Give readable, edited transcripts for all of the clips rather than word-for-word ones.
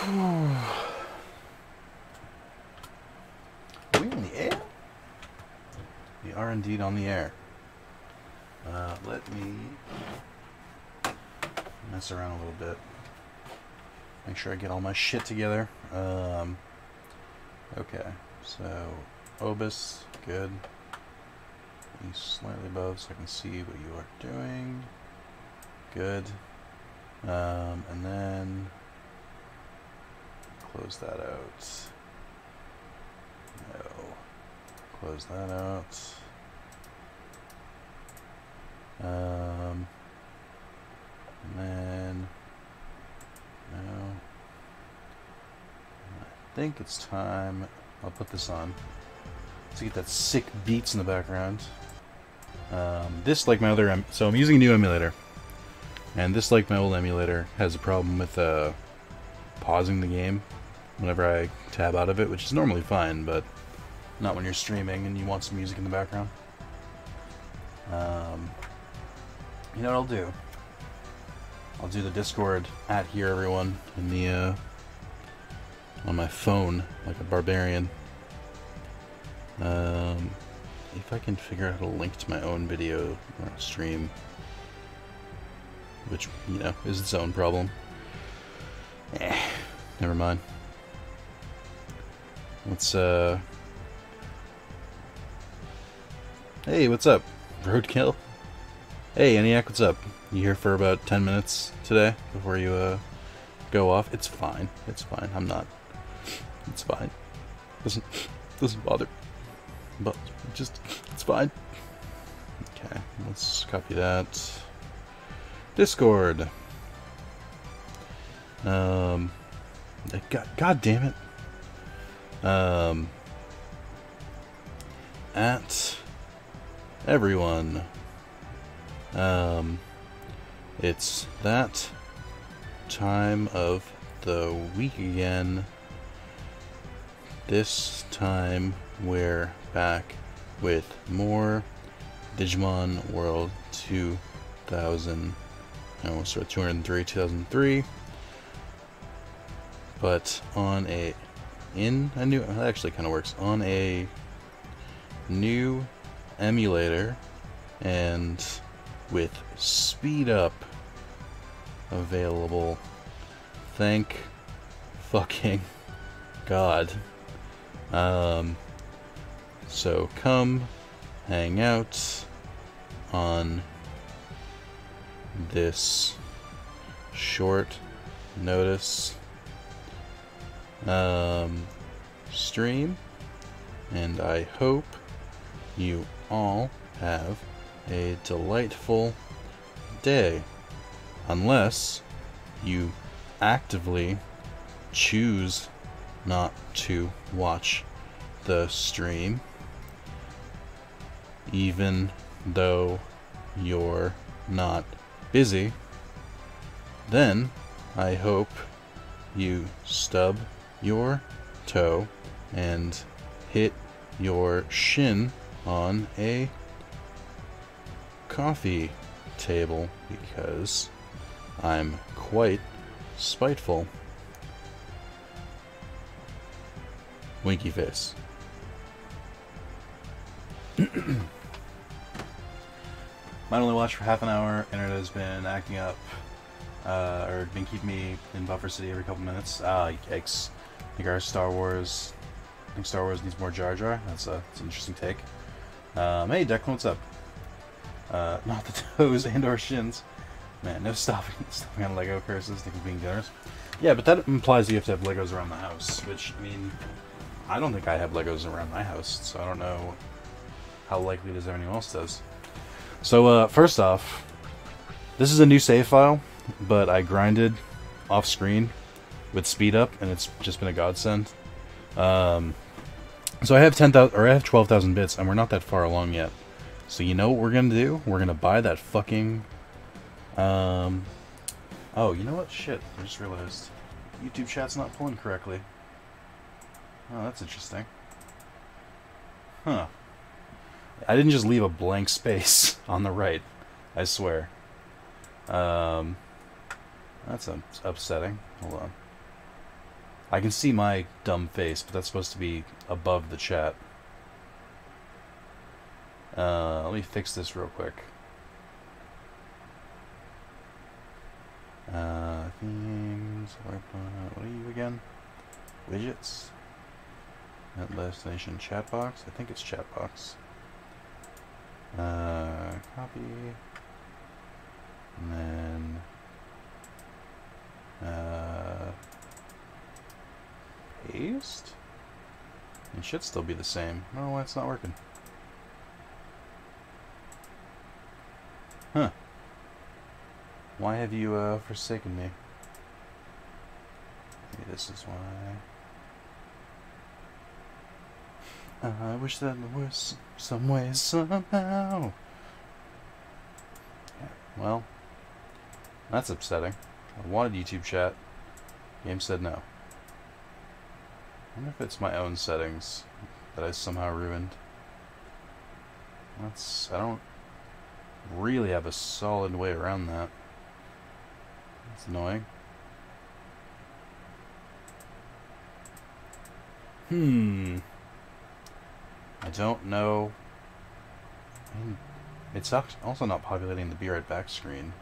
Are we in the air? We are indeed on the air. Let me mess around a little bit. Make sure I get all my shit together. Okay, so Obus, good. Be slightly above so I can see what you are doing. Good. And then close that out. No. Close that out. And then no. I think it's time. I'll put this on to get that sick beats in the background. This, like my other, so I'm using a new emulator, and this, like my old emulator, has a problem with pausing the game whenever I tab out of it, which is normally fine, but not when you're streaming and you want some music in the background. You know what I'll do? I'll do the Discord at here, everyone, in the on my phone, like a barbarian. If I can figure out how to link to my own video or stream, which, you know, is its own problem. Never mind. Let's, hey, what's up? Roadkill? Hey, ENIAC, what's up? You here for about 10 minutes today before you, go off? It's fine. It's fine. I'm not. It's fine. Doesn't bother. But just, it's fine. Okay, let's copy that. Discord. God damn it. At everyone. It's that time of the week again. This time we're back with more Digimon World 2000. I almost said 203, 2003. But on a that actually kind of works on a new emulator and with speed up available. Thank fucking God. So come hang out on this short notice stream, and I hope you all have a delightful day, unless you actively choose not to watch the stream, even though you're not busy. Then I hope you stub your toe and hit your shin on a coffee table, because I'm quite spiteful. Winky face. Might only watch for half an hour. Internet has been acting up, or been keeping me in buffer city every couple minutes. Yikes. I think Star Wars needs more Jar Jar. That's an interesting take. Hey, Declan, what's up? Not the toes and or shins. Man, no stopping on Lego curses. Think of being generous. Yeah, but that implies you have to have Legos around the house, which, I mean, I don't think I have Legos around my house, so I don't know how likely it is anyone else does. So, first off, this is a new save file, but I grinded off screen with speed up, and it's just been a godsend. So I have 12,000 bits, and we're not that far along yet. So you know what we're gonna do? We're gonna buy that fucking. Oh, you know what? Shit! I just realized YouTube chat's not pulling correctly. Oh, that's interesting. Huh. I didn't just leave a blank space on the right. I swear. That's upsetting. Hold on. I can see my dumb face, but that's supposed to be above the chat. Let me fix this real quick. Themes. What are you again? Widgets. Net destination chat box. I think it's chat box. Copy. And then paste. It should still be the same. I don't know why it's not working. Huh. Why have you forsaken me? Maybe this is why. I wish that there was some way, somehow. Yeah, well, that's upsetting. I wanted YouTube chat. Game said no. I wonder if it's my own settings that I somehow ruined. I don't really have a solid way around that. It's annoying. I don't know. It's also not populating the Be Right Back screen.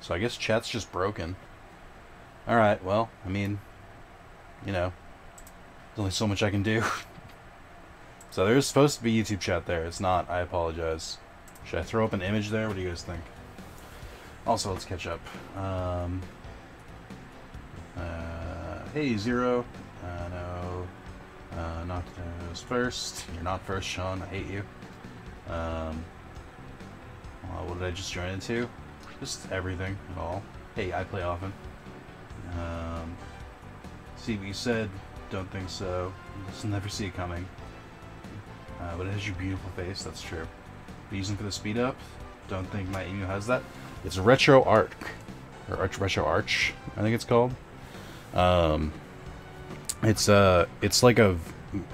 So I guess chat's just broken. Alright, well, I mean, you know, there's only so much I can do. So there's supposed to be YouTube chat there. It's not. I apologize. Should I throw up an image there? What do you guys think? Also, let's catch up. Hey, Zero. No. Nocto's first. You're not first, Sean. I hate you. What did I just join into? Just everything at all. Hey, I play often. See what you said. Don't think so. Just never see it coming. But it has your beautiful face. That's true. Reason for the speed up? Don't think my email has that. It's Retro Arc. Or Retro Arch, I think it's called. It's like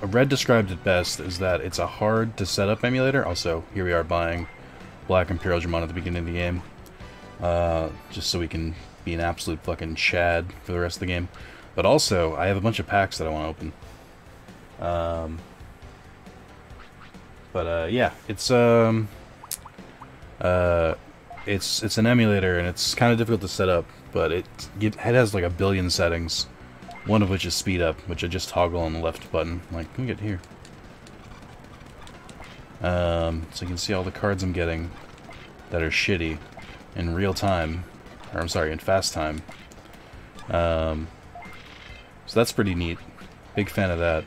Red described it best is that it's a hard to set up emulator. Also, here we are buying Black Imperialdramon at the beginning of the game. Just so we can be an absolute fucking Chad for the rest of the game. But also, I have a bunch of packs that I want to open. Yeah, it's an emulator and it's kind of difficult to set up, but it has like a billion settings, one of which is speed up, which I just toggle on the left button. Like, let me get here. So you can see all the cards I'm getting that are shitty in real time, or I'm sorry, in fast time. So that's pretty neat. Big fan of that.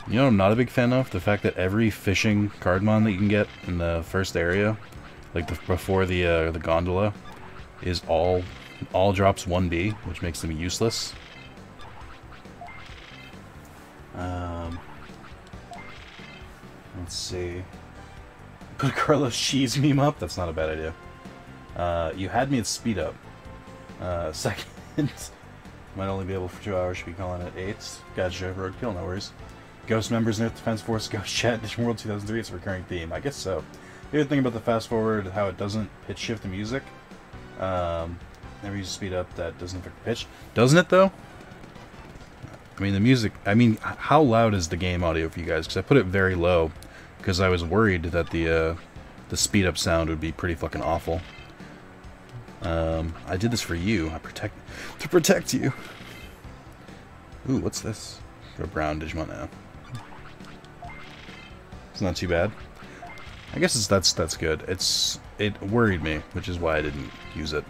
You know what I'm not a big fan of? The fact that every fishing cardmon that you can get in the first area, like before the gondola, is all drops 1B, which makes them useless. Let's see. Put a Carlos Cheese meme up? That's not a bad idea. You had me at speed up. Second. Might only be able for 2 hours. Should be calling it 8. Gotcha. Roadkill, no worries. Ghost members, North Defense Force, Ghost Chat, Digimon World 2003. It's a recurring theme. I guess so. The other thing about the fast forward, how it doesn't pitch shift the music. Never use speed up. That doesn't affect the pitch. Doesn't it though? I mean the music. I mean, how loud is the game audio for you guys? Because I put it very low because I was worried that the speed up sound would be pretty fucking awful. I did this for you. To protect you. Ooh, what's this? For a brown Digimon now. It's not too bad. I guess that's good. It worried me, which is why I didn't use it.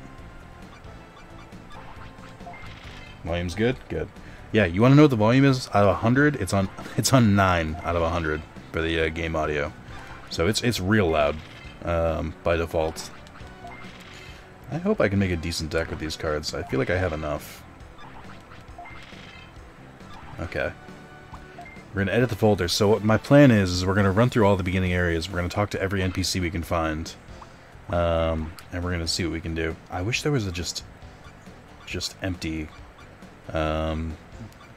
Volume's good? Good. Yeah, you want to know what the volume is? Out of 100, it's on 9 out of 100 for the game audio. So it's real loud by default. I hope I can make a decent deck with these cards. I feel like I have enough. Okay. We're going to edit the folder. So what my plan is we're going to run through all the beginning areas. We're going to talk to every NPC we can find. And we're going to see what we can do. I wish there was a just empty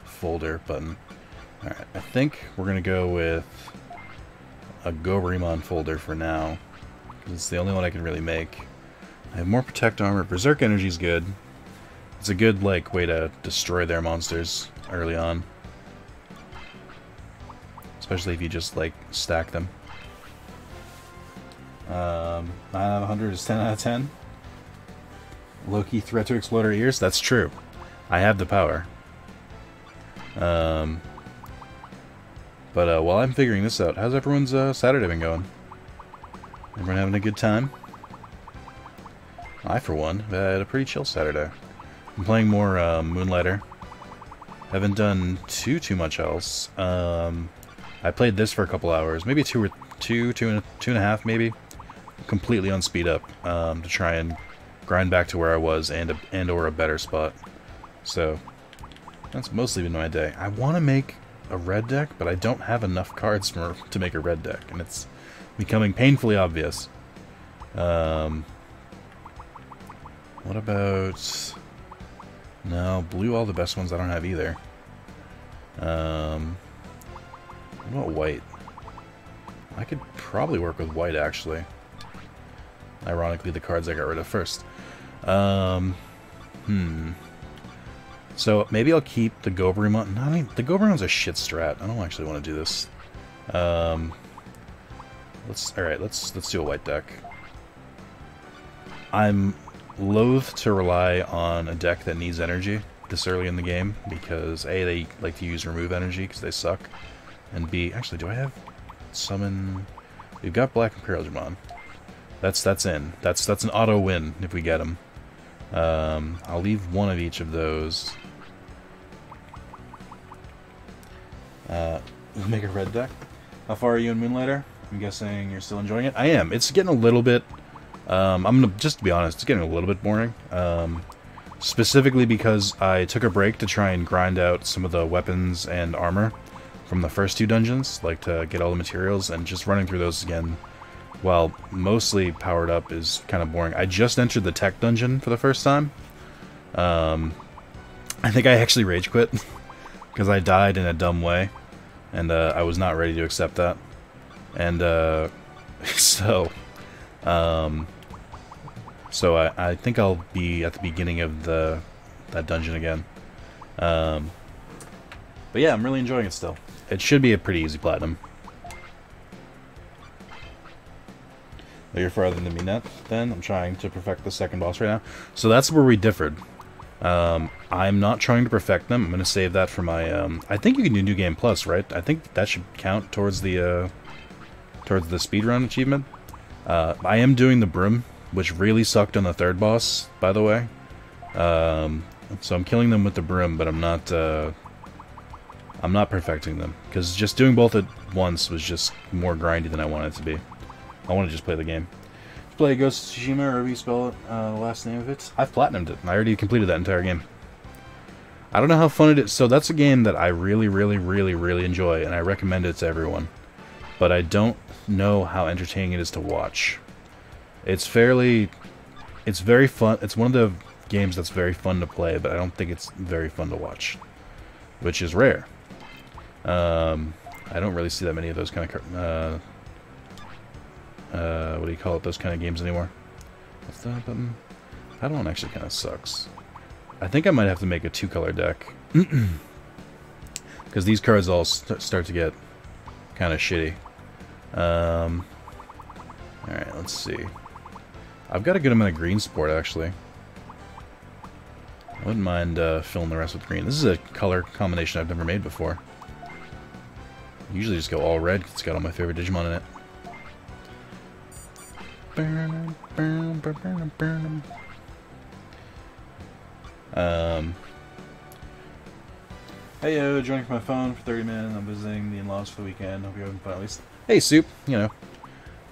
folder button. Alright, I think we're going to go with a Goemon folder for now. Because it's the only one I can really make. I have more Protect Armor. Berserk Energy's good. It's a good, like, way to destroy their monsters early on. Especially if you just, like, stack them. 9 out of 100 is 10 out of 10. Low-key threat to explode our ears? That's true. I have the power. But while I'm figuring this out, how's everyone's Saturday been going? Everyone having a good time? I, for one, had a pretty chill Saturday. I'm playing more Moonlighter. Haven't done too much else. I played this for a couple hours, maybe two and a half, maybe. Completely on speed up to try and grind back to where I was and or a better spot. So that's mostly been my day. I want to make a red deck, but I don't have enough cards to make a red deck, and it's becoming painfully obvious. What about... No, blue, all the best ones I don't have either. What about white? I could probably work with white, actually. Ironically, the cards I got rid of first. So, maybe I'll keep the Goberumon. No, I mean, the Goberumon's a shit strat. I don't actually want to do this. Alright, let's do a white deck. I'm loath to rely on a deck that needs energy this early in the game, because A, they like to use remove energy because they suck, and B, actually, do I have summon? We've got Black Imperialdramon. That's in. That's an auto win if we get him. I'll leave one of each of those. Make a red deck. How far are you in Moonlighter? I'm guessing you're still enjoying it. I am. It's getting a little bit. I'm gonna just to be honest, it's getting a little bit boring. Specifically because I took a break to try and grind out some of the weapons and armor from the first two dungeons, like to get all the materials, and just running through those again, while mostly powered up, is kind of boring. I just entered the tech dungeon for the first time. I think I actually rage quit because I died in a dumb way, and I was not ready to accept that. And so I think I'll be at the beginning of that dungeon again. But yeah, I'm really enjoying it still. It should be a pretty easy platinum. Oh, you're farther than me net, then? I'm trying to perfect the second boss right now. So that's where we differed. I'm not trying to perfect them. I'm going to save that for my... I think you can do New Game Plus, right? I think that should count towards the speedrun achievement. I am doing the broom, which really sucked on the third boss, by the way. So I'm killing them with the broom, but I'm not perfecting them, because just doing both at once was just more grindy than I wanted it to be. I want to just play the game. Play Ghost of Tsushima, or however you spell it, the last name of it. I've platinumed it. I already completed that entire game. I don't know how fun it is. So that's a game that I really, really, really, really enjoy, and I recommend it to everyone. But I don't know how entertaining it is to watch. It's very fun. It's one of the games that's very fun to play, but I don't think it's very fun to watch, which is rare. I don't really see that many of those kind of what do you call it? Those kind of games anymore. What's that button? That one actually kind of sucks. I think I might have to make a two-color deck, because these cards all start to get kind of shitty. Alright, let's see. I've got a good amount of green support, actually. I wouldn't mind filling the rest with green. This is a color combination I've never made before. I usually just go all red, 'cause it's got all my favorite Digimon in it. Hey yo, joining from my phone for 30 minutes. I'm visiting the in-laws for the weekend. Hope you're having fun at least. Hey Soup, you know,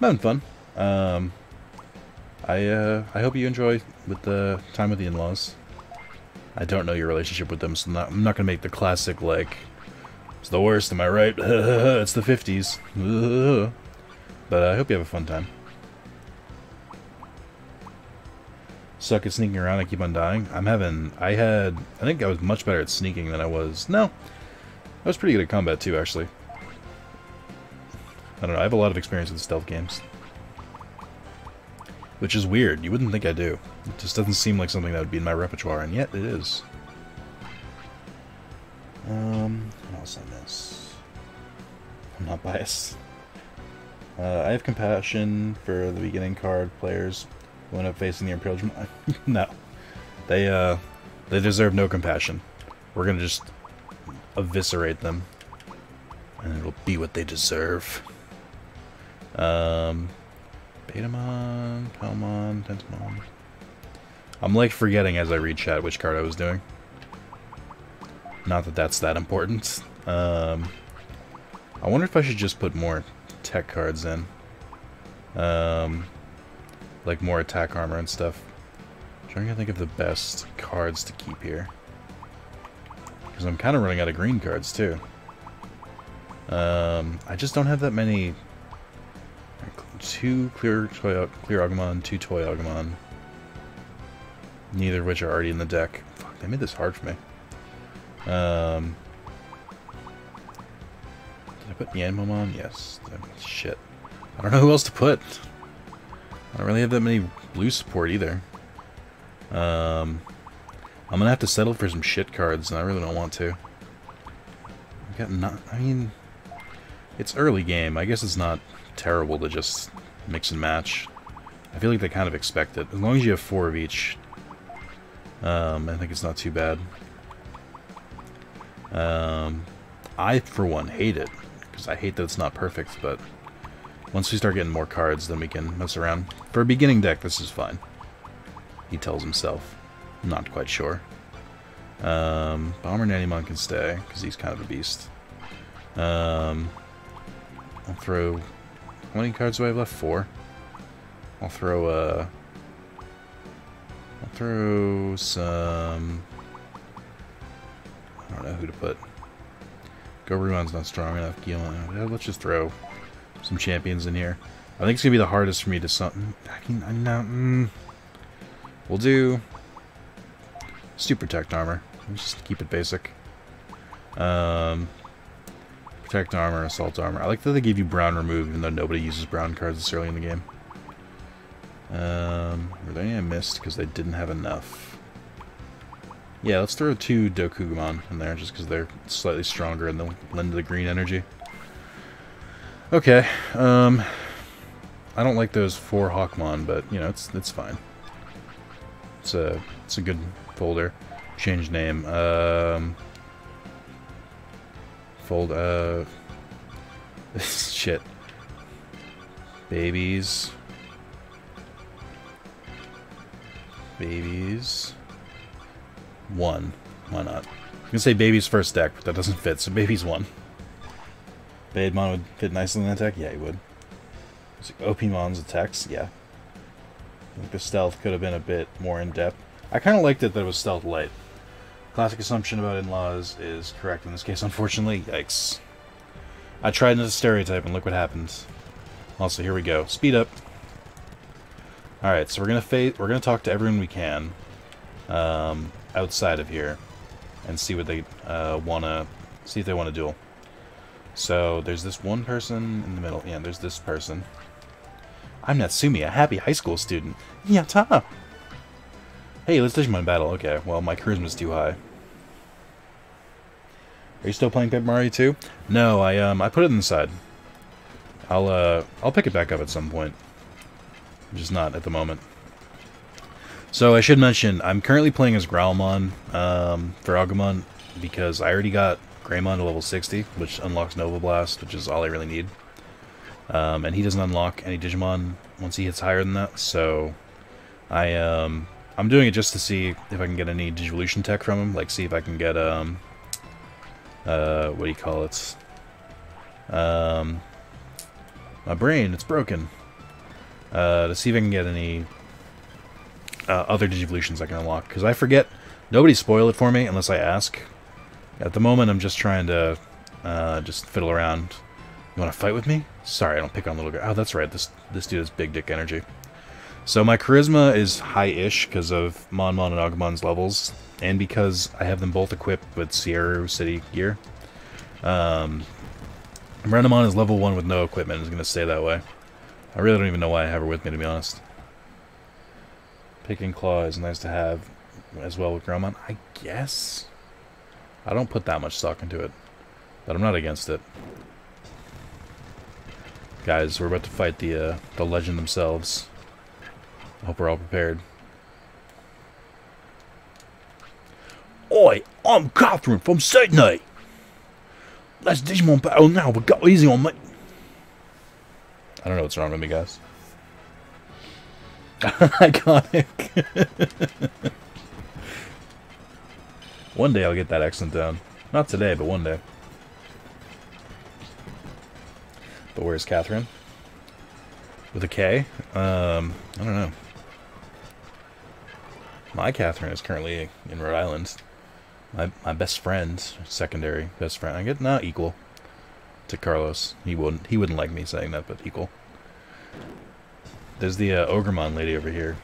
I'm having fun. I hope you enjoy with the time with the in-laws. I don't know your relationship with them, so I'm not gonna make the classic, like, it's the worst, am I right? It's the 50s. But I hope you have a fun time. Suck at sneaking around, I keep on dying. I think I was much better at sneaking than I was. No. I was pretty good at combat too, actually. I don't know, I have a lot of experience with stealth games. which is weird. You wouldn't think I do. It just doesn't seem like something that would be in my repertoire, and yet it is. What else I miss? I'm not biased. I have compassion for the beginning card players who end up facing the Imperialdramon. No. They deserve no compassion. We're gonna just eviscerate them. And it'll be what they deserve. Betamon, Palmon, Tentamon. I'm like forgetting as I read chat which card I was doing. Not that that's that important. I wonder if I should just put more tech cards in. Like more attack armor and stuff. I'm trying to think of the best cards to keep here. Because I'm kind of running out of green cards too. I just don't have that many. 2 clear Agumon, 2 toy Agumon. Neither of which are already in the deck. Fuck, they made this hard for me. Did I put Yanmon on? Yes. Shit. I don't know who else to put. I don't really have that many blue support either. I'm gonna have to settle for some shit cards, and I really don't want to. I've got I mean, it's early game. I guess it's not terrible to just mix and match. I feel like they kind of expect it. As long as you have 4 of each, I think it's not too bad. I, for one, hate it, because I hate that it's not perfect, but once we start getting more cards, then we can mess around. For a beginning deck, this is fine. He tells himself. I'm not quite sure. Bomber Nannymon can stay, because he's kind of a beast. I'll throw... How many cards do I have left? 4. I'll throw some... I don't know who to put. Gorumon's not strong enough. Guillemot. Let's just throw some champions in here. I think it's gonna be the hardest for me to we'll do Super Protect Armor. Let's just keep it basic. Protect Armor, Assault Armor. I like that they give you brown remove, even though nobody uses brown cards this early in the game. Were there any I missed because they didn't have enough? Yeah, let's throw 2 Dokugumon in there, just because they're slightly stronger and they'll lend to the green energy. Okay, I don't like those 4 Hawkmon, but, you know, it's fine. It's a good folder. Change name. Shit. Babies. Babies. 1. Why not? I'm gonna say Baby's first deck, but that doesn't fit, so Baby's 1. Baedmon would fit nicely in that deck? Yeah, he would. OPmon's attacks? Yeah. I think the stealth could have been a bit more in-depth. I kind of liked it that it was stealth light. Classic assumption about in-laws is correct in this case, unfortunately. Yikes. I tried not to stereotype, and look what happens. Also, here we go. Speed up. Alright, so we're gonna talk to everyone we can outside of here and see what they see if they want to duel. So there's this one person in the middle. Yeah, there's this person. I'm Natsumi, a happy high school student. Yatta! Hey, let's Digimon battle. Okay, well, my charisma's too high. Are you still playing Paper Mario 2? No, I put it inside. I'll pick it back up at some point. Just not at the moment. So I should mention, I'm currently playing as Growlmon for Agumon because I already got Greymon to level 60, which unlocks Nova Blast, which is all I really need. And he doesn't unlock any Digimon once he hits higher than that, so I'm doing it just to see if I can get any Digivolution tech from him, like see if I can get what do you call it? My brain, it's broken. To see if I can get any other Digivolutions I can unlock, because I forget. Nobody spoil it for me unless I ask. At the moment, I'm just trying to just fiddle around. You want to fight with me? Sorry, I don't pick on little guy. Oh, that's right. This dude has big dick energy. So my charisma is high-ish because of Monmon and Agumon's levels, and because I have them both equipped with Sierra City gear. Renamon is level 1 with no equipment. Is going to stay that way. I really don't even know why I have her with me, to be honest. Pick and Claw is nice to have as well with Gromon. I guess. I don't put that much stock into it, but I'm not against it. Guys, we're about to fight the legend themselves. I hope we're all prepared. Oi, I'm Catherine from Sydney. Let's Digimon battle now, but go easy on me. I don't know what's wrong with me, guys. Iconic. One day I'll get that accent down. Not today, but one day. But where's Catherine? With a K? I don't know. My Catherine is currently in Rhode Island. My best friend, secondary best friend. I get not equal to Carlos. He wouldn't like me saying that, but equal. There's the Ogremon lady over here.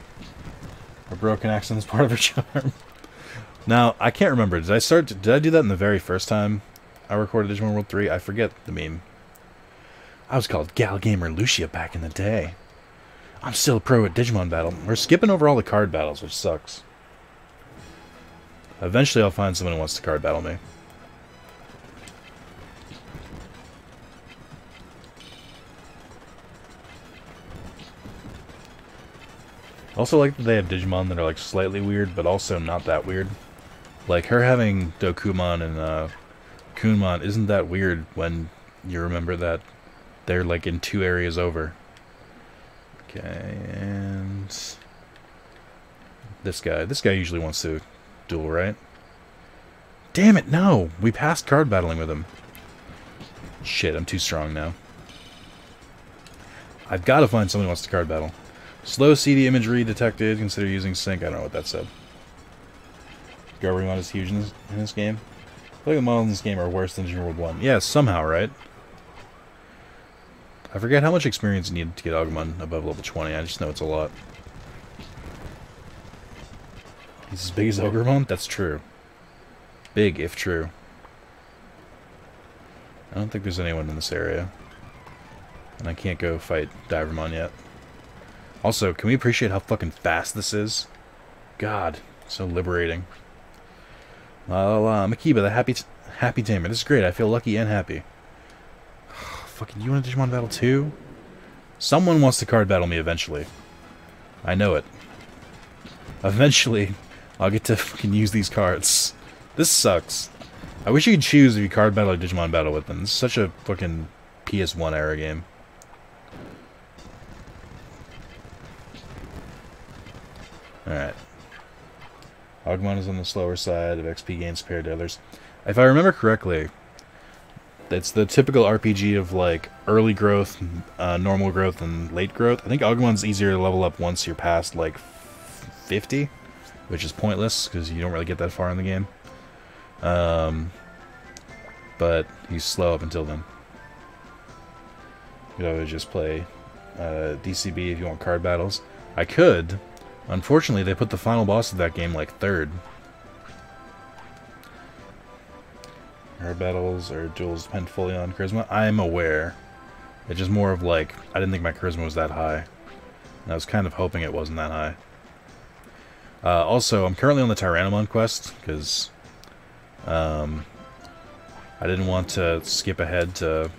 Her broken accent is part of her charm. Now, I can't remember. Did I do that in the very first time I recorded Digimon World 3? I forget the meme. I was called Gal Gamer Lucia back in the day. I'm still a pro at Digimon battle. We're skipping over all the card battles, which sucks. Eventually I'll find someone who wants to card battle me. Also like that they have Digimon that are like slightly weird, but also not that weird. Like her having Dokumon and Kunmon isn't that weird when you remember that they're like in 2 areas over. Okay, and this guy usually wants to duel, right? Damn it, no! We passed card battling with him. Shit, I'm too strong now. I've got to find someone who wants to card battle. Slow CD imagery detected. Consider using sync. I don't know what that said. Garbrimon is huge in this game. I feel like the models in this game are worse than Digimon World 1. Yeah, somehow, right? I forget how much experience you need to get Agumon above level 20. I just know it's a lot. He's as big as Ogremon? That's true. Big, if true. I don't think there's anyone in this area. And I can't go fight Divermon yet. Also, can we appreciate how fucking fast this is? God, so liberating. La la la, Makiba, the happy tamer. This is great. I feel lucky and happy. Fucking, you want a Digimon battle too? Someone wants to card battle me eventually. I know it. Eventually, I'll get to fucking use these cards. This sucks. I wish you could choose if you card battle or Digimon battle with them. This is such a fucking PS1 era game. Alright. Agumon is on the slower side of XP gains compared to others. If I remember correctly, it's the typical RPG of like early growth, normal growth, and late growth. I think Agumon's easier to level up once you're past like 50, which is pointless because you don't really get that far in the game. But he's slow up until then. You could always just play DCB if you want card battles. I could. Unfortunately, they put the final boss of that game like 3rd. Our battles or duels depend fully on charisma. I'm aware. It's just more of like, I didn't think my charisma was that high. And I was kind of hoping it wasn't that high. Also, I'm currently on the Tyrannomon quest, because I didn't want to skip ahead to...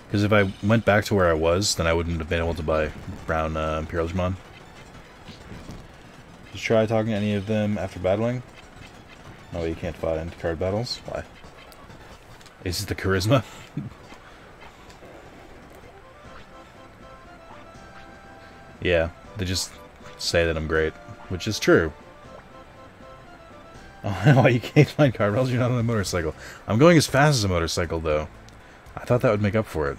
Because if I went back to where I was, then I wouldn't have been able to buy brown Imperialdramon. Just try talking to any of them after battling. No, you can't fight into card battles. Why? Is it the charisma? Yeah, they just say that I'm great, which is true. Oh, no, you can't find card battles, you're not on a motorcycle. I'm going as fast as a motorcycle, though. I thought that would make up for it.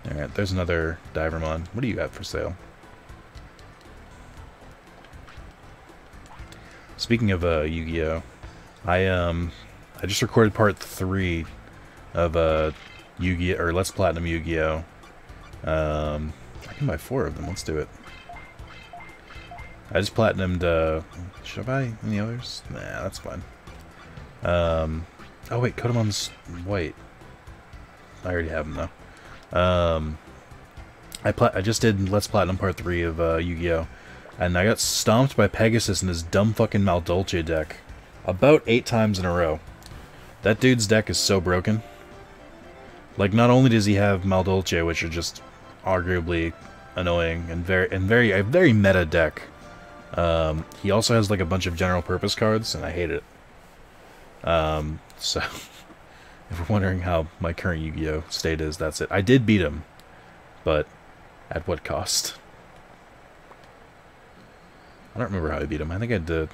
Alright, there's another Divermon. What do you have for sale? Speaking of Yu-Gi-Oh! I just recorded part 3 of Yu-Gi-Oh! Or Let's Platinum Yu-Gi-Oh! I can buy 4 of them. Let's do it. I just platinumed, should I buy any others? Nah, that's fine. Oh wait, Kodamon's white. I already have him though. I just did Let's Platinum Part 3 of Yu-Gi-Oh! And I got stomped by Pegasus in his dumb fucking Maldolce deck. About 8 times in a row. That dude's deck is so broken. Like, not only does he have Maldolce, which are just arguably annoying and a very meta deck, he also has like a bunch of general purpose cards, and I hate it. So, if we're wondering how my current Yu-Gi-Oh! State is, that's it. I did beat him, but at what cost? I don't remember how I beat him. I think I had to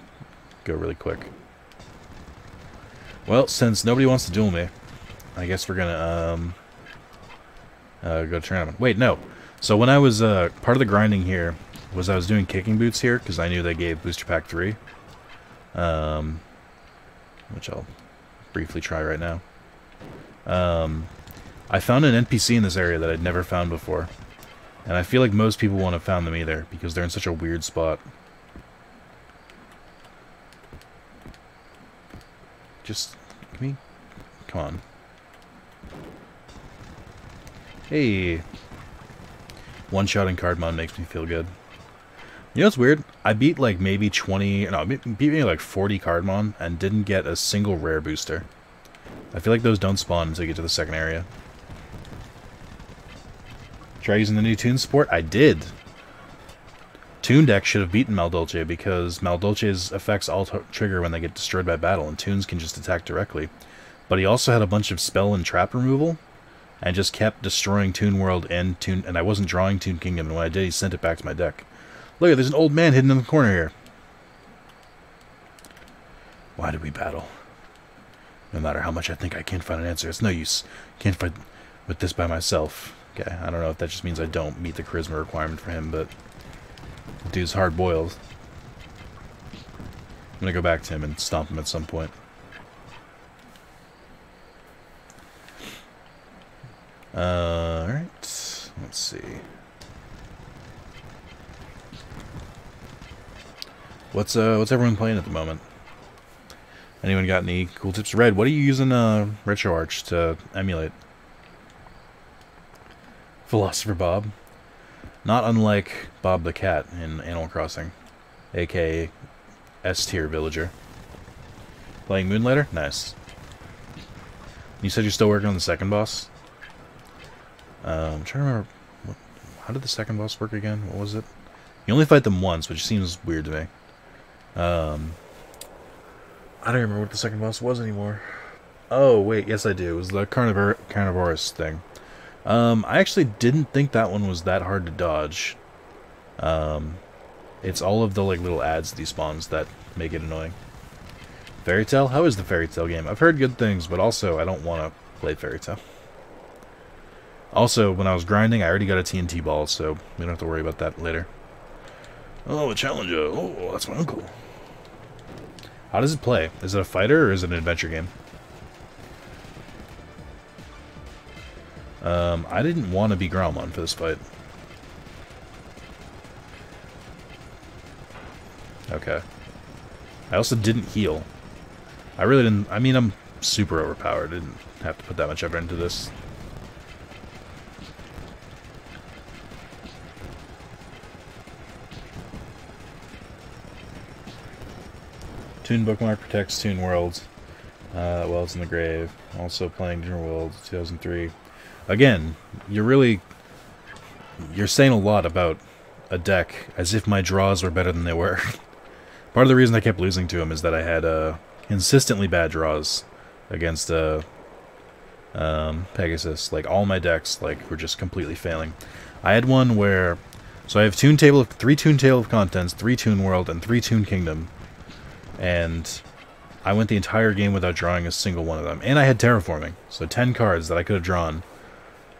go really quick. Well, since nobody wants to duel me, I guess we're gonna go to tournament. Wait, no. So when I was part of the grinding here was I was doing kicking boots here because I knew they gave Booster Pack 3, which I'll briefly try right now. I found an NPC in this area that I'd never found before, and I feel like most people won't have found them either because they're in such a weird spot. Just give me, come on. Hey. One-shotting Cardmon makes me feel good. You know what's weird? I beat like maybe 20... No, beat me like 40 Cardmon and didn't get a single rare booster. I feel like those don't spawn until you get to the second area. Try using the new Toon support? I did. Toon deck should have beaten Maldolce because Maldolce's effects all trigger when they get destroyed by battle, and Toons can just attack directly. But he also had a bunch of spell and trap removal, and just kept destroying Toon World and Toon, and I wasn't drawing Toon Kingdom, and when I did, he sent it back to my deck. Look, there's an old man hidden in the corner here. Why did we battle? No matter how much I think I can't find an answer, it's no use. Can't fight with this by myself. Okay, I don't know if that just means I don't meet the charisma requirement for him, but the dude's hard-boiled. I'm gonna go back to him and stomp him at some point. Alright, let's see. What's everyone playing at the moment? Anyone got any cool tips? Red, what are you using RetroArch to emulate? Philosopher Bob. Not unlike Bob the Cat in Animal Crossing, aka S-tier villager. Playing Moonlighter? Nice. You said you're still working on the second boss? I'm trying to remember, how did the second boss work again? What was it? You only fight them once, which seems weird to me. I don't remember what the second boss was anymore. Oh, wait, yes I do. It was the carnivorous thing. I actually didn't think that one was that hard to dodge. It's all of the like little ads that he spawns that make it annoying. Fairy Tail? How is the Fairy Tail game? I've heard good things, but also I don't want to play Fairy Tail. Also, when I was grinding, I already got a TNT ball, so we don't have to worry about that later. Oh, a challenger. Oh, that's my uncle. How does it play? Is it a fighter or is it an adventure game? I didn't want to be Growlmon for this fight. Okay. I also didn't heal. I really didn't... I mean, I'm super overpowered. I didn't have to put that much effort into this. Toon Bookmark protects Toon World. Well, it's in the grave. Also playing Toon World 2003. Again, you're saying a lot about a deck as if my draws were better than they were. Part of the reason I kept losing to him is that I had consistently bad draws against Pegasus. Like, all my decks were just completely failing. I had one where... So I have 3 Toon Table of Contents, 3 Toon World, and 3 Toon Kingdom. And I went the entire game without drawing a single one of them. And I had Terraforming. So 10 cards that I could have drawn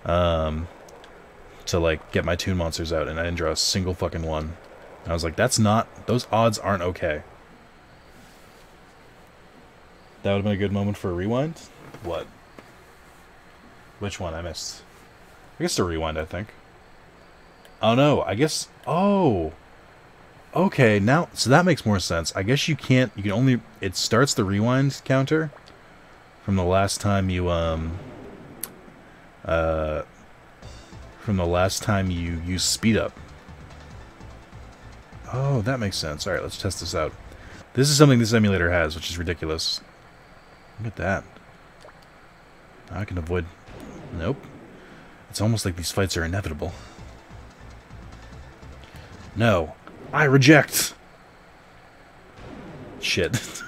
to, like, get my Toon monsters out. And I didn't draw a single fucking one. And I was like, that's not... Those odds aren't okay. That would have been a good moment for a rewind? What? Which one I missed? I guess a rewind, I think. Oh, no. I guess... Oh... Okay, now, so that makes more sense. I guess you can't, you can only, it starts the rewind counter from the last time you, from the last time you used speed up. Oh, that makes sense. Alright, let's test this out. This is something this emulator has, which is ridiculous. Look at that. Now I can avoid... Nope. It's almost like these fights are inevitable. No. I reject! Shit.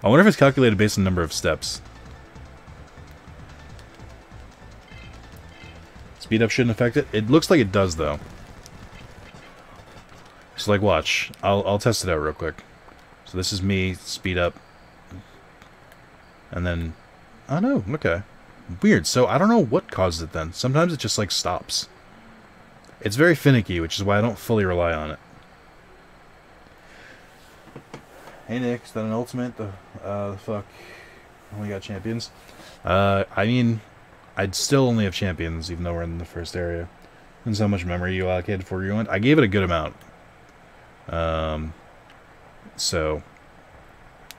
I wonder if it's calculated based on the number of steps. Speed up shouldn't affect it? It looks like it does, though. So, like, watch. I'll test it out real quick. So this is me, speed up. And then... Oh, no, okay. Weird. So I don't know what causes it then. Sometimes it just, like, stops. It's very finicky, which is why I don't fully rely on it. Hey, Nick. Is that an ultimate? The fuck? Only got champions? I mean... I'd still only have champions, even though we're in the first area. Depends how much memory you allocated for rewind. I gave it a good amount. So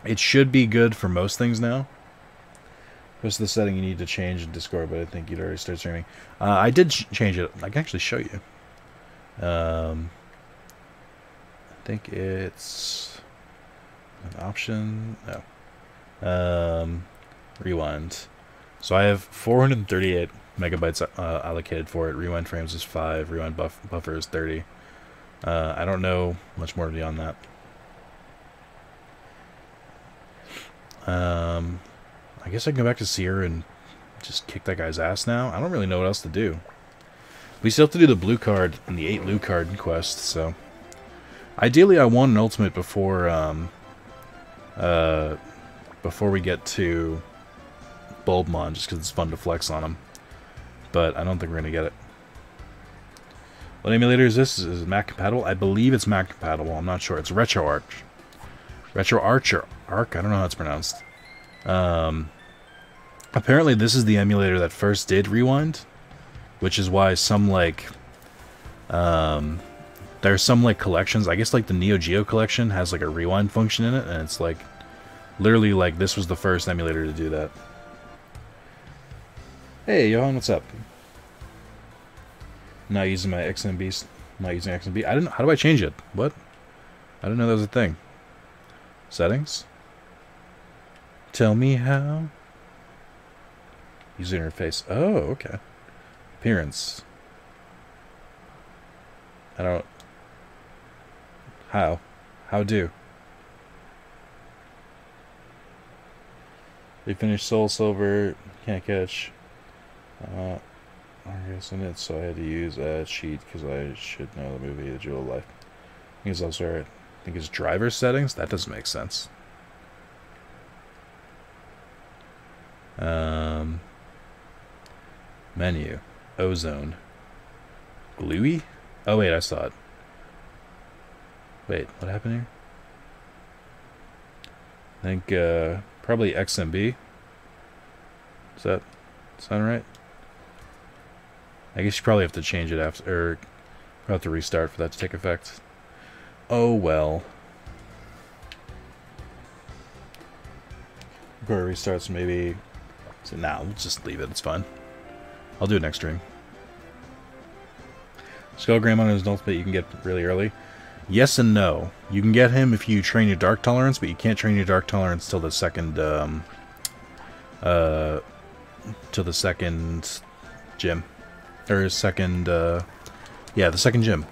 it should be good for most things now. What's the setting you need to change in Discord, but I think you'd already start streaming. I did change it. I can actually show you. I think it's an option. No. Rewind. So I have 438 megabytes allocated for it. Rewind frames is 5. Rewind buffer is 30. I don't know much more beyond that. I guess I can go back to Seer and just kick that guy's ass now. I don't really know what else to do. We still have to do the blue card and the 8 blue card quest, so... Ideally, I want an ultimate before we get to Bulbmon, just because it's fun to flex on him. But I don't think we're going to get it. What emulator is this? Is it Mac compatible? I believe it's Mac compatible. I'm not sure. It's RetroArch. RetroArch or Arc? I don't know how it's pronounced. Apparently this is the emulator that first did Rewind, which is why some, like, there's some, like, collections. I guess, like, the Neo Geo collection has, like, a rewind function in it, and it's, like, literally, like, this was the first emulator to do that. Hey, Johan, what's up? Not using my XMB. Not using XMB. I didn't. How do I change it? What? I didn't know that was a thing. Settings. Tell me how. User interface. Oh, okay. Appearance. I don't. How? How do? They finished Soul Silver. Can't catch. I guess in it, so I had to use a cheat because I should know the movie The Jewel of Life. I think it's also right. I think it's driver settings. That doesn't make sense. Menu. Ozone. Gluey? Oh wait, I saw it. Wait, what happened here? I think probably XMB. Does that sound right? I guess you probably have to change it after, or you'll have to restart for that to take effect. Oh well. Before it restarts, maybe. So now, we'll just leave it. It's fine. I'll do it next stream. Skullgramon is an ultimate you can get really early. Yes and no. You can get him if you train your Dark Tolerance, but you can't train your Dark Tolerance till the second gym. Or second, yeah, the second gym.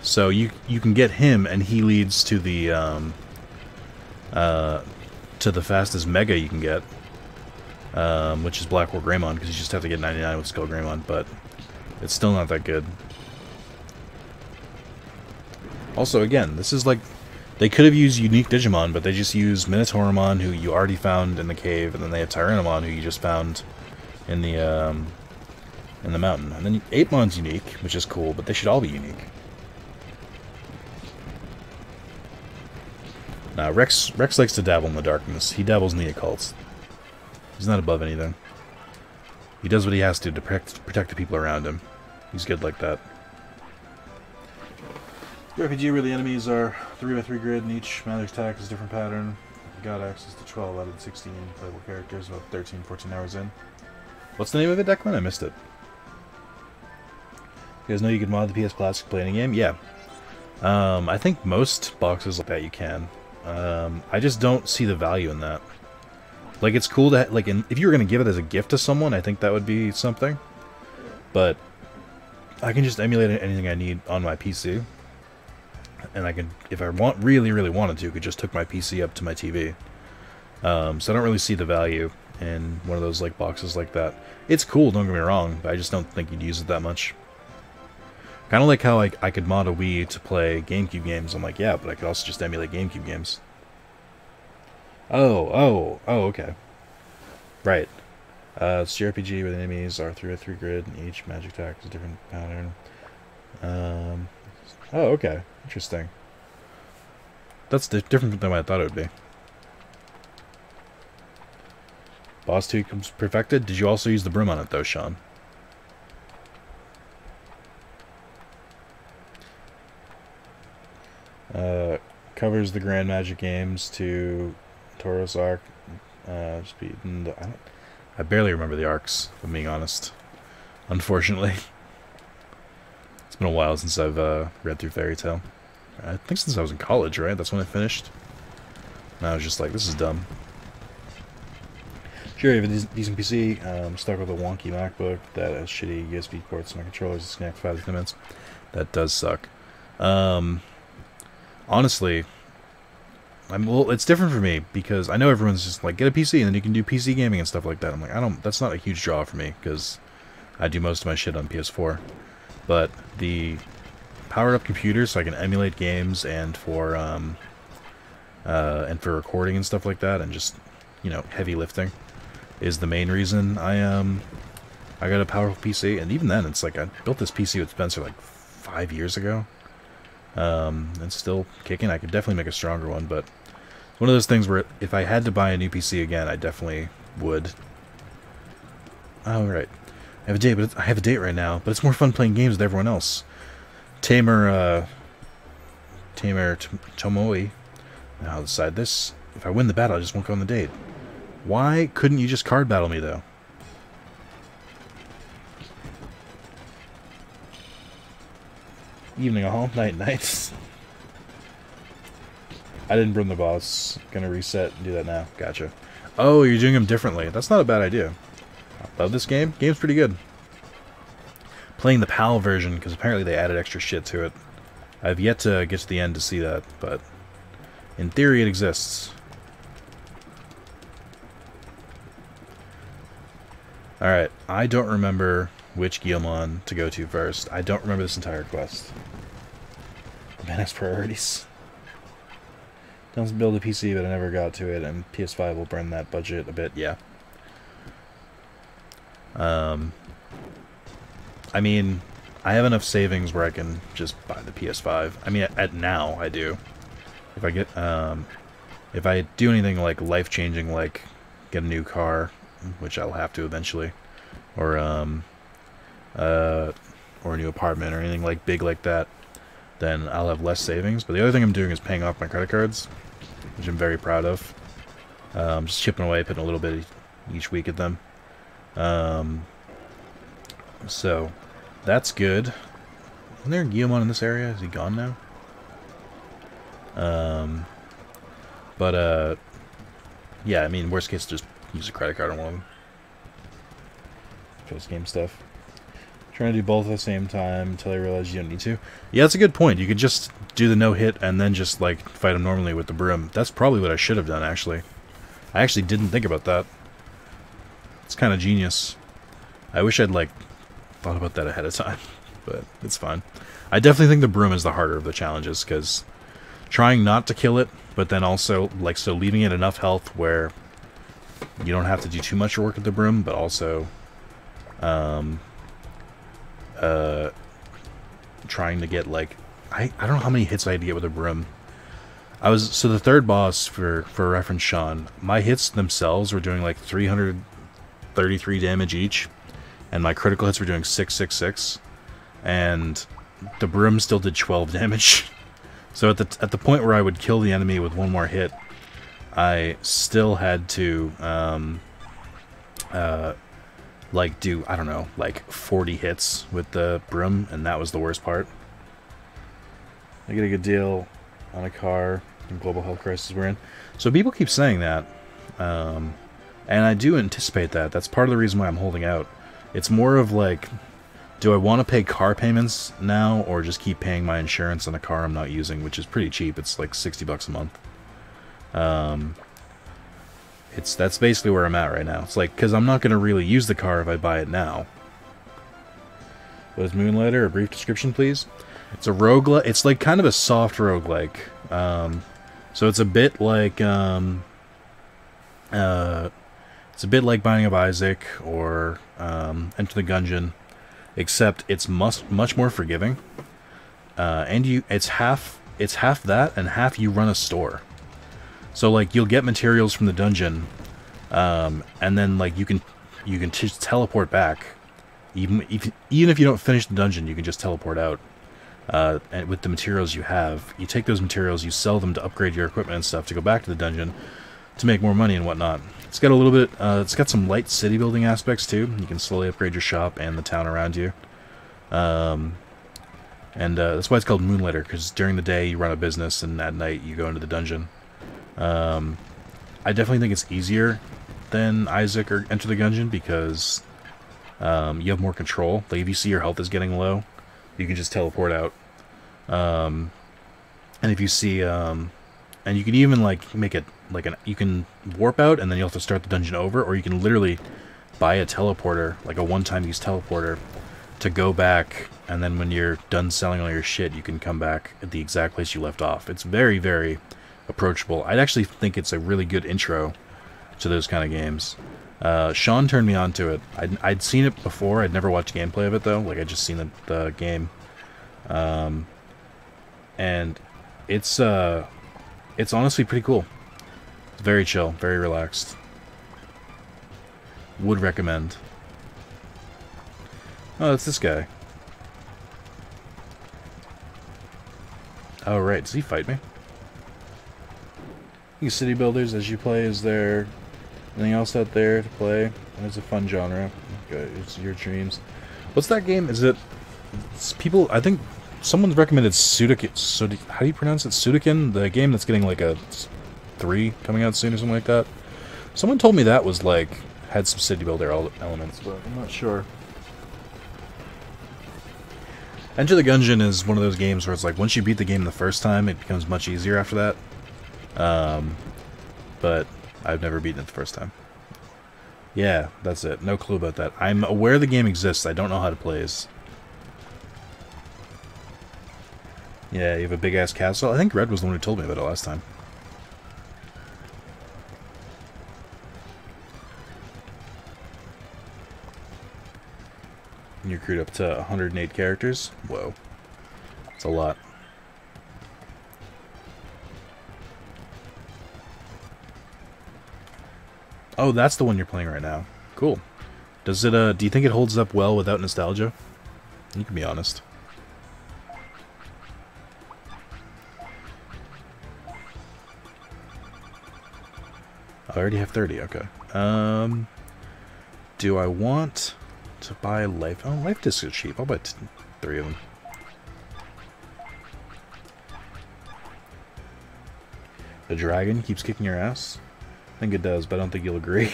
So you can get him, and he leads to the fastest Mega you can get, which is Black War Greymon, because you just have to get 99 with Skullgramon, but it's still not that good. Also, again, this is like, they could have used unique Digimon, but they just used Minotauramon, who you already found in the cave, and then they have Tyrannomon, who you just found in the mountain. And then Apemon's unique, which is cool, but they should all be unique. Nah, Rex likes to dabble in the darkness. He dabbles in the occult. He's not above anything. He does what he has to protect the people around him. He's good like that. The RPG where the enemies are 3x3 grid and each magic attack is a different pattern. You got access to 12 out of the 16 playable characters about 13-14 hours in. What's the name of it, Declan? I missed it. You guys know you can mod the PS Classic play any game? Yeah. I think most boxes like that you can. I just don't see the value in that. Like, it's cool to, like, if you were going to give it as a gift to someone, I think that would be something. But I can just emulate anything I need on my PC. And I can, if I really wanted to, could just hook my PC up to my TV. So I don't really see the value in one of those, like, boxes like that. It's cool, don't get me wrong, but I just don't think you'd use it that much. Kind of like how I could mod a Wii to play GameCube games. I'm like, yeah, but I could also just emulate GameCube games. Oh, okay. Right. It's JRPG where the enemies are 3x3 grid, and each magic attack is a different pattern. Oh, okay. Interesting. That's different than what I thought it would be. Boss 2 comes perfected. Did you also use the broom on it, though, Sean? Covers the Grand Magic Games to Tauros Arc. Just beaten the, I barely remember the arcs, if I'm being honest. Unfortunately. It's been a while since I've read through Fairy Tail. I think since I was in college, right? That's when I finished. And I was just like, this is dumb. Sure, you have a decent PC. I'm stuck with a wonky MacBook that has shitty USB ports. My controllers disconnect 5 to 10 minutes. That does suck. Honestly, well, it's different for me because I know everyone's just like, get a PC and then you can do PC gaming and stuff like that. I'm like, that's not a huge draw for me because I do most of my shit on PS4. But the powered up computer so I can emulate games and for recording and stuff like that and just, you know, heavy lifting is the main reason I got a powerful PC. And even then, it's like I built this PC with Spencer like 5 years ago. It's still kicking. I could definitely make a stronger one, but it's one of those things where if I had to buy a new PC again, I definitely would. Oh, right. I have a date right now, but it's more fun playing games with everyone else. Tamer Tomoe. Now I'll decide this. If I win the battle, I just won't go on the date. Why couldn't you just card battle me, though? Evening all, nights. I didn't bring the boss. Gonna reset and do that now. Gotcha. Oh, you're doing them differently. That's not a bad idea. I love this game. Game's pretty good. Playing the PAL version, because apparently they added extra shit to it. I've yet to get to the end to see that, but in theory it exists. Alright, I don't remember which Guilmon to go to first. I don't remember this entire quest. Man has priorities. Don't build a PC, but I never got to it, and PS5 will burn that budget a bit, yeah. I mean, I have enough savings where I can just buy the PS5. I mean, at now, I do. If I get, if I do anything, like, life-changing, like, get a new car, which I'll have to eventually, or a new apartment, or anything, like, big like that, then I'll have less savings. But the other thing I'm doing is paying off my credit cards, which I'm very proud of. Just chipping away, putting a little bit each week at them. So that's good. Isn't there a Guilmon in this area? Is he gone now? Yeah, I mean, worst case, just use a credit card on one of them. Post game stuff. Trying to do both at the same time until I realize you don't need to. Yeah, that's a good point. You could just do the no-hit and then just, like, fight him normally with the broom. That's probably what I should have done, actually. I actually didn't think about that. It's kind of genius. I wish I'd, like, thought about that ahead of time, but it's fine. I definitely think the broom is the harder of the challenges, because trying not to kill it, but then also, like, so leaving it enough health where you don't have to do too much work with the broom, but also, trying to get, like, I don't know how many hits I had to get with a broom. So the third boss, for reference, Sean, my hits themselves were doing, like, 333 damage each, and my critical hits were doing 666, and the broom still did 12 damage. So at the point where I would kill the enemy with one more hit, I still had to like do, I don't know, like 40 hits with the broom, and that was the worst part. I get a good deal on a car in global health crisis we're in. So people keep saying that, and I do anticipate that. That's part of the reason why I'm holding out. It's more of like, do I want to pay car payments now, or just keep paying my insurance on a car I'm not using, which is pretty cheap. It's like $60 a month. That's basically where I'm at right now. It's like, because I'm not going to really use the car if I buy it now. What is Moonlighter? A brief description, please. It's a roguelike. It's like kind of a soft roguelike. So it's a bit like it's a bit like Binding of Isaac or Enter the Gungeon, except it's much more forgiving. And it's half that and half you run a store. So like you'll get materials from the dungeon, and then like you can just teleport back. Even if you don't finish the dungeon, you can just teleport out. And with the materials you have, you take those materials, you sell them to upgrade your equipment and stuff to go back to the dungeon to make more money and whatnot. It's got a little bit. It's got some light city building aspects too. You can slowly upgrade your shop and the town around you. And that's why it's called Moonlighter, because during the day you run a business and at night you go into the dungeon. I definitely think it's easier than Isaac or Enter the Gungeon because you have more control. Like if you see your health is getting low, you can just teleport out. And if you see, and you can even like make it like you can warp out and then you'll have to start the dungeon over, or you can literally buy a teleporter, like a one-time use teleporter, to go back, and then when you're done selling all your shit, you can come back at the exact place you left off. It's very, very approachable. I'd actually think it's a really good intro to those kind of games. Sean turned me on to it. I'd seen it before. I'd never watched gameplay of it though. Like I'd just seen the game, and it's honestly pretty cool. It's very chill, very relaxed. Would recommend. Oh, it's this guy. Oh right, does he fight me? City builders as you play. Is there anything else out there to play? It's a fun genre. Okay, it's your dreams. What's that game? Is it? It's people. I think someone's recommended Sudoku. How do you pronounce it? Sudoku, the game that's getting like a 3 coming out soon or something like that. Someone told me that was like had some city builder elements, but I'm not sure. Enter the Gungeon is one of those games where it's like once you beat the game the first time, it becomes much easier after that. But I've never beaten it the first time. Yeah, that's it. No clue about that. I'm aware the game exists. I don't know how to play as. Yeah, you have a big-ass castle. I think Red was the one who told me about it last time. And you're crewed up to 108 characters. Whoa. That's a lot. Oh, that's the one you're playing right now. Cool. Does it, do you think it holds up well without nostalgia? You can be honest. I already have 30, okay. Do I want to buy life? Oh, life discs are cheap. I'll buy 3 of them. The dragon keeps kicking your ass? I think it does, but I don't think you'll agree.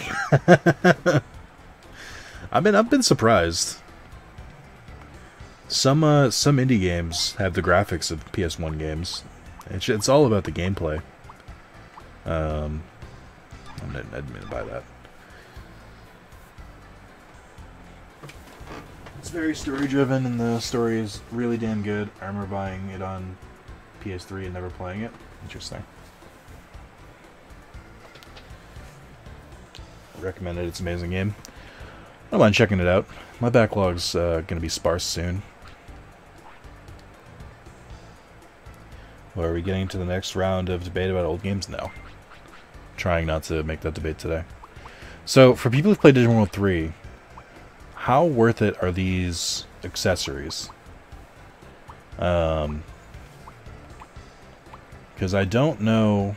I've been surprised. Some indie games have the graphics of PS1 games. It's all about the gameplay. I didn't mean to buy that. It's very story driven, and the story is really damn good. I remember buying it on PS3 and never playing it. Interesting. Recommend it. It's an amazing game. I don't mind checking it out. My backlog's going to be sparse soon. Well, are we getting to the next round of debate about old games? No. Trying not to make that debate today. So, for people who've played Digimon World 3, how worth it are these accessories? Because I don't know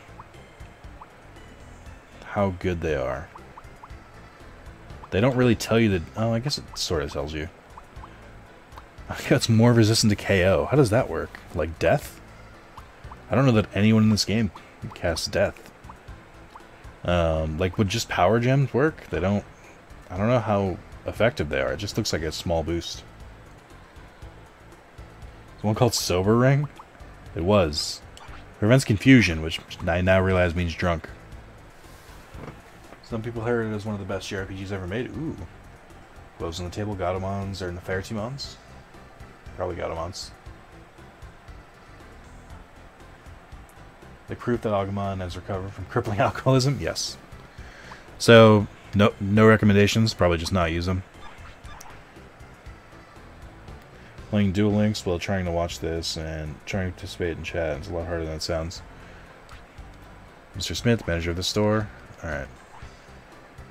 how good they are. They don't really tell you that... Oh, I guess it sort of tells you. I think it's more resistant to KO. How does that work? Like death? I don't know that anyone in this game casts death. Like, would just power gems work? They don't... I don't know how effective they are. It just looks like a small boost. Is one called Sober Ring? It was. Prevents confusion, which I now realize means drunk. Some people heard it as one of the best JRPGs ever made. Ooh. Blows on the table, Gatomons, or Nefertimons? Probably Gatomons. The proof that Agumon has recovered from crippling alcoholism? Yes. So, no recommendations. Probably just not use them. Playing Duel Links while trying to watch this and trying to participate in chat. It's a lot harder than it sounds. Mr. Smith, manager of the store. Alright.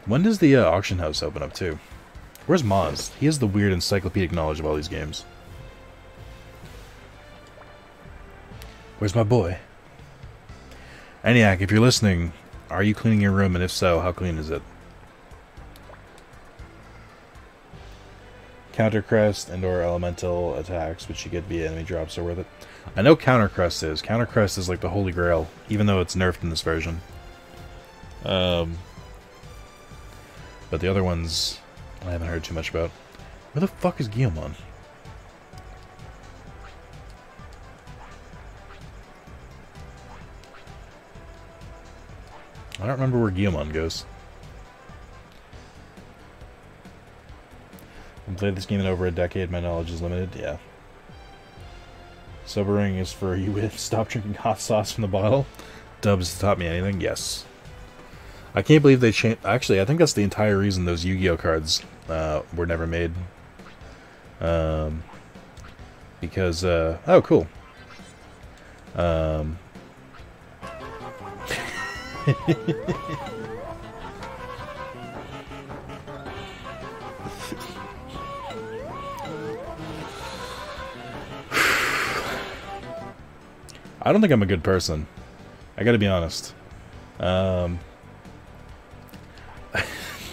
When does the auction house open up, too? Where's Maz? He has the weird encyclopedic knowledge of all these games. Where's my boy? ENIAC, if you're listening, are you cleaning your room? And if so, how clean is it? Counter Crest and or elemental attacks, which you get via enemy drops, are worth it. I know Counter Crest is. Counter Crest is like the holy grail, even though it's nerfed in this version. But the other ones, I haven't heard too much about. Where the fuck is Guillemon? I don't remember where Guillemon goes. I've played this game in over a decade, my knowledge is limited, yeah. Sobering is for you with stop drinking hot sauce from the bottle. Dubs taught me anything, yes. I can't believe they changed... Actually, I think that's the entire reason those Yu-Gi-Oh cards were never made. Because, oh, cool. I don't think I'm a good person. I gotta be honest.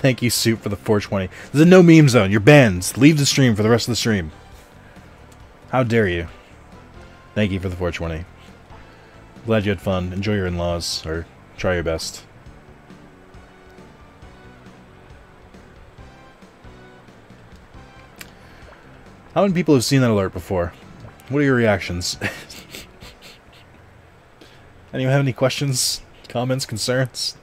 Thank you, Soup, for the 420. This is a no meme zone. You're banned. Leave the stream for the rest of the stream. How dare you? Thank you for the 420. Glad you had fun. Enjoy your in-laws, or try your best. How many people have seen that alert before? What are your reactions? Anyone have any questions, comments, concerns?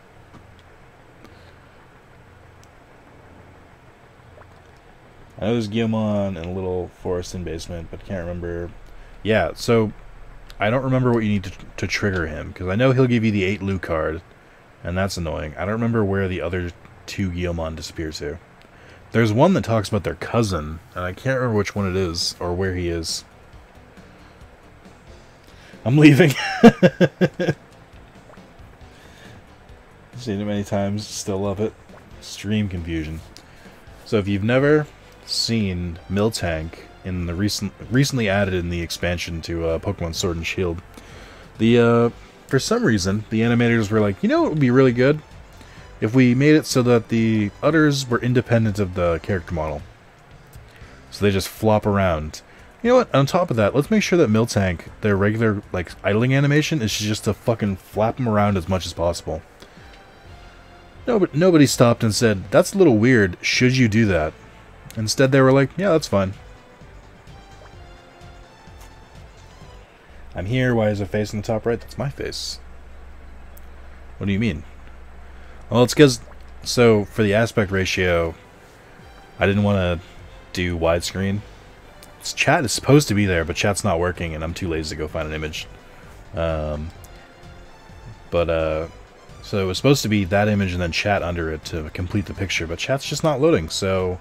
I know there's Guillemon in a little forest and basement, but I can't remember. Yeah, so I don't remember what you need to trigger him, because I know he'll give you the 8 loot card, and that's annoying. I don't remember where the other 2 Guillemon disappear to. There's one that talks about their cousin, and I can't remember which one it is, or where he is. I'm leaving. Seen it many times, still love it. Stream confusion. So if you've never seen Miltank in the recently added in the expansion to Pokemon Sword and Shield, the for some reason the animators were like, you know what would be really good? If we made it so that the udders were independent of the character model. So they just flop around. You know what? On top of that, let's make sure that Miltank, their regular, like, idling animation is just to fucking flap them around as much as possible. Nobody stopped and said, that's a little weird, should you do that? Instead they were like, yeah, that's fine. I'm here, why is there a face in the top right? That's my face. What do you mean? Well, it's because, so, for the aspect ratio, I didn't want to do widescreen. Chat is supposed to be there, but chat's not working, and I'm too lazy to go find an image. So it was supposed to be that image and then chat under it to complete the picture, but chat's just not loading, so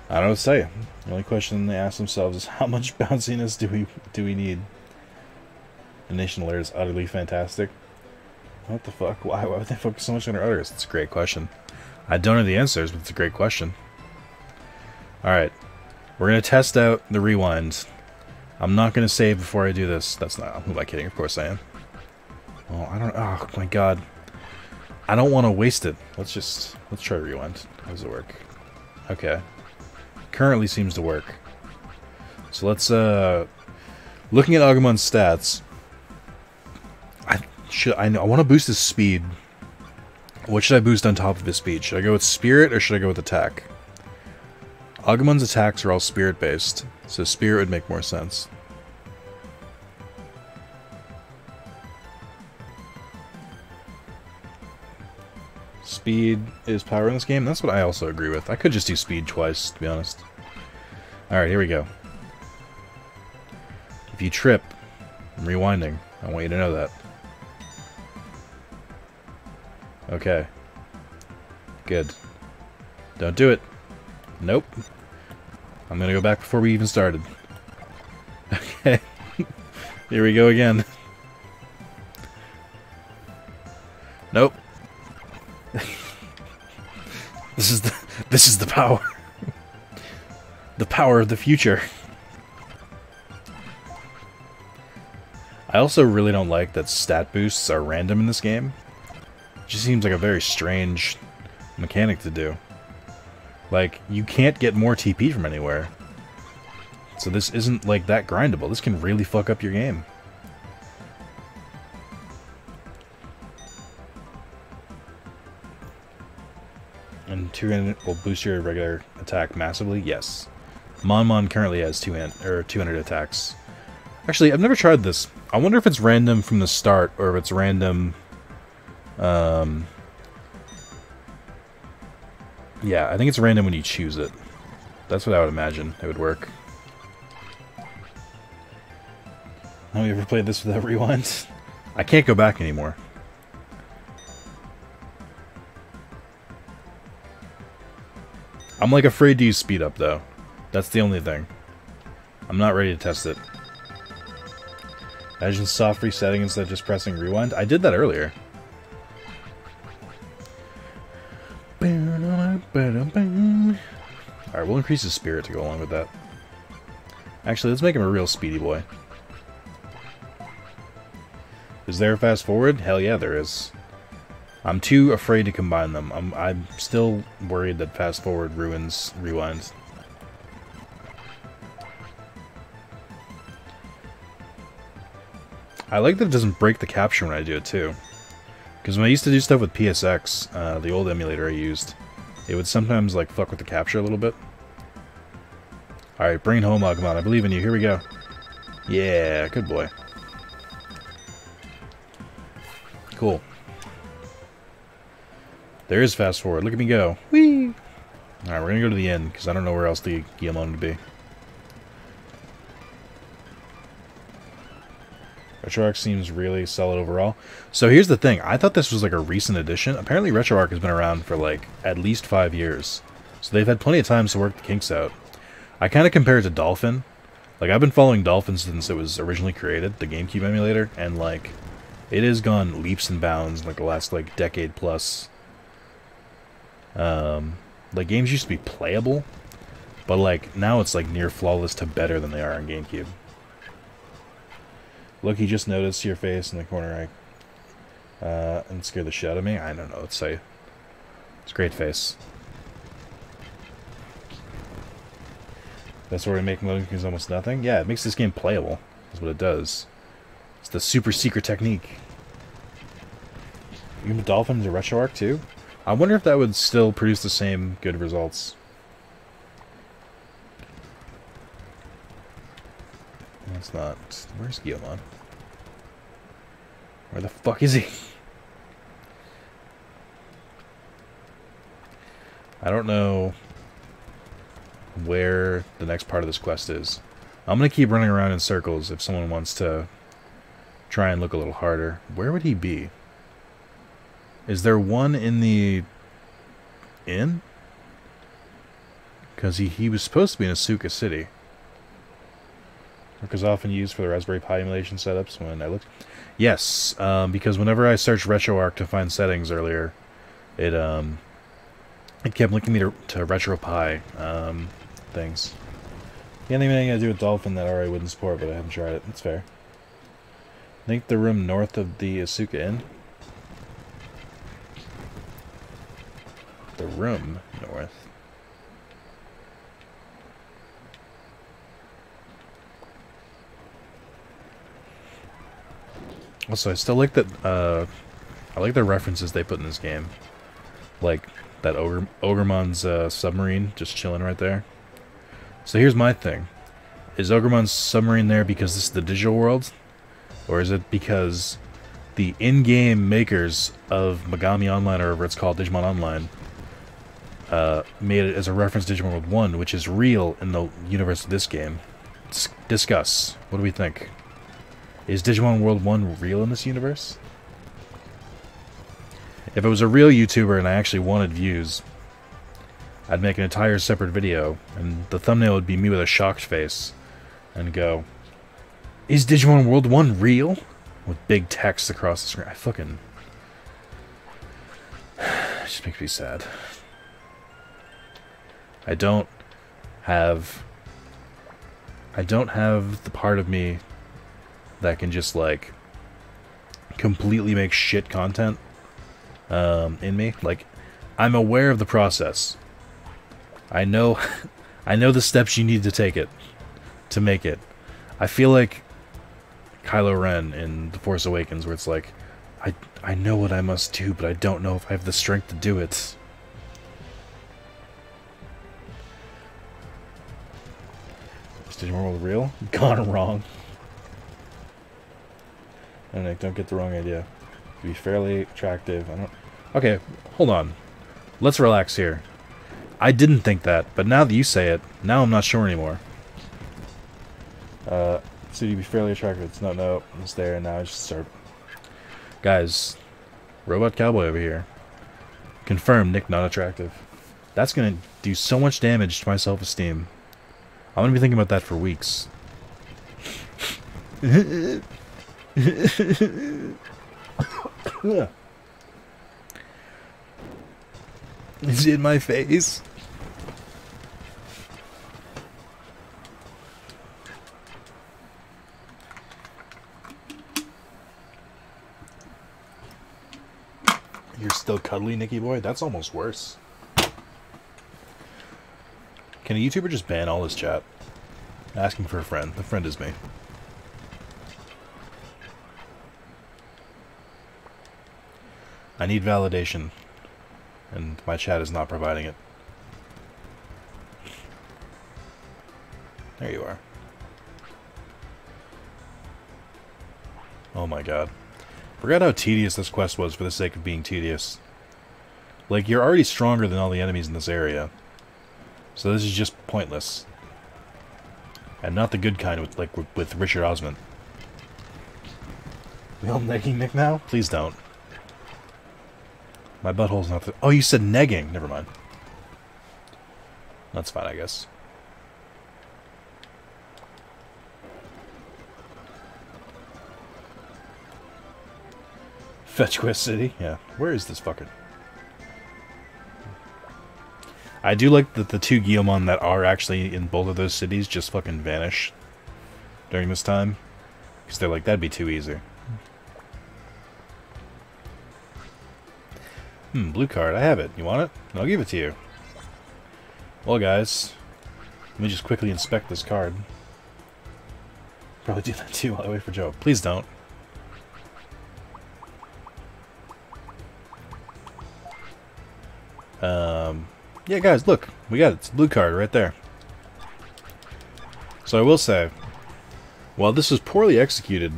I don't know what to say. The only question they ask themselves is, how much bounciness do we need? The Nation Alert is utterly fantastic. What the fuck? Why would they focus so much on their udders? It's a great question. I don't know the answers, but it's a great question. Alright. We're going to test out the rewind. I'm not going to save before I do this. That's not... Who am I kidding? Of course I am. Oh, I don't... Oh, my God. I don't want to waste it. Let's try to rewind. How does it work? Okay. Currently seems to work. So let's, looking at Agumon's stats, I want to boost his speed. What should I boost on top of his speed? Should I go with Spirit or should I go with Attack? Agumon's attacks are all Spirit-based, so Spirit would make more sense. Speed is power in this game? That's what I also agree with. I could just do Speed twice, to be honest. Alright, here we go. If you trip, I'm rewinding. I want you to know that. Okay. Good. Don't do it. Nope. I'm gonna go back before we even started. Okay. Here we go again. Nope. This is the power. The power of the future. I also really don't like that stat boosts are random in this game. It just seems like a very strange mechanic to do. Like, you can't get more TP from anywhere. So this isn't, like, that grindable. This can really fuck up your game. And 200 will boost your regular attack massively? Yes. Mon currently has 200 attacks. Actually, I've never tried this. I wonder if it's random from the start, or if it's random... Yeah, I think it's random when you choose it. That's what I would imagine it would work. Have you ever played this without rewind? I can't go back anymore. I'm like afraid to use speed up though. That's the only thing. I'm not ready to test it. Imagine soft resetting instead of just pressing rewind. I did that earlier. Alright, we'll increase his spirit to go along with that. Actually, let's make him a real speedy boy. Is there a fast forward? Hell yeah, there is. I'm too afraid to combine them. I'm still worried that fast forward ruins rewind. I like that it doesn't break the capture when I do it too. Because when I used to do stuff with PSX, the old emulator I used, it would sometimes like fuck with the capture a little bit. Alright, bring it home, Agumon. I believe in you. Here we go. Yeah, good boy. Cool. There is fast forward. Look at me go. Whee! Alright, we're gonna go to the end, because I don't know where else the Guillemon would be. RetroArch seems really solid overall. So here's the thing. I thought this was like a recent addition. Apparently RetroArch has been around for like at least 5 years. So they've had plenty of times to work the kinks out. I kind of compare it to Dolphin. Like, I've been following Dolphin since it was originally created, the GameCube emulator, and like, it has gone leaps and bounds in like the last like decade plus. Like, games used to be playable, but like now it's like near flawless to better than they are on GameCube. Look, he just noticed your face in the corner, and scared the shit out of me. I don't know what to say. It's a great face. That's where we make loading screens almost nothing. Yeah, it makes this game playable. That's what it does. It's the super secret technique. Even the Dolphins are RetroArch too? I wonder if that would still produce the same good results. It's not. Where's Guillemon? Where the fuck is he? I don't know where the next part of this quest is. I'm gonna keep running around in circles if someone wants to try and look a little harder. Where would he be? Is there one in the inn? Because he was supposed to be in Asuka City. Work is often used for the Raspberry Pi emulation setups when I looked. Yes, because whenever I searched RetroArch to find settings earlier, it kept linking me to RetroPie things. The only thing I do with Dolphin that already wouldn't support, but I haven't tried it. That's fair. I think the room north of the Asuka Inn. room north. Also, I still like that, I like the references they put in this game. Like, that Ogrmon's submarine just chilling right there. So here's my thing. Is Ogrmon's submarine there because this is the digital world? Or is it because the in-game makers of Megami Online, or whatever it's called, Digimon Online, made it as a reference to Digimon World 1, which is real in the universe of this game? Discuss. What do we think? Is Digimon World 1 real in this universe? If it was a real YouTuber and I actually wanted views, I'd make an entire separate video, and the thumbnail would be me with a shocked face, and go, "Is Digimon World 1 real?" With big text across the screen. I fucking... It just makes me sad. I don't have the part of me that can just, like, completely make shit content in me. Like, I'm aware of the process. I know the steps you need to take it to make it. I feel like Kylo Ren in The Force Awakens, where it's like, I know what I must do, but I don't know if I have the strength to do it. Is Digimon World real? Gone wrong. And I don't get the wrong idea. To be fairly attractive. I don't... Okay, hold on. Let's relax here. I didn't think that, but now that you say it, now I'm not sure anymore. So you'd be fairly attractive. It's no, it's there, and now I just start... Guys, Robot Cowboy over here. Confirmed, Nick not attractive. That's gonna do so much damage to my self-esteem. I'm gonna be thinking about that for weeks. Is it in my face? You're still cuddly, Nicky boy? That's almost worse. Can a YouTuber just ban all his chat? Asking for a friend. The friend is me. I need validation, and my chat is not providing it. There you are. Oh my god. Forgot how tedious this quest was for the sake of being tedious. Like, you're already stronger than all the enemies in this area. So this is just pointless. And not the good kind with Richard Osment. We all negging Nick now? Please don't. My butthole's not the... Oh, you said negging. Never mind. That's fine, I guess. Fetch Quest City? Yeah. Where is this fucking... I do like that the two Guillemon that are actually in both of those cities just fucking vanish during this time. Because they're like, that'd be too easy. Blue card. I have it. You want it? I'll give it to you. Well, guys, let me just quickly inspect this card. Probably do that too while I wait for Joe. Please don't. Yeah, guys, look. We got it. It's a blue card right there. So I will say, while this was poorly executed,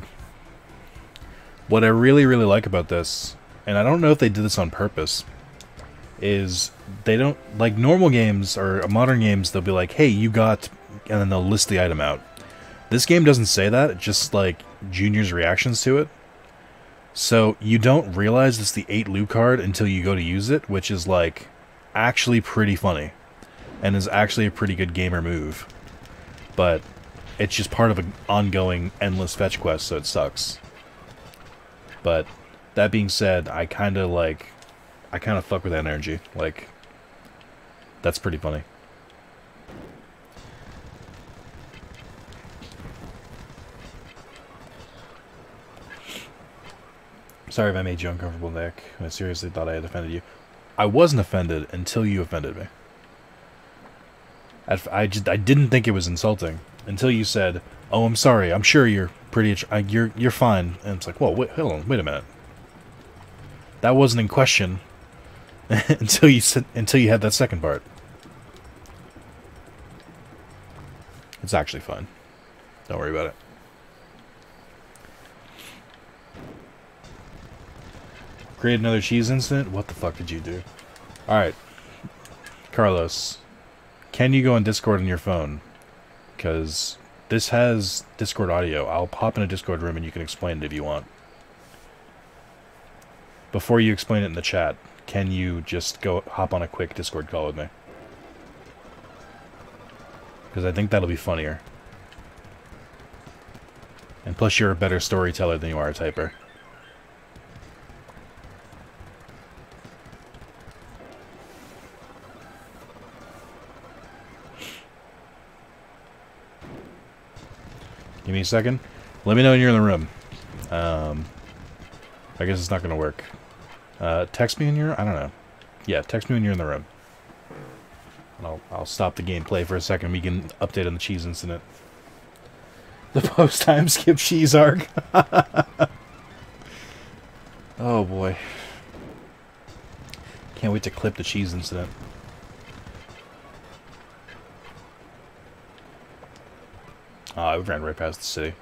what I really, really like about this, and I don't know if they did this on purpose, is they don't, like normal games or modern games, they'll be like, hey, you got, and then they'll list the item out. This game doesn't say that, it's just like Junior's reactions to it. So you don't realize it's the 8 loot card until you go to use it, which is like actually pretty funny and is actually a pretty good gamer move. But it's just part of an ongoing endless fetch quest, so it sucks. But that being said, I kind of fuck with that energy. Like, that's pretty funny. Sorry if I made you uncomfortable, Nick. I seriously thought I had offended you. I wasn't offended until you offended me. I didn't think it was insulting until you said, "Oh, I'm sorry. I'm sure you're pretty. You're fine." And it's like, whoa, wait, hold on, wait a minute. That wasn't in question until you had that second part. It's actually fine. Don't worry about it. Create another cheese incident? What the fuck did you do? Alright. Carlos, can you go on Discord on your phone? Because this has Discord audio. I'll pop in a Discord room and you can explain it if you want. Before you explain it in the chat, can you just hop on a quick Discord call with me? Because I think that'll be funnier. And plus you're a better storyteller than you are a typer. Give me a second. Let me know when you're in the room. I guess it's not going to work. Text me when you're... I don't know. Yeah, text me when you're in the room. And I'll stop the gameplay for a second. We can update on the cheese incident. The post-time skip cheese arc. Oh, boy. Can't wait to clip the cheese incident. I ran right past the city.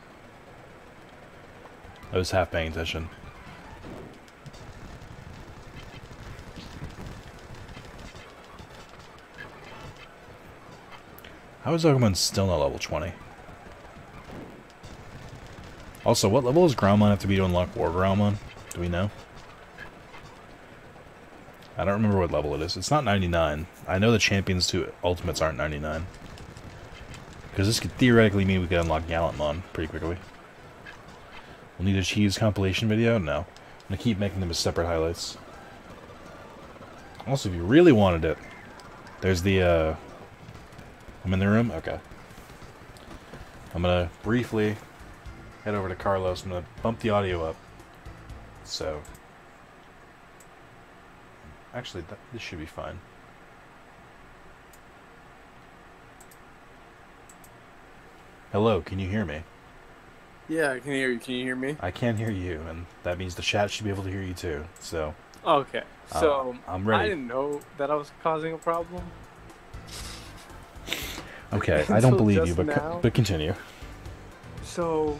I was half paying attention. How is Pokemon still not level 20? Also, what level does Groundmon have to be to unlock War Groundmon? Do we know? I don't remember what level it is. It's not 99. I know the Champions to Ultimates aren't 99. Because this could theoretically mean we could unlock Gallantmon pretty quickly. We'll need a cheese compilation video? No. I'm going to keep making them as separate highlights. Also, if you really wanted it, there's the, I'm in the room? Okay. I'm going to briefly head over to Carlos. I'm going to bump the audio up. So. Actually, this should be fine. Hello, can you hear me? Yeah, I can hear you. Can you hear me? I can hear you, and that means the chat should be able to hear you too. So. Okay. So I'm ready. I didn't know that I was causing a problem. Okay, I don't believe you, but continue. So,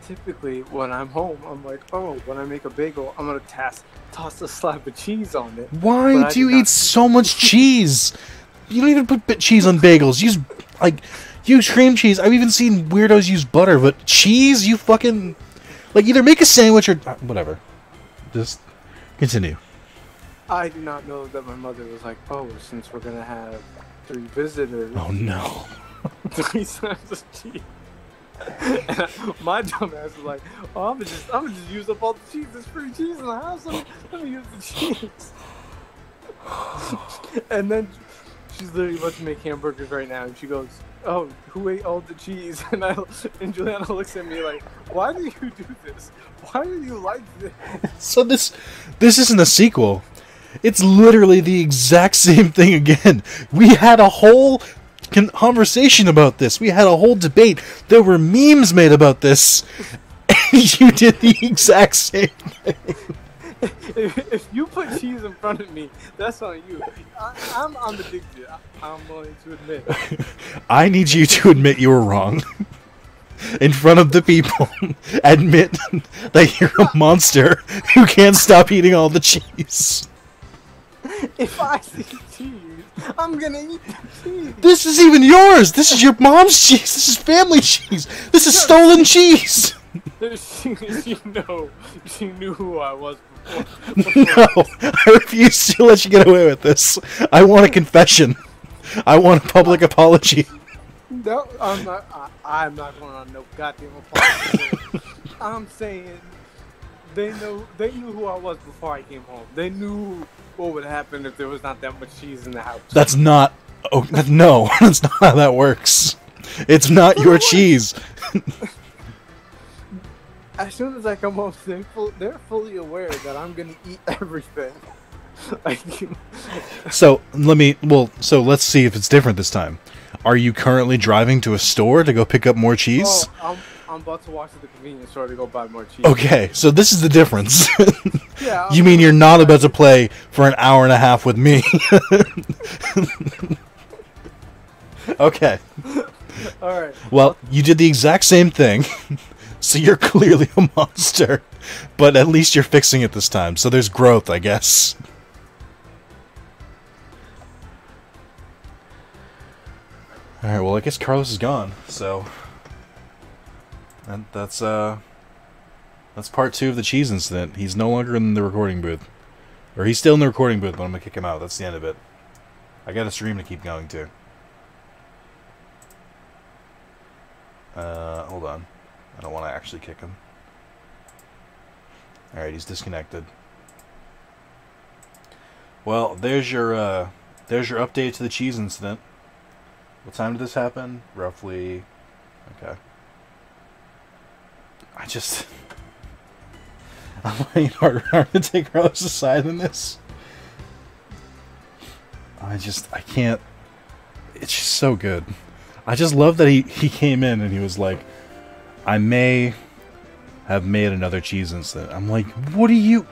typically when I'm home, I'm like, oh, when I make a bagel, I'm gonna toss a slab of cheese on it. Why do you eat so much cheese? You don't even put cheese on bagels. Use cream cheese. I've even seen weirdos use butter, but cheese? You fucking... either make a sandwich or... whatever. Just continue. I do not know that my mother was like, oh, since we're gonna have 3 visitors... Oh, no. 3 slabs of cheese. And my dumb ass was like, oh, I'm gonna just use up all the cheese. There's free cheese in the house. Let me use the cheese. And then she's literally about to make hamburgers right now, and she goes, oh, who ate all the cheese? And Juliana looks at me like, why do you do this? Why do you like this? So this isn't a sequel. It's literally the exact same thing again. We had a whole conversation about this. We had a whole debate. There were memes made about this. And you did the exact same thing. If you put cheese in front of me, that's on you. I'm addicted. I'm willing to admit. I need you to admit you were wrong. In front of the people. Admit that you're a monster who can't stop eating all the cheese. If I see cheese, I'm gonna eat the cheese. This is even yours. This is your mom's cheese. This is family cheese. This is stolen cheese. She knew who I was before. No, I refuse to let you get away with this. I want a confession. I want a public apology. No, I'm not going on no goddamn apology. I'm saying they knew who I was before I came home. They knew what would happen if there was not that much cheese in the house. That's not... Oh, no, that's not how that works. It's not your cheese. As soon as I come home, they're fully aware that I'm gonna eat everything. Like, So so let's see if it's different this time. Are you currently driving to a store to go pick up more cheese? oh, I'm about to walk to the convenience store to go buy more cheese. Okay, so this is the difference. Yeah. You mean you're not about to play for an hour and a half with me? Okay. All right. Well, you did the exact same thing, so you're clearly a monster. But at least you're fixing it this time, so there's growth, I guess. Alright, well, I guess Carlos is gone, so... That's part 2 of the cheese incident. He's no longer in the recording booth. Or he's still in the recording booth, but I'm gonna kick him out. That's the end of it. I got a stream to keep going to. Hold on. I don't want to actually kick him. Alright, he's disconnected. Well, there's your update to the cheese incident. What time did this happen? Roughly... Okay. I'm finding it harder to take Carlos' side in this. I can't... It's just so good. I just love that he came in and he was like, I may have made another cheese incident. I'm like, what are you...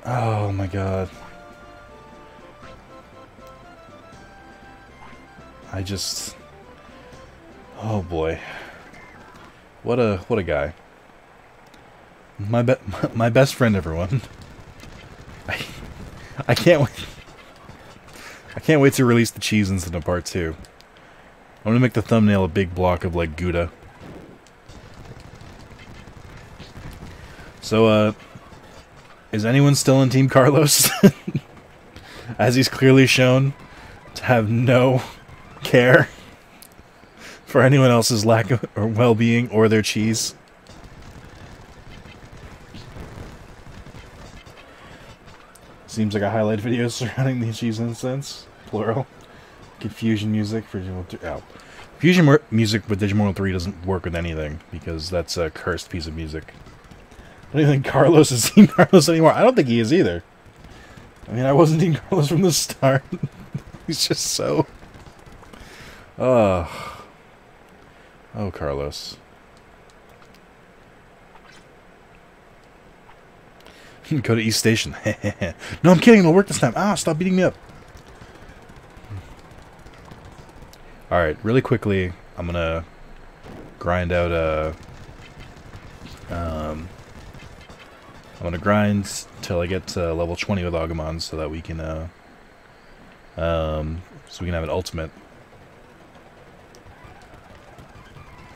Oh my god. Oh boy. What a guy. My best friend, everyone. I can't wait. I can't wait to release the cheese incident part 2. I'm gonna make the thumbnail a big block of like Gouda. So is anyone still in Team Carlos? As he's clearly shown to have no care for anyone else's lack of or well-being or their cheese. Seems like a highlight video surrounding the cheese incidents, plural. Confusion music for Digimon 3. Oh. Fusion music with Digimon 3 doesn't work with anything because that's a cursed piece of music. I don't even think Carlos is Team Carlos anymore. I don't think he is either. I mean, I wasn't Team Carlos from the start. He's just so... Oh, Carlos. Go to East Station. No, I'm kidding. It'll work this time. Ah, stop beating me up. Alright, really quickly, I'm gonna grind out I'm gonna grind till I get to level 20 with Agumon so that we can so we can have an ultimate.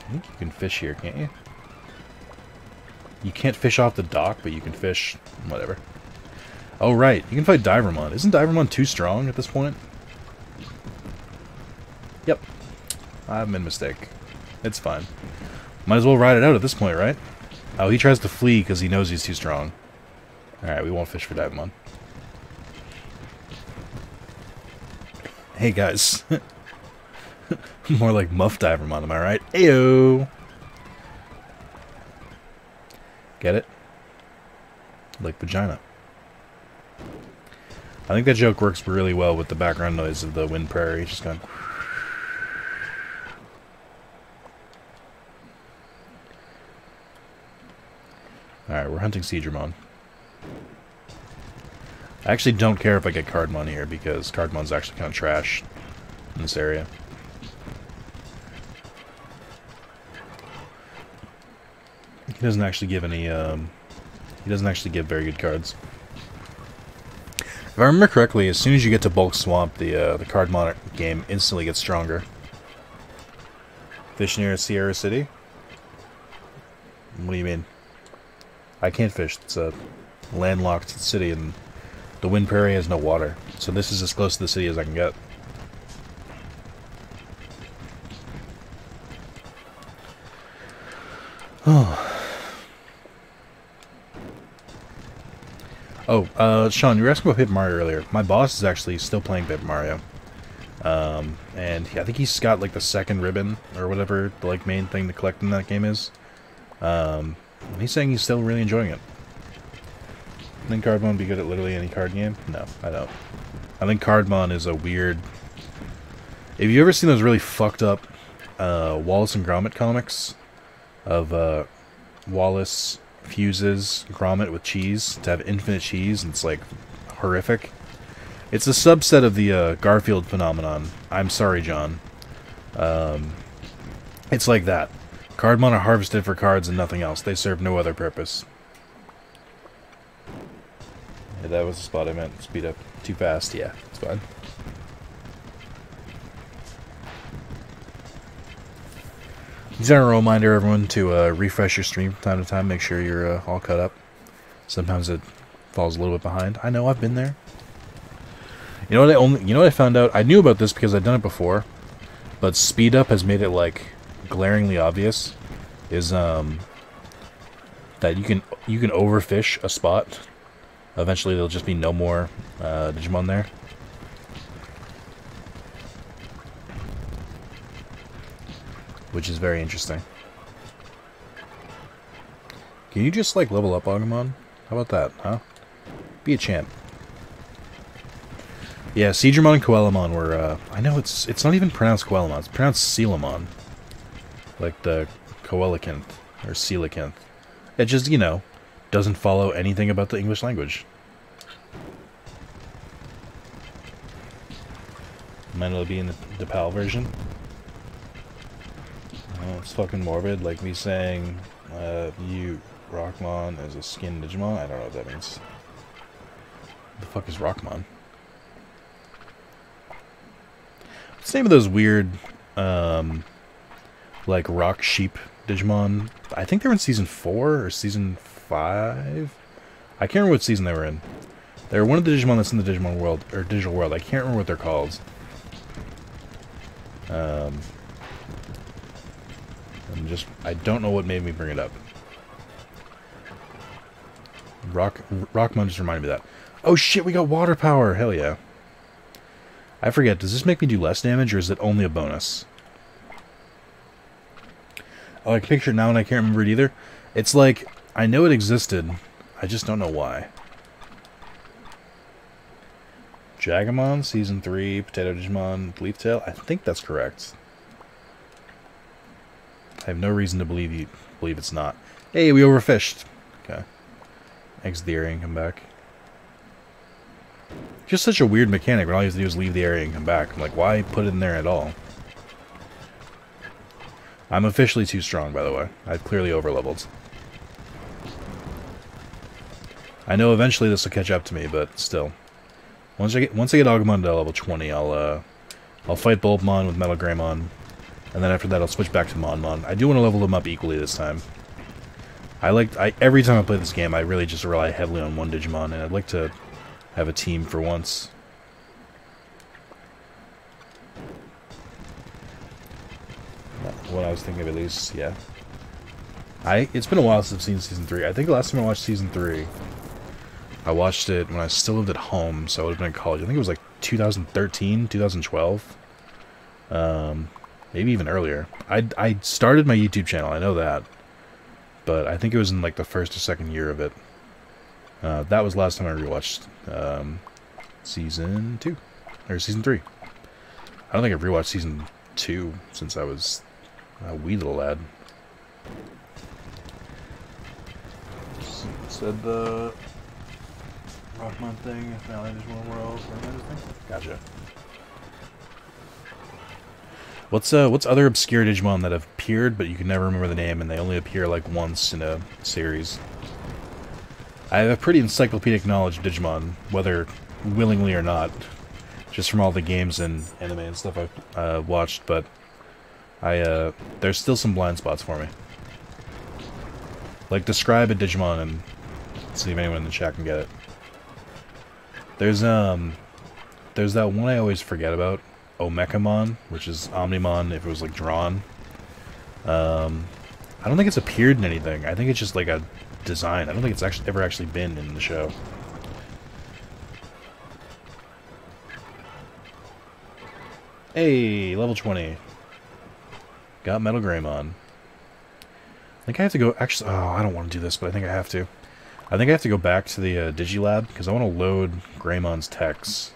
I think you can fish here, can't you? You can't fish off the dock, but you can fish whatever. Oh right, you can fight Divermon. Isn't Divermon too strong at this point? Yep. I've made a mistake. It's fine. Might as well ride it out at this point, right? Oh, he tries to flee because he knows he's too strong. Alright, we won't fish for Divemon. Hey, guys. More like Muff Divermon, am I right? Ayo! Get it? Like vagina. I think that joke works really well with the background noise of the wind prairie. Just going... Alright, we're hunting Seadramon. I actually don't care if I get Cardmon here, because Cardmon's actually kind of trash in this area. He doesn't actually give any, he doesn't actually give very good cards. If I remember correctly, as soon as you get to Bulk Swamp, the Cardmon game instantly gets stronger. Fish near Sierra City? What do you mean? I can't fish. It's a landlocked city, and the Wind Prairie has no water. So this is as close to the city as I can get. Sean, you were asking about Paper Mario earlier. My boss is actually still playing Paper Mario. And I think he's got, like, the second ribbon, or whatever the, like, main thing to collect in that game is. He's saying he's still really enjoying it. think Cardmon would be good at literally any card game? No, I don't. I think Cardmon is a weird... Have you ever seen those really fucked up Wallace and Gromit comics? Of Wallace fuses Gromit with cheese to have infinite cheese, and it's like horrific. It's a subset of the Garfield phenomenon. I'm sorry, John. It's like that. Cardmon are harvested for cards and nothing else. They serve no other purpose. Yeah, that was the spot I meant. Speed up too fast. Yeah, it's fine. General reminder, everyone, to refresh your stream from time to time. Make sure you're all caught up. Sometimes it falls a little bit behind. I know, I've been there. You know what I found out? I knew about this because I'd done it before, but speed up has made it like glaringly obvious. Is that you can overfish a spot. Eventually, there'll just be no more Digimon there. Which is very interesting. Can you just, like, level up Agumon? How about that, huh? Be a champ. Yeah, Seedramon and Coelamon were, I know it's not even pronounced Coelamon, it's pronounced Coelamon. Like the Coelacanth, or Coelacanth. It just, you know, doesn't follow anything about the English language. Might it'll be in the PAL version. Oh, it's fucking morbid, like me saying, you Rockmon as a skin Digimon? I don't know what that means. What the fuck is Rockmon? What's the name of those weird, like, rock sheep Digimon? I think they were in Season 4 or Season 5? I can't remember what season they were in. They were one of the Digimon that's in the Digimon world, or digital world. I can't remember what they're called. I don't know what made me bring it up. Rockmon just reminded me of that. Oh shit, we got water power! Hell yeah. I forget, does this make me do less damage, or is it only a bonus? Oh, I can picture it now and I can't remember it either. It's like, I know it existed, I just don't know why. Jagamon, Season 3, Potato Digimon, Leaftail, I think that's correct. I have no reason to believe it's not. Hey, we overfished. Okay. Exit the area and come back. Just such a weird mechanic when all you have to do is leave the area and come back. I'm like, why put it in there at all? I'm officially too strong, by the way. I've clearly overleveled. I know eventually this will catch up to me, but still. Once I get Agumon to level 20, I'll fight Bulbmon with Metal Greymon. And then after that, I'll switch back to Monmon. I do want to level them up equally this time. Every time I play this game, I really just rely heavily on one Digimon, and I'd like to have a team for once. What I was thinking of, at least, yeah. It's been a while since I've seen Season 3. I think the last time I watched Season 3, I watched it when I still lived at home, so I would have been in college. I think it was like 2013, 2012. Maybe even earlier. I started my YouTube channel, I know that. But I think it was in like the first or second year of it. That was the last time I rewatched Season 2. Or Season 3. I don't think I've rewatched Season 2 since I was a wee little lad. Said the Rockmon thing, finale Digimon World, gotcha. What's other obscure Digimon that have appeared, but you can never remember the name, and they only appear like once in a series? I have a pretty encyclopedic knowledge of Digimon, whether willingly or not, just from all the games and anime and stuff I've watched, but there's still some blind spots for me. Like, describe a Digimon and see if anyone in the chat can get it. There's that one I always forget about, Omekamon, which is Omnimon if it was like drawn. I don't think it's appeared in anything. I think it's just like a design. I don't think it's ever actually been in the show. Hey, level 20. Got Metal Greymon. I think I have to go... Actually, oh, I don't want to do this, but I think I have to. I think I have to go back to the Digilab, because I want to load Greymon's techs,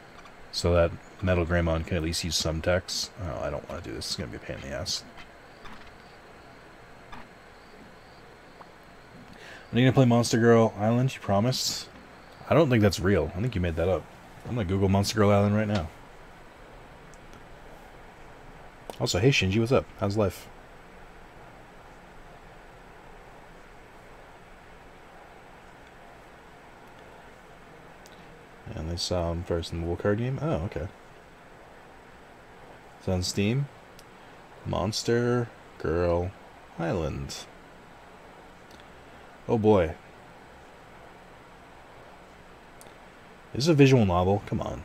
so that Metal Greymon can at least use some techs. Oh, I don't want to do this. It's going to be a pain in the ass. Are you going to play Monster Girl Island, you promised? I don't think that's real. I think you made that up. I'm going to Google Monster Girl Island right now. Also, hey Shinji, what's up? How's life? And they saw him first in the Wool Card game? Oh, okay. It's on Steam. Monster Girl Island. Oh boy. Is this a visual novel? Come on.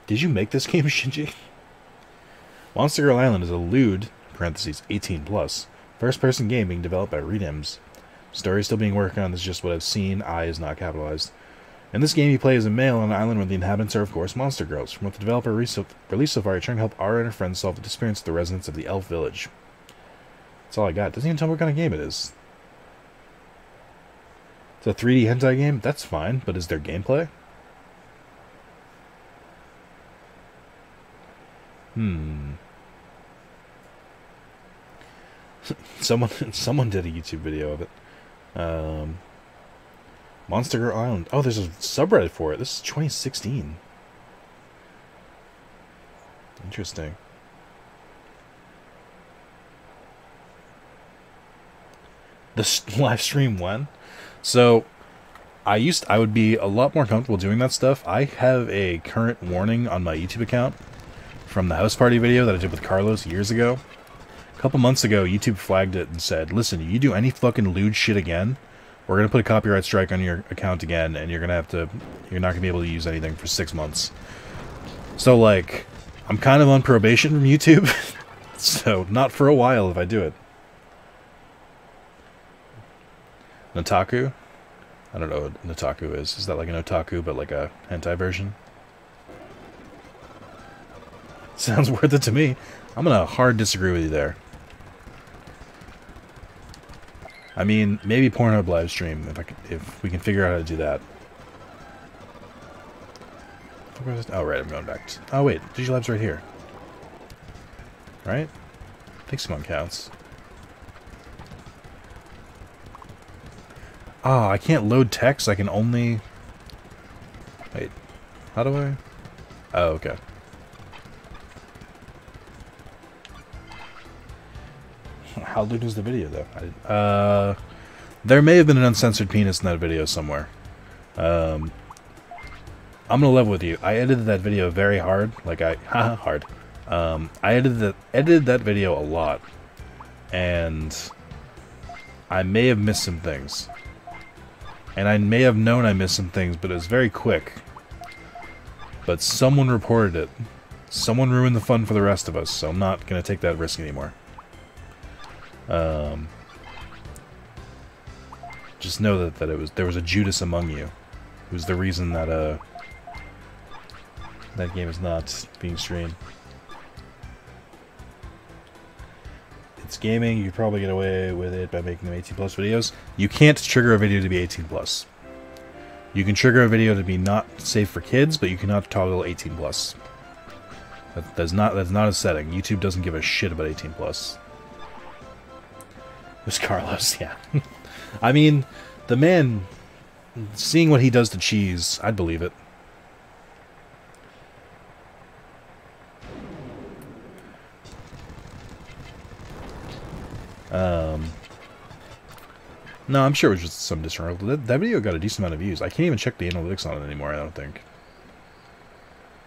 Did you make this game, Shinji? Monster Girl Island is a lewd, parentheses, 18+, first-person game being developed by Redems. Story still being worked on, this is just what I've seen, I is not capitalized. In this game, you play as a male on an island where the inhabitants are, of course, monster girls. From what the developer released so far, you're trying to help Ara and her friends solve the disappearance of the residents of the Elf Village. That's all I got. Doesn't even tell me what kind of game it is. It's a 3D hentai game? That's fine, but is there gameplay? Someone did a YouTube video of it. Monster Girl Island. Oh, there's a subreddit for it. This is 2016. Interesting. The live stream when? So, I would be a lot more comfortable doing that stuff. I have a current warning on my YouTube account from the house party video that I did with Carlos years ago. A couple months ago, YouTube flagged it and said, listen, you do any fucking lewd shit again, we're going to put a copyright strike on your account again, and you're not going to be able to use anything for 6 months. So, like, I'm kind of on probation from YouTube, so not for a while if I do it. Notaku? I don't know what Notaku is. Is that like an otaku, but like a hentai version? Sounds worth it to me. I'm gonna hard disagree with you there. I mean, maybe Pornhub live stream if we can figure out how to do that. Oh right, I'm going back. Oh wait, Digilab's right here. Right? I think someone counts. Ah, I can't load text. I can only. Wait, how do I? Oh, okay. How lewd was the video, though? There may have been an uncensored penis in that video somewhere. I'm gonna level with you. I edited that video very hard. Like hard. I edited that video a lot, and I may have missed some things. And I may have known I missed some things, but it was very quick. But someone reported it. Someone ruined the fun for the rest of us, so I'm not gonna take that risk anymore. Just know that there was a Judas among you, who's the reason that that game is not being streamed. It's gaming. You could probably get away with it by making them 18+ videos. You can't trigger a video to be 18+. You can trigger a video to be not safe for kids, but you cannot toggle 18+. That's not a setting. YouTube doesn't give a shit about 18+. It was Carlos, yeah. I mean, the man, seeing what he does to cheese, I'd believe it. No, I'm sure it was just some disgruntled. That video got a decent amount of views. I can't even check the analytics on it anymore, I don't think.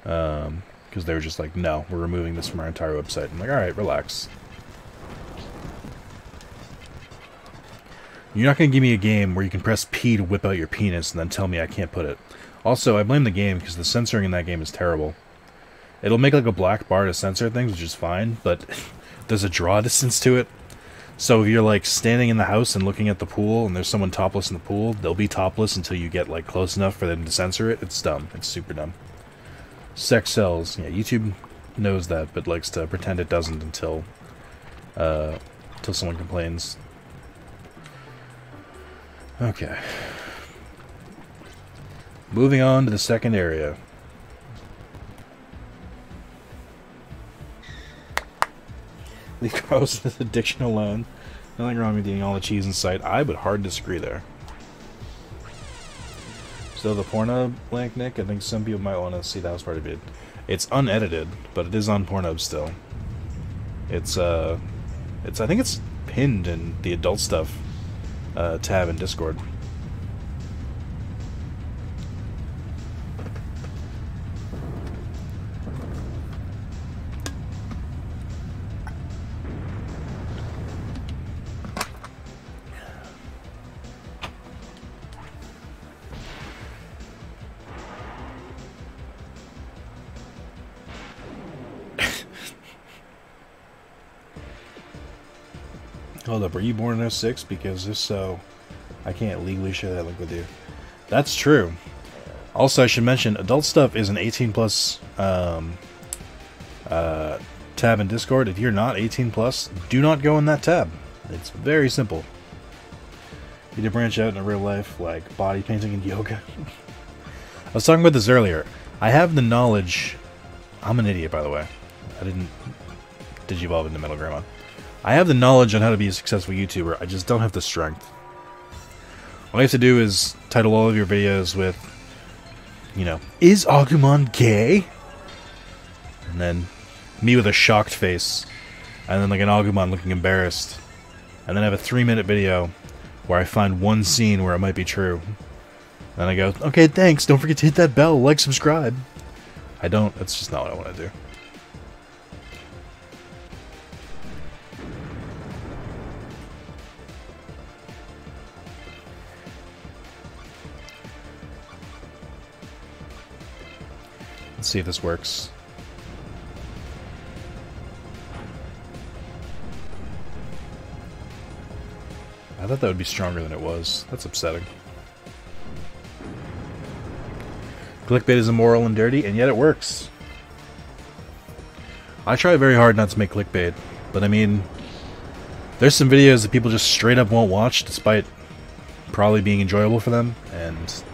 Because they were just like, no, we're removing this from our entire website. I'm like, alright, relax. You're not going to give me a game where you can press P to whip out your penis and then tell me I can't put it. Also, I blame the game because the censoring in that game is terrible. It'll make like a black bar to censor things, which is fine, but there's a draw distance to it. So if you're like standing in the house and looking at the pool and there's someone topless in the pool, they'll be topless until you get like close enough for them to censor it. It's dumb. It's super dumb. Sex sells. Yeah, YouTube knows that, but likes to pretend it doesn't until someone complains. Okay. Moving on to the second area. Leave Carlos's addiction alone. Nothing wrong with eating all the cheese in sight. I would hard disagree there. So the Pornhub link, Nick, I think some people might want to see that was part of it. It's unedited, but it is on Pornhub still. It's I think it's pinned in the adult stuff tab in Discord. Hold up, were you born in 06? Because if so, I can't legally share that link with you. That's true. Also, I should mention, adult stuff is an 18 plus tab in Discord. If you're not 18 plus, do not go in that tab. It's very simple. You need to branch out in real life, like body painting and yoga. I was talking about this earlier. I have the knowledge. I'm an idiot, by the way. I didn't digivolve into Metal Grandma. I have the knowledge on how to be a successful YouTuber, I just don't have the strength. All you have to do is title all of your videos with, you know, is Agumon gay? And then me with a shocked face, and then like an Agumon looking embarrassed. And then I have a 3-minute video where I find one scene where it might be true. And I go, okay, thanks, don't forget to hit that bell, like, subscribe. I don't, that's just not what I want to do. Let's see if this works. I thought that would be stronger than it was. That's upsetting. Clickbait is immoral and dirty, and yet it works. I try very hard not to make clickbait, but I mean, there's some videos that people just straight up won't watch despite probably being enjoyable for them, and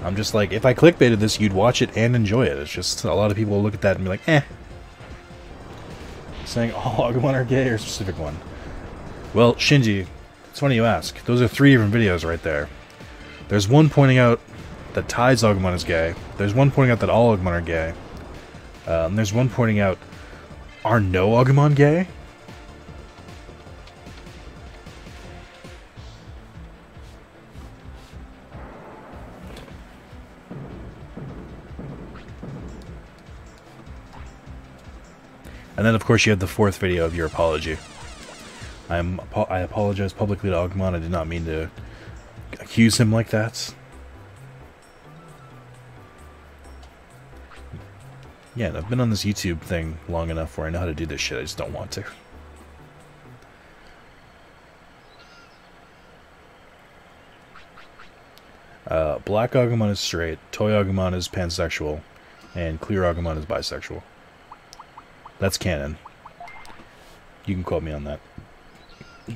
I'm just like, if I clickbaited this, you'd watch it and enjoy it. It's just, a lot of people will look at that and be like, eh. Saying all Agumon are gay or a specific one. Well, Shinji, it's funny you ask. Those are 3 different videos right there. There's one pointing out that Tai's Agumon is gay. There's one pointing out that all Agumon are gay. There's one pointing out, are no Agumon gay? And then, of course, you have the 4th video of your apology. I apologize publicly to Agumon. I did not mean to accuse him like that. Yeah, and I've been on this YouTube thing long enough where I know how to do this shit. I just don't want to. Black Agumon is straight, Toy Agumon is pansexual, and Clear Agumon is bisexual. That's canon. You can quote me on that.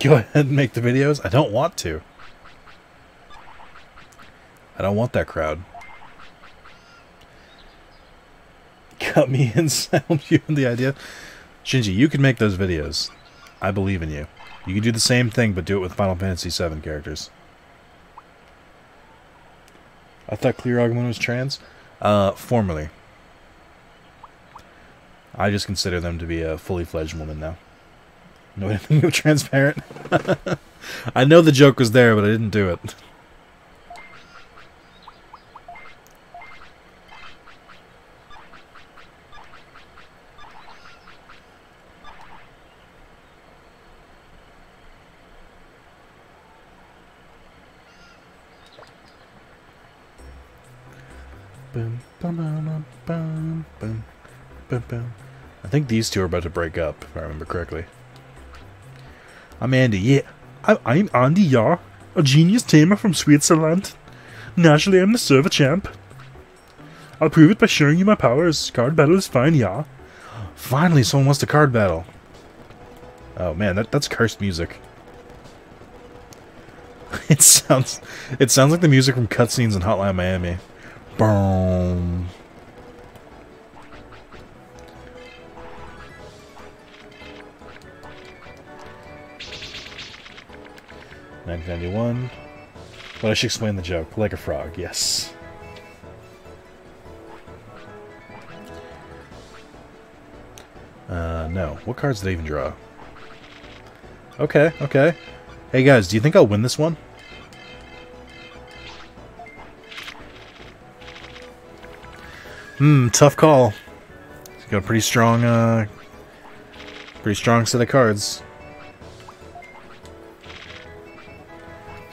Go ahead and make the videos. I don't want to. I don't want that crowd. Cut me and sound you in the idea. Shinji, you can make those videos. I believe in you. You can do the same thing, but do it with Final Fantasy VII characters. I thought Clear Agumon was trans. Formerly. I just consider them to be a fully fledged woman now. No anything of transparent. I know the joke was there, but I didn't do it. Boom, boom, boom, boom, boom, boom, boom. I think these two are about to break up, if I remember correctly. I'm Andy, yeah. I'm Andy, yeah. A genius tamer from Switzerland. Naturally, I'm the server champ. I'll prove it by showing you my powers. Card battle is fine, yeah. Finally, someone wants to card battle. Oh man, that's cursed music. It sounds like the music from cutscenes in Hotline Miami. Boom. $19.91. But I should explain the joke. Like a frog, yes. No. What cards did I even draw? Okay, okay. Hey guys, do you think I'll win this one? Tough call. He's got a pretty strong set of cards.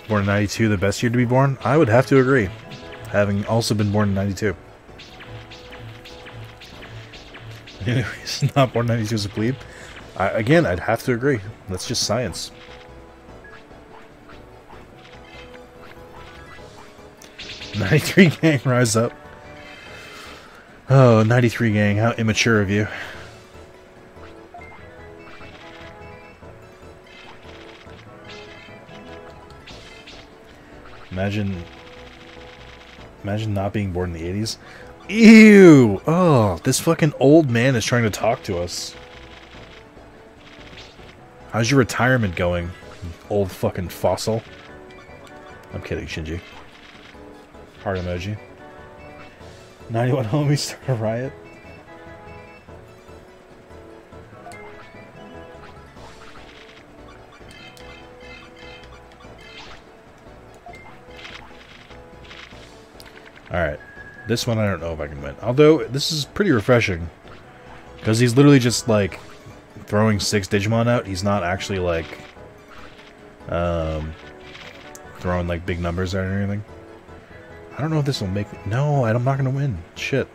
Born in 92, the best year to be born? I would have to agree, having also been born in 92. He's not born in 92 as a plebe. Again, I'd have to agree. That's just science. '93 gang, rise up. Oh, 93 gang, how immature of you. Imagine not being born in the 80s. Ew! Oh, this fucking old man is trying to talk to us. How's your retirement going, old fucking fossil? I'm kidding, Shinji. Heart emoji. 91 homies start a riot. Alright. This one I don't know if I can win. Although, this is pretty refreshing. Because he's literally just, like, throwing 6 Digimon out. He's not actually, like, throwing, like, big numbers out or anything. I don't know if this will make me... No, I'm not going to win. Shit.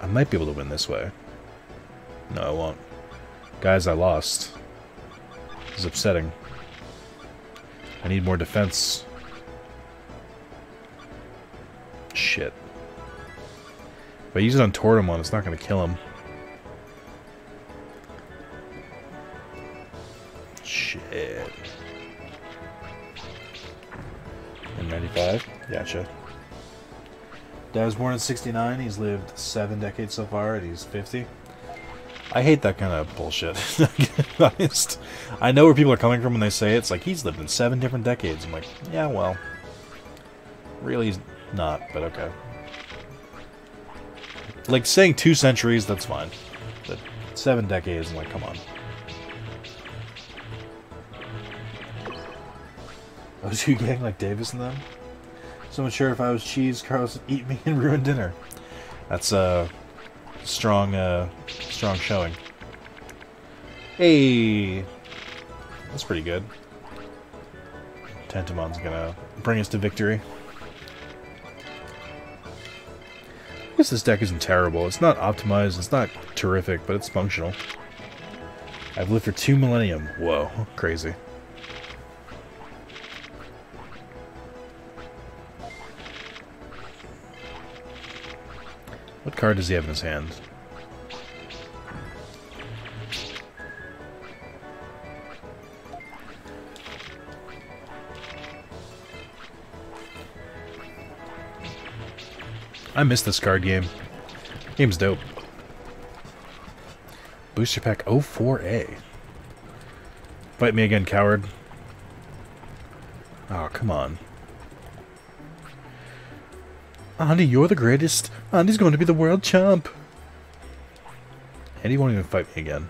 I might be able to win this way. No, I won't. Guys, I lost. This is upsetting. I need more defense. Shit. If I use it on Tortamon, it's not going to kill him. Shit. In 95? Gotcha. Dad was born in 69. He's lived 7 decades so far, and he's 50. I hate that kind of bullshit. To be honest. I know where people are coming from when they say it. It's like, he's lived in 7 different decades. I'm like, yeah, well. Really, he's not, but okay. Like, saying 2 centuries, that's fine. But 7 decades, I'm like, come on. I was you gang like Davis and them? So much sure if I was cheese, Carlos would eat me and ruin dinner. That's a strong showing. Hey! That's pretty good. Tentamon's gonna bring us to victory. I guess this deck isn't terrible. It's not optimized, it's not terrific, but it's functional. I've lived for 2 millennium. Whoa, crazy. What card does he have in his hand? I missed this card game. Game's dope. Booster Pack 04A. Fight me again, coward. Oh, come on. Andy, you're the greatest. Andy's going to be the world champ. Andy won't even fight me again.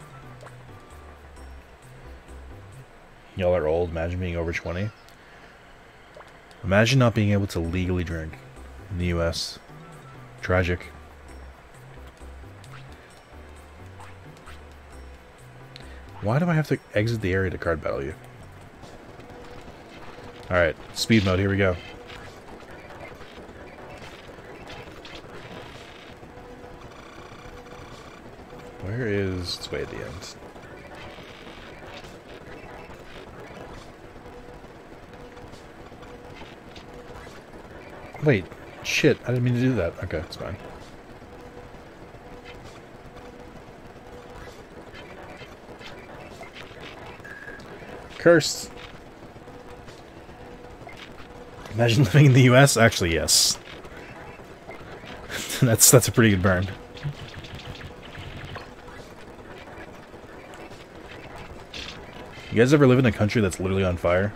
Y'all are old. Imagine being over 20. Imagine not being able to legally drink in the US. Tragic. Why do I have to exit the area to card battle you? Alright, speed mode, here we go. Where is... It's way at the end. Wait, shit, I didn't mean to do that. Okay, it's fine. Cursed. Imagine living in the US? Actually, yes. that's a pretty good burn. You guys ever live in a country that's literally on fire?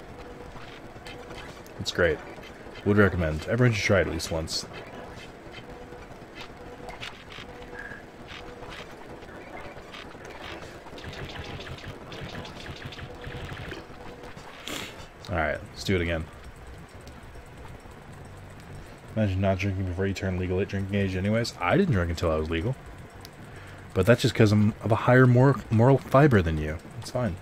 It's great. Would recommend. Everyone should try it at least once. Alright, let's do it again. Imagine not drinking before you turn legal at drinking age anyways. I didn't drink until I was legal. But that's just because I'm of a higher moral fiber than you. It's fine.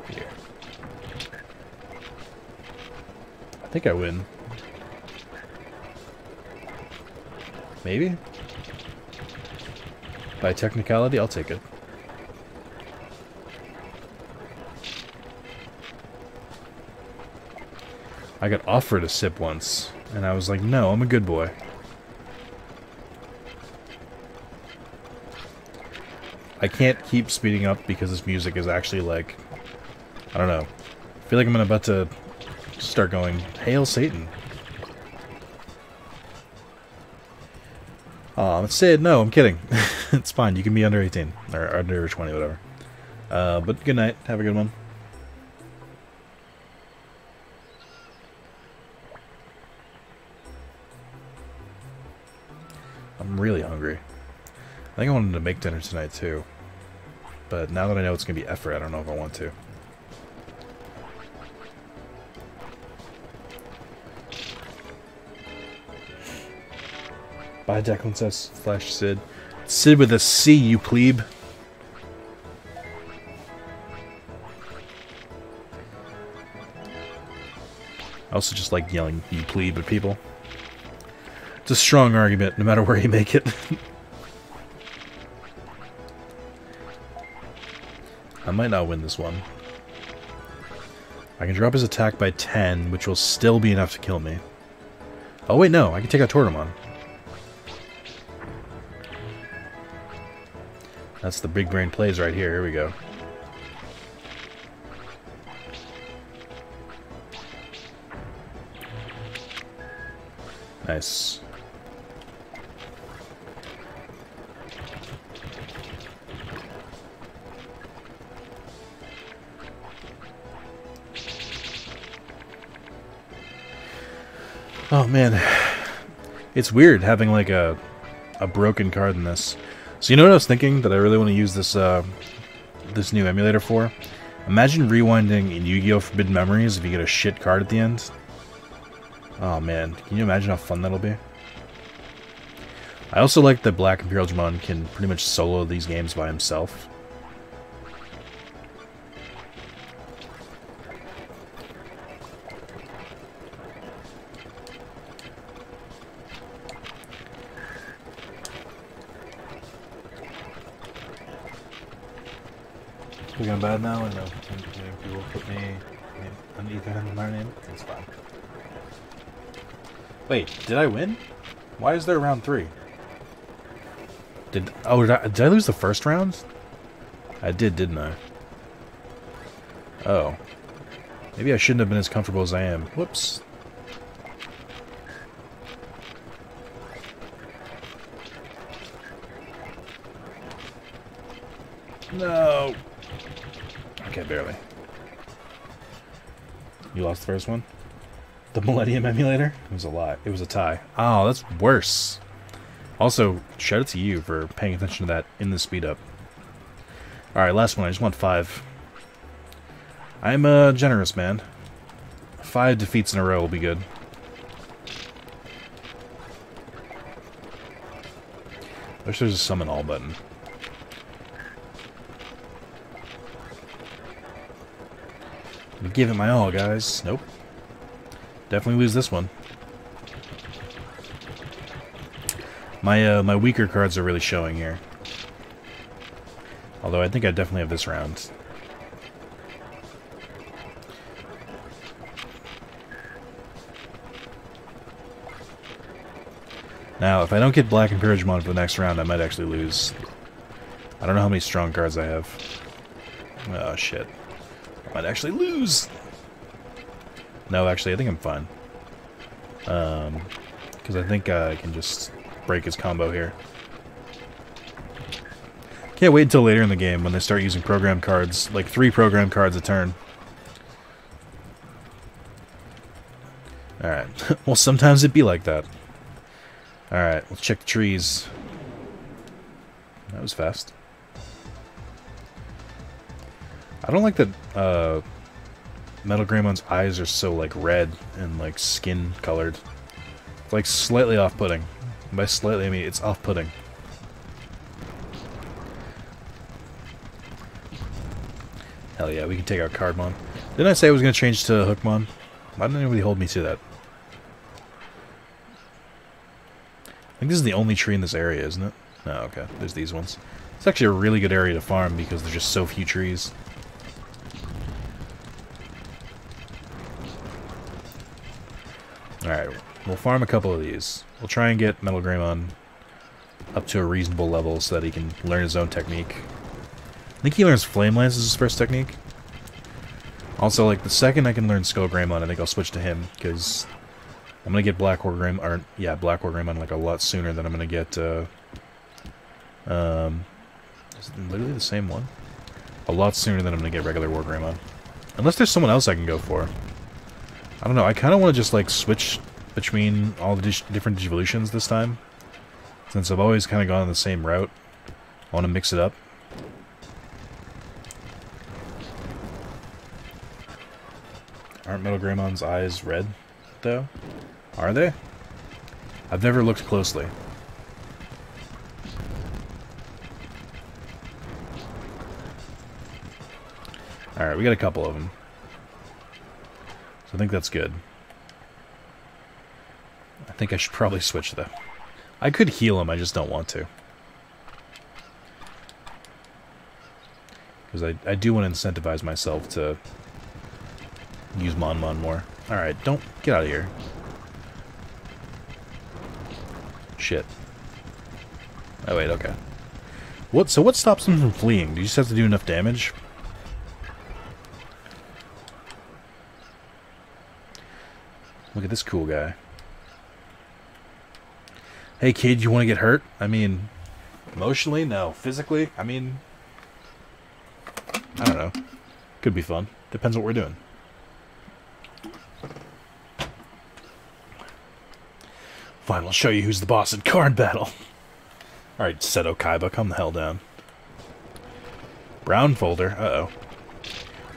Here. I think I win. Maybe? By technicality, I'll take it. I got offered a sip once, and I was like, no, I'm a good boy. I can't keep speeding up because this music is actually like, I don't know. I feel like I'm about to start going, Hail Satan. Aw, Sid, no, I'm kidding. It's fine, you can be under 18, or under 20, whatever. But good night, have a good one. I'm really hungry. I think I wanted to make dinner tonight too. But now that I know it's going to be effort, I don't know if I want to. Bye, Declan says / Sid. Sid with a C, you plebe. I also just like yelling you plebe at people. It's a strong argument, no matter where you make it. I might not win this one. I can drop his attack by 10, which will still be enough to kill me. Oh wait, no, I can take out Tortamon. That's the big brain plays right here. Here we go. Nice. Oh man, it's weird having like a broken card in this. So you know what I was thinking that I really want to use this this new emulator for? Imagine rewinding in Yu-Gi-Oh! Forbidden Memories if you get a shit card at the end. Oh man, can you imagine how fun that'll be? I also like that Black Imperialdramon can pretty much solo these games by himself. We're going bad now, and you will put me on either end of my name. That's fine. Wait, did I win? Why is there round 3? Did I lose the first round? I did, didn't I? Oh. Maybe I shouldn't have been as comfortable as I am. Whoops. No. Okay, barely. You lost the first one? The Millennium Emulator? It was a lot. It was a tie. Oh, that's worse. Also, shout out to you for paying attention to that in the speed up. Alright, last one. I just want 5. I'm a generous man. 5 defeats in a row will be good. I wish there's a summon all button. Give it my all, guys. Nope. Definitely lose this one. My weaker cards are really showing here. Although I think I definitely have this round. Now, if I don't get Black Imperialdramon for the next round, I might actually lose. I don't know how many strong cards I have. Oh, shit. I might actually lose! No, actually, I think I'm fine. Because I think I can just break his combo here. Can't wait until later in the game when they start using program cards, like 3 program cards a turn. Alright. Well, sometimes it be like that. Alright, let's check the trees. That was fast. I don't like that Metal Greymon's eyes are so, like, red and, like, skin-colored. It's, like, slightly off-putting. By slightly, I mean it's off-putting. Hell yeah, we can take out Cardmon. Didn't I say I was going to change to Hookmon? Why didn't anybody hold me to that? I think this is the only tree in this area, isn't it? Oh, okay. There's these ones. It's actually a really good area to farm because there's just so few trees. Alright, we'll farm a couple of these. We'll try and get Metal Greymon up to a reasonable level so that he can learn his own technique. I think he learns Flame Lance as his first technique. Also, like, the second I can learn Skull Greymon, I think I'll switch to him, because I'm gonna get Black War Greymon, or, yeah, Black War Greymon, like, a lot sooner than I'm gonna get, is it literally the same one? A lot sooner than I'm gonna get regular War Greymon. Unless there's someone else I can go for. I don't know, I kind of want to just, like, switch between all the different Digivolutions this time. Since I've always kind of gone the same route. I want to mix it up. Aren't Metal Greymon's eyes red, though? Are they? I've never looked closely. Alright, we got a couple of them. So I think that's good. I think I should probably switch, though. I could heal him, I just don't want to. Because I do want to incentivize myself to use Mon more. Alright, don't... get out of here. Shit. Oh wait, okay. So what stops him from fleeing? Do you just have to do enough damage? Look at this cool guy. Hey kid, you want to get hurt? I mean, emotionally? No. Physically? I mean, I don't know. Could be fun. Depends what we're doing. Fine, I'll show you who's the boss in card battle. Alright, Seto Kaiba, calm the hell down. Brown folder? Uh-oh.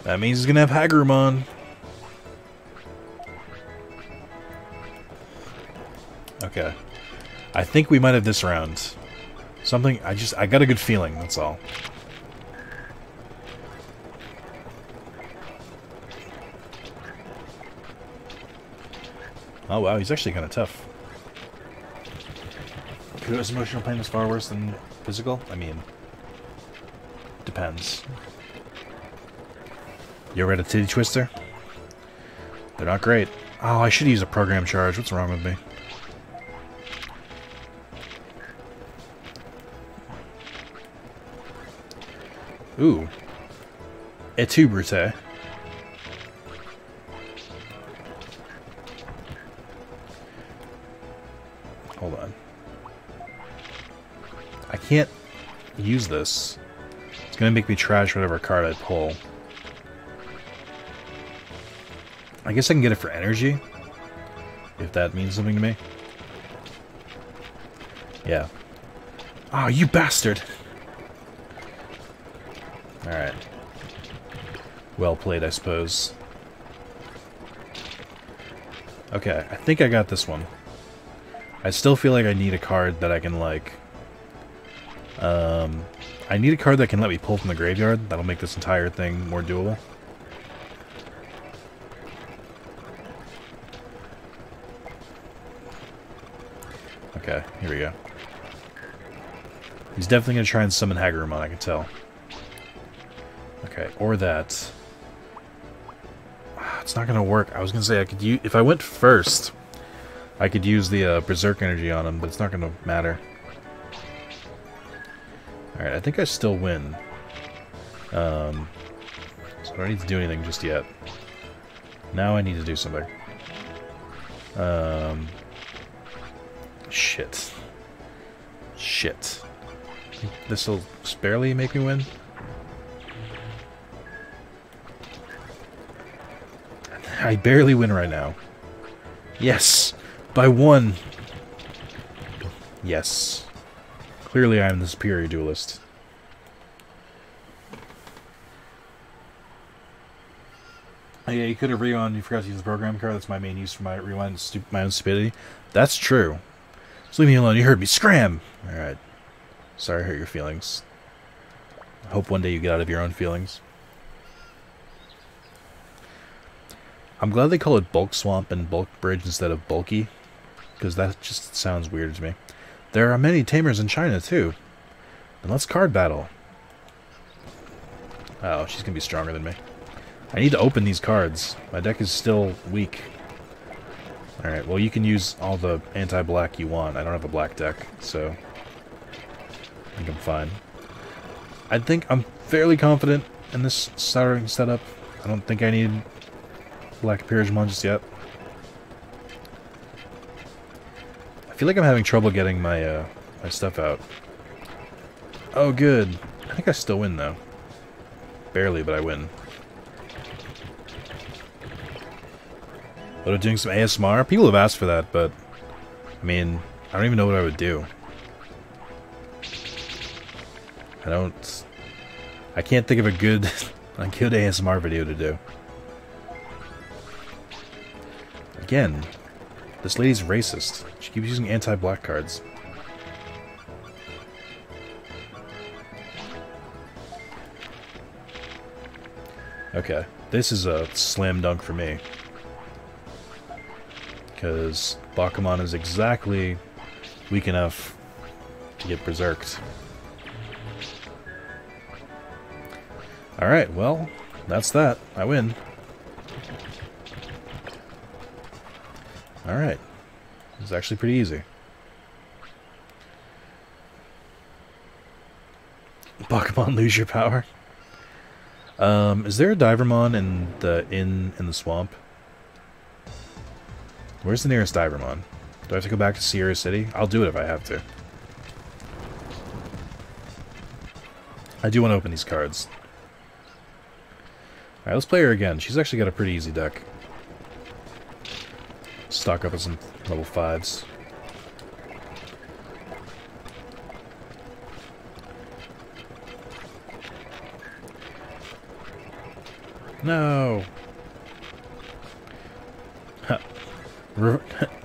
That means he's gonna have Hagurumon. Okay. I think we might have this round. Something, I got a good feeling, that's all. Oh wow, he's actually kind of tough. Kudo's emotional pain is far worse than physical? I mean, depends. You ever had a titty twister? They're not great. Oh, I should use a program charge. What's wrong with me? Ooh. Et tu, Brute? Hold on. I can't use this. It's gonna make me trash whatever card I pull. I guess I can get it for energy. If that means something to me. Yeah. Oh, you bastard! Alright. Well played, I suppose. Okay, I think I got this one. I still feel like I need a card that I can, like... I need a card that can let me pull from the graveyard. That'll make this entire thing more doable. Okay, here we go. He's definitely going to try and summon Hagurumon, I can tell. Okay, or that. It's not gonna work. I was gonna say I could use, if I went first, I could use the Berserk energy on him, but it's not gonna matter. Alright, I think I still win. So I don't need to do anything just yet. Now I need to do something. Shit. Shit. This'll barely make me win? I barely win right now. Yes! By 1! Yes. Clearly I am the superior duelist. Oh, yeah, you could have rewound. You forgot to use the program card. That's my main use for my rewind my own stupidity. That's true. Just leave me alone. You heard me. Scram! Alright. Sorry I hurt your feelings. I hope one day you get out of your own feelings. I'm glad they call it Bulk Swamp and Bulk Bridge instead of Bulky, because that just sounds weird to me. There are many tamers in China, too. Then let's card battle. Oh, she's gonna be stronger than me. I need to open these cards. My deck is still weak. Alright, well you can use all the anti-black you want. I don't have a black deck, so I think I'm fine. I think I'm fairly confident in this starting setup. I don't think I need Black Imperialdramon just yet. I feel like I'm having trouble getting my my stuff out. Oh, good. I think I still win, though. Barely, but I win. What, doing some ASMR? People have asked for that, but I mean, I don't even know what I would do. I can't think of a good ASMR video to do. Again, this lady's racist. She keeps using anti-black cards. Okay, this is a slam dunk for me. Because Bakuman is exactly weak enough to get berserked. Alright, well, that's that. I win. Alright. It's actually pretty easy. Bakuman, lose your power. Is there a Divermon in the swamp? Where's the nearest Divermon? Do I have to go back to Sierra City? I'll do it if I have to. I do want to open these cards. Alright, let's play her again. She's actually got a pretty easy deck. Stock up with some level 5s. No!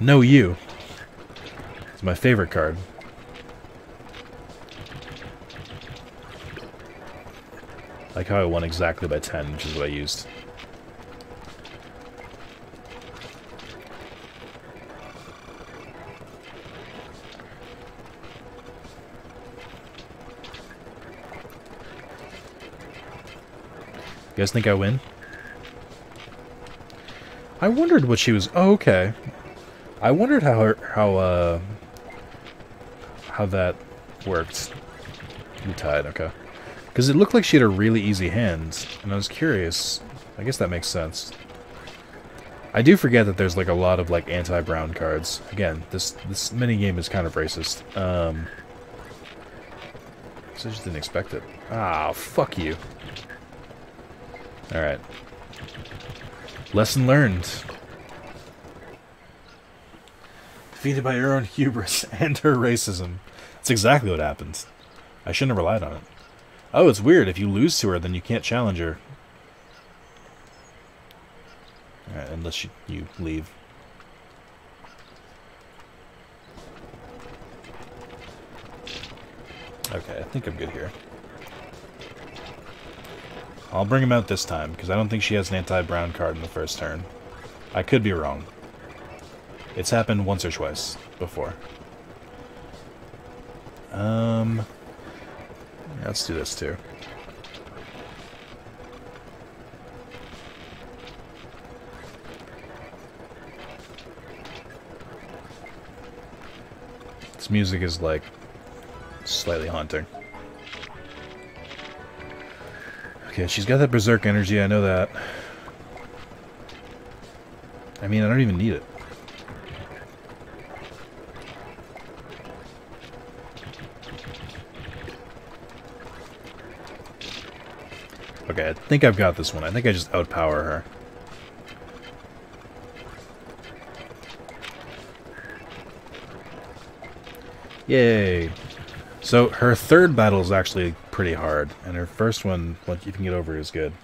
No, you. It's my favorite card. Like how I won exactly by 10, which is what I used. You guys think I win? I wondered what she was... Oh, okay. I wondered how that worked. You tied, okay. Because it looked like she had a really easy hand, and I was curious. I guess that makes sense. I do forget that there's like a lot of like anti-brown cards. Again, this minigame is kind of racist. So I just didn't expect it. Ah, fuck you. Alright. Lesson learned. Defeated by her own hubris and her racism. That's exactly what happened. I shouldn't have relied on it. Oh, it's weird. If you lose to her, then you can't challenge her. Alright, unless you leave. Okay, I think I'm good here. I'll bring him out this time, because I don't think she has an anti-brown card in the first turn. I could be wrong. It's happened once or twice before. Let's do this too. This music is, like, slightly haunting. Okay, she's got that berserk energy, I know that. I mean, I don't even need it. Okay, I think I've got this one. I think I just outpower her. Yay! So, her third battle is actually pretty hard, and her first one, like, you can get over, is good.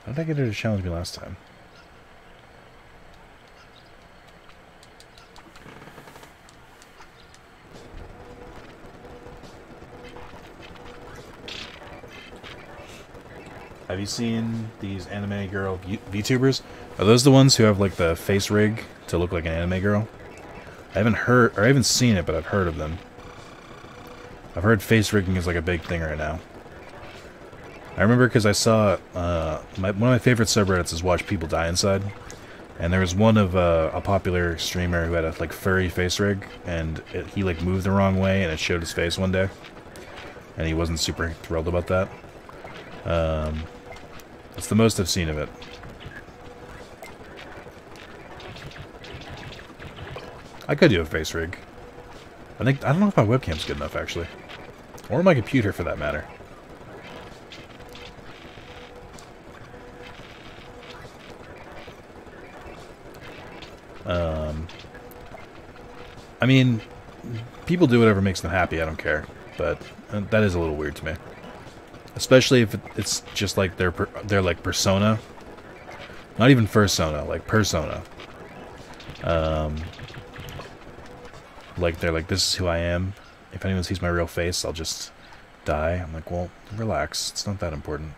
How did I get her to challenge me last time? Have you seen these anime girl VTubers? Are those the ones who have, like, the face rig to look like an anime girl? I haven't seen it, but I've heard of them. I've heard face rigging is like a big thing right now. I remember because I saw one of my favorite subreddits is Watch People Die Inside, and there was one of a popular streamer who had a like furry face rig, and he like moved the wrong way, and it showed his face one day, and he wasn't super thrilled about that. That's the most I've seen of it. I could do a face rig. I don't know if my webcam's good enough, actually. Or my computer, for that matter. I mean, people do whatever makes them happy, I don't care. But that is a little weird to me. Especially if it's just like their like persona. Not even fursona, like persona. Like, they're like, this is who I am. If anyone sees my real face, I'll just die. I'm like, well, relax. It's not that important.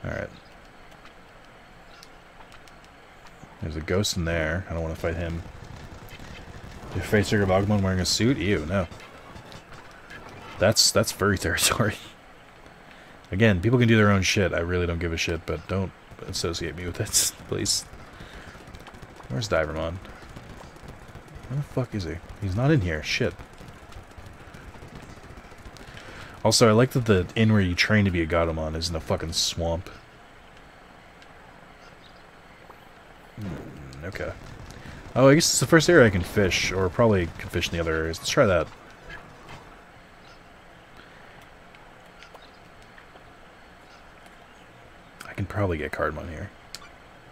Alright. There's a ghost in there. I don't want to fight him. Your face rig of Agumon wearing a suit? Ew, no. That's furry territory. Again, people can do their own shit. I really don't give a shit, but don't associate me with it, please. Where's Divermon? Where the fuck is he? He's not in here. Shit. Also, I like that the inn where you train to be a Godamon is in a fucking swamp. Okay. Oh, I guess it's the first area I can fish, or probably can fish in the other areas. Let's try that. I can probably get Cardamon here.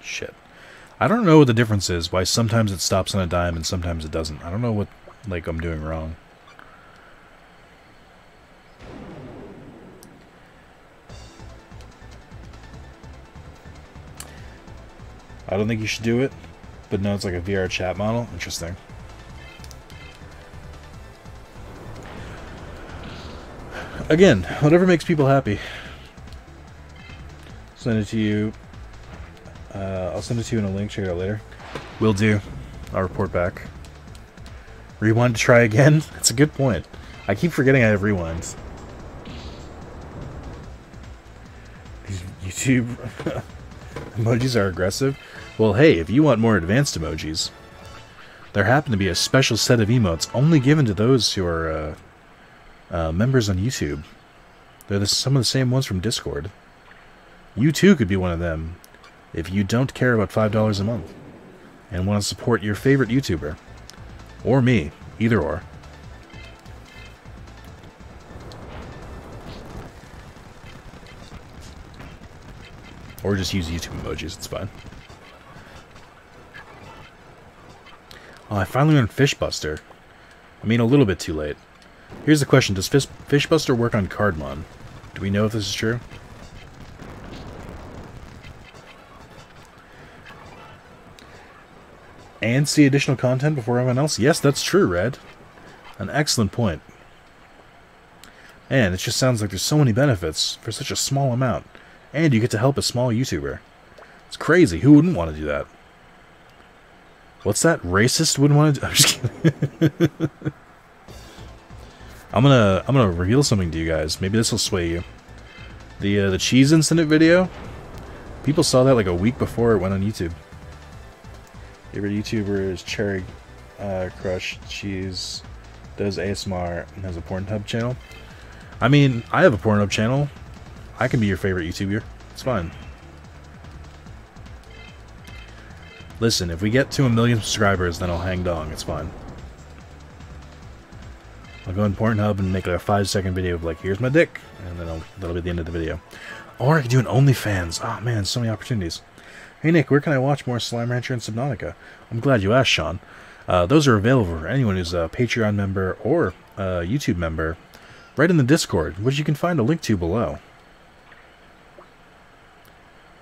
Shit. I don't know what the difference is, why sometimes it stops on a dime and sometimes it doesn't. I don't know what, like, I'm doing wrong. I don't think you should do it, but no, it's like a VR chat model. Interesting. Again, whatever makes people happy. Send it to you. I'll send it to you in a link. Check it out later. Will do. I'll report back. Rewind to try again? That's a good point. I keep forgetting I have rewinds. These YouTube emojis are aggressive. Well, hey, if you want more advanced emojis, there happen to be a special set of emotes only given to those who are members on YouTube. They're some of the same ones from Discord. You too could be one of them if you don't care about $5 a month and want to support your favorite YouTuber. Or me. Either or. Or just use YouTube emojis, it's fine. Oh, I finally learned Fishbuster. I mean, a little bit too late. Here's the question, does Fishbuster work on Cardmon? Do we know if this is true? And see additional content before everyone else? Yes, that's true, Red. An excellent point. And it just sounds like there's so many benefits for such a small amount. And you get to help a small YouTuber. It's crazy. Who wouldn't want to do that? What's that? Racist wouldn't want to do? I'm just kidding. I'm gonna reveal something to you guys. Maybe this will sway you. The cheese incident video. People saw that like a week before it went on YouTube. Favorite YouTuber is Cherry Crush. She's does ASMR and has a Pornhub channel. I mean, I have a Pornhub channel. I can be your favorite YouTuber. It's fine. Listen, if we get to 1 million subscribers, then I'll hang dong. It's fine. I'll go on Pornhub and make like a 5-second video of like, here's my dick, and then that'll be the end of the video. Or I could do an OnlyFans. Oh man, so many opportunities. Hey Nick, where can I watch more Slime Rancher and Subnautica? I'm glad you asked, Sean. Those are available for anyone who's a Patreon member or a YouTube member, right in the Discord, which you can find a link to below.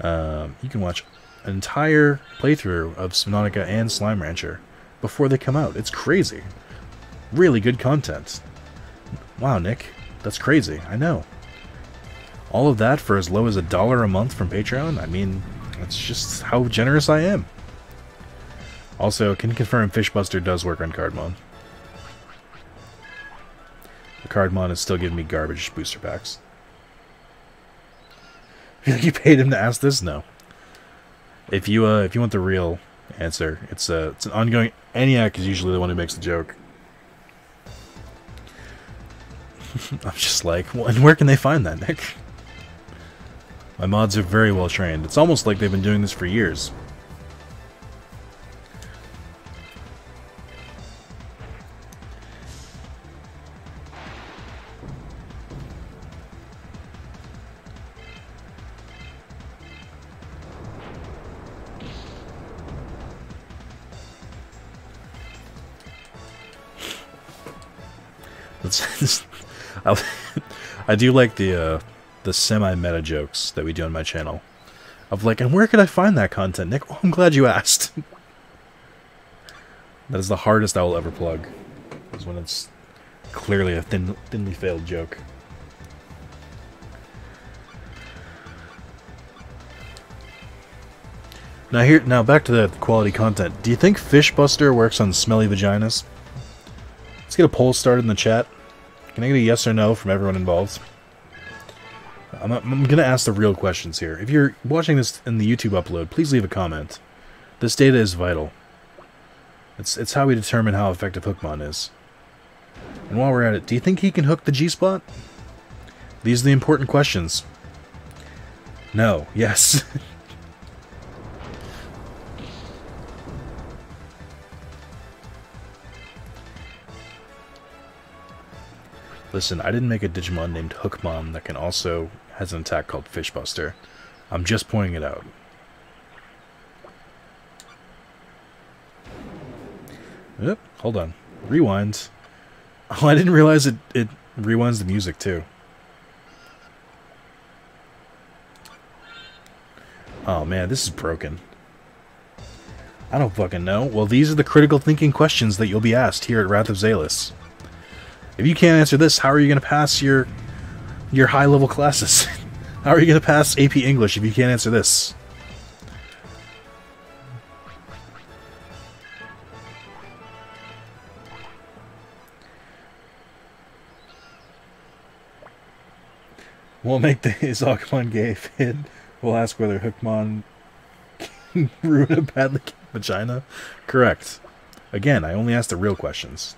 You can watch an entire playthrough of Subnautica and Slime Rancher before they come out. It's crazy. Really good content. Wow, Nick, that's crazy. I know. All of that for as low as $1 a month from Patreon? I mean, that's just how generous I am. Also, can you confirm Fishbuster does work on Cardmon? The Cardmon is still giving me garbage booster packs. Feel like you paid him to ask this? No. If you want the real answer, it's an ongoing. ENIAC is usually the one who makes the joke. I'm just like, well, and where can they find that, Nick? My mods are very well trained. It's almost like they've been doing this for years. I do like the semi-meta jokes that we do on my channel. Of like, and where can I find that content, Nick? Oh, I'm glad you asked. That is the hardest I will ever plug. Is when it's clearly a thinly failed joke. Now back to the quality content. Do you think Fishbuster works on smelly vaginas? Let's get a poll started in the chat. Can I get a yes or no from everyone involved? I'm going to ask the real questions here. If you're watching this in the YouTube upload, please leave a comment. This data is vital. It's how we determine how effective Hookmon is. And while we're at it, do you think he can hook the G-spot? These are the important questions. No. Yes. Listen, I didn't make a Digimon named Hookmon that has an attack called Fishbuster. I'm just pointing it out. Yep, hold on. Rewind. Oh, I didn't realize it rewinds the music too. Oh man, this is broken. I don't fucking know. Well, these are the critical thinking questions that you'll be asked here at Wrath of Zalus. If you can't answer this, how are you going to pass your high-level classes? How are you going to pass AP English if you can't answer this? We'll make the Izagumon gay fit. We'll ask whether Hookmon can ruin a badly kept vagina. Correct. Again, I only asked the real questions.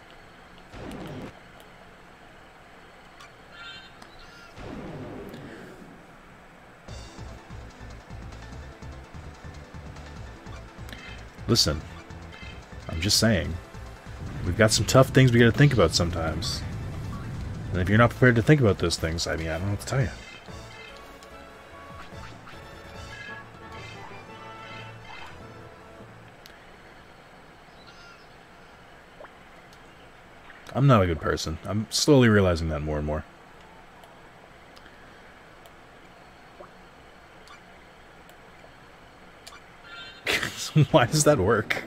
Listen, I'm just saying, we've got some tough things we gotta think about sometimes. And if you're not prepared to think about those things, I mean, I don't know what to tell you. I'm not a good person. I'm slowly realizing that more and more. Why does that work?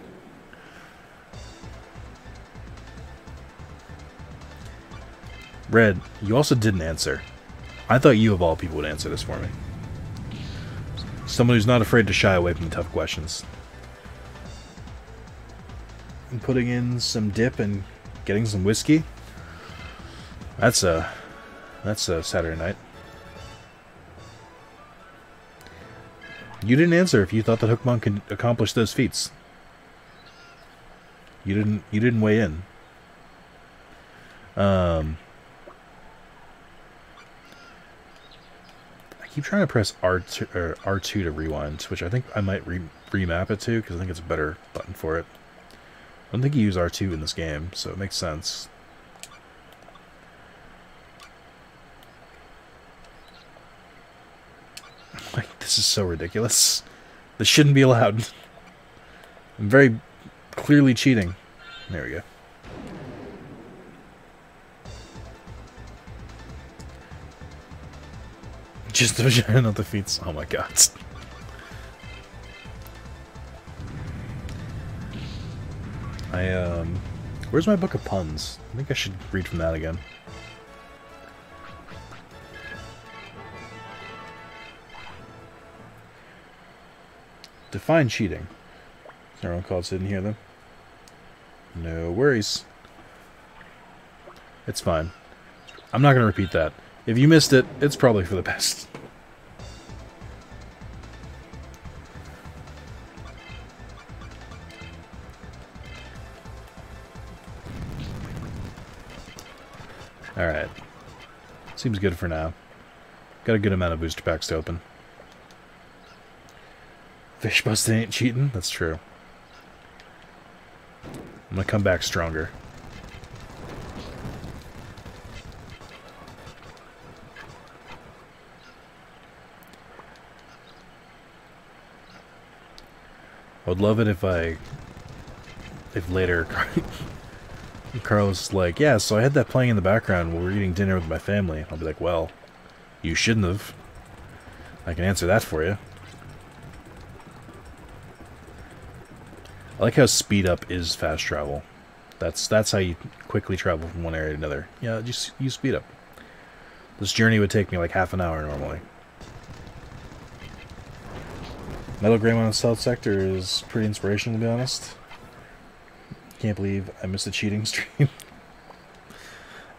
Red, you also didn't answer. I thought you of all people would answer this for me. Someone who's not afraid to shy away from the tough questions. And putting in some dip and getting some whiskey. That's a Saturday night. You didn't answer if you thought that Hookmon could accomplish those feats. You didn't weigh in. I keep trying to press R2 or R2 to rewind, which I think I might remap it to because I think it's a better button for it. I don't think you use R2 in this game, so it makes sense. Like, this is so ridiculous. This shouldn't be allowed. I'm very clearly cheating. There we go. Just the vagina, not the feet. Oh my god. Where's my book of puns? I think I should read from that again. Define cheating. Is everyone called so didn't hear them? No worries. It's fine. I'm not going to repeat that. If you missed it, it's probably for the best. Alright. Seems good for now. Got a good amount of booster packs to open. Fish busting ain't cheating? That's true. I'm gonna come back stronger. I would love it if later Carlos is like, yeah, so I had that playing in the background while we were eating dinner with my family. I'll be like, well, you shouldn't have. I can answer that for you. I like how speed up is fast travel. That's how you quickly travel from one area to another. Yeah, just use speed up. This journey would take me like half an hour normally. Metal Greymon in South Sector is pretty inspirational, to be honest. Can't believe I missed a cheating stream.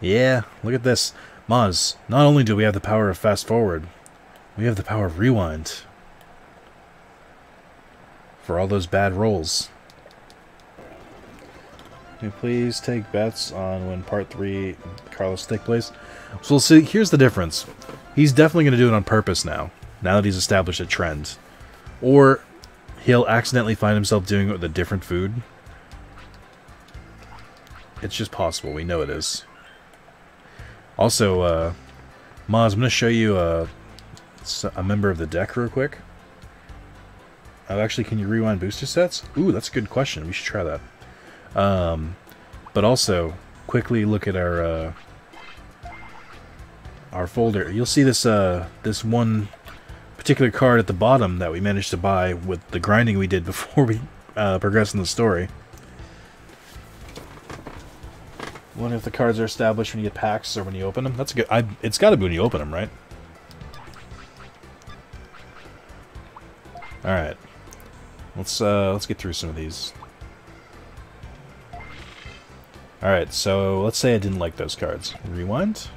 Yeah, look at this. Maz, not only do we have the power of fast forward, we have the power of rewind. For all those bad rolls. Can you please take bets on when part 3 Carlos take place? So we'll see, here's the difference. He's definitely going to do it on purpose now that he's established a trend. Or he'll accidentally find himself doing it with a different food. It's just possible. We know it is. Also, Maz, I'm going to show you a member of the deck real quick. Oh, actually, can you rewind booster sets? Ooh, that's a good question. We should try that. But also, quickly look at our folder. You'll see this this one particular card at the bottom that we managed to buy with the grinding we did before we progress in the story. Wonder if the cards are established when you get packs or when you open them. That's a good. It's got to be when you open them, right? All right. Let's get through some of these. All right. So let's say I didn't like those cards. Rewind.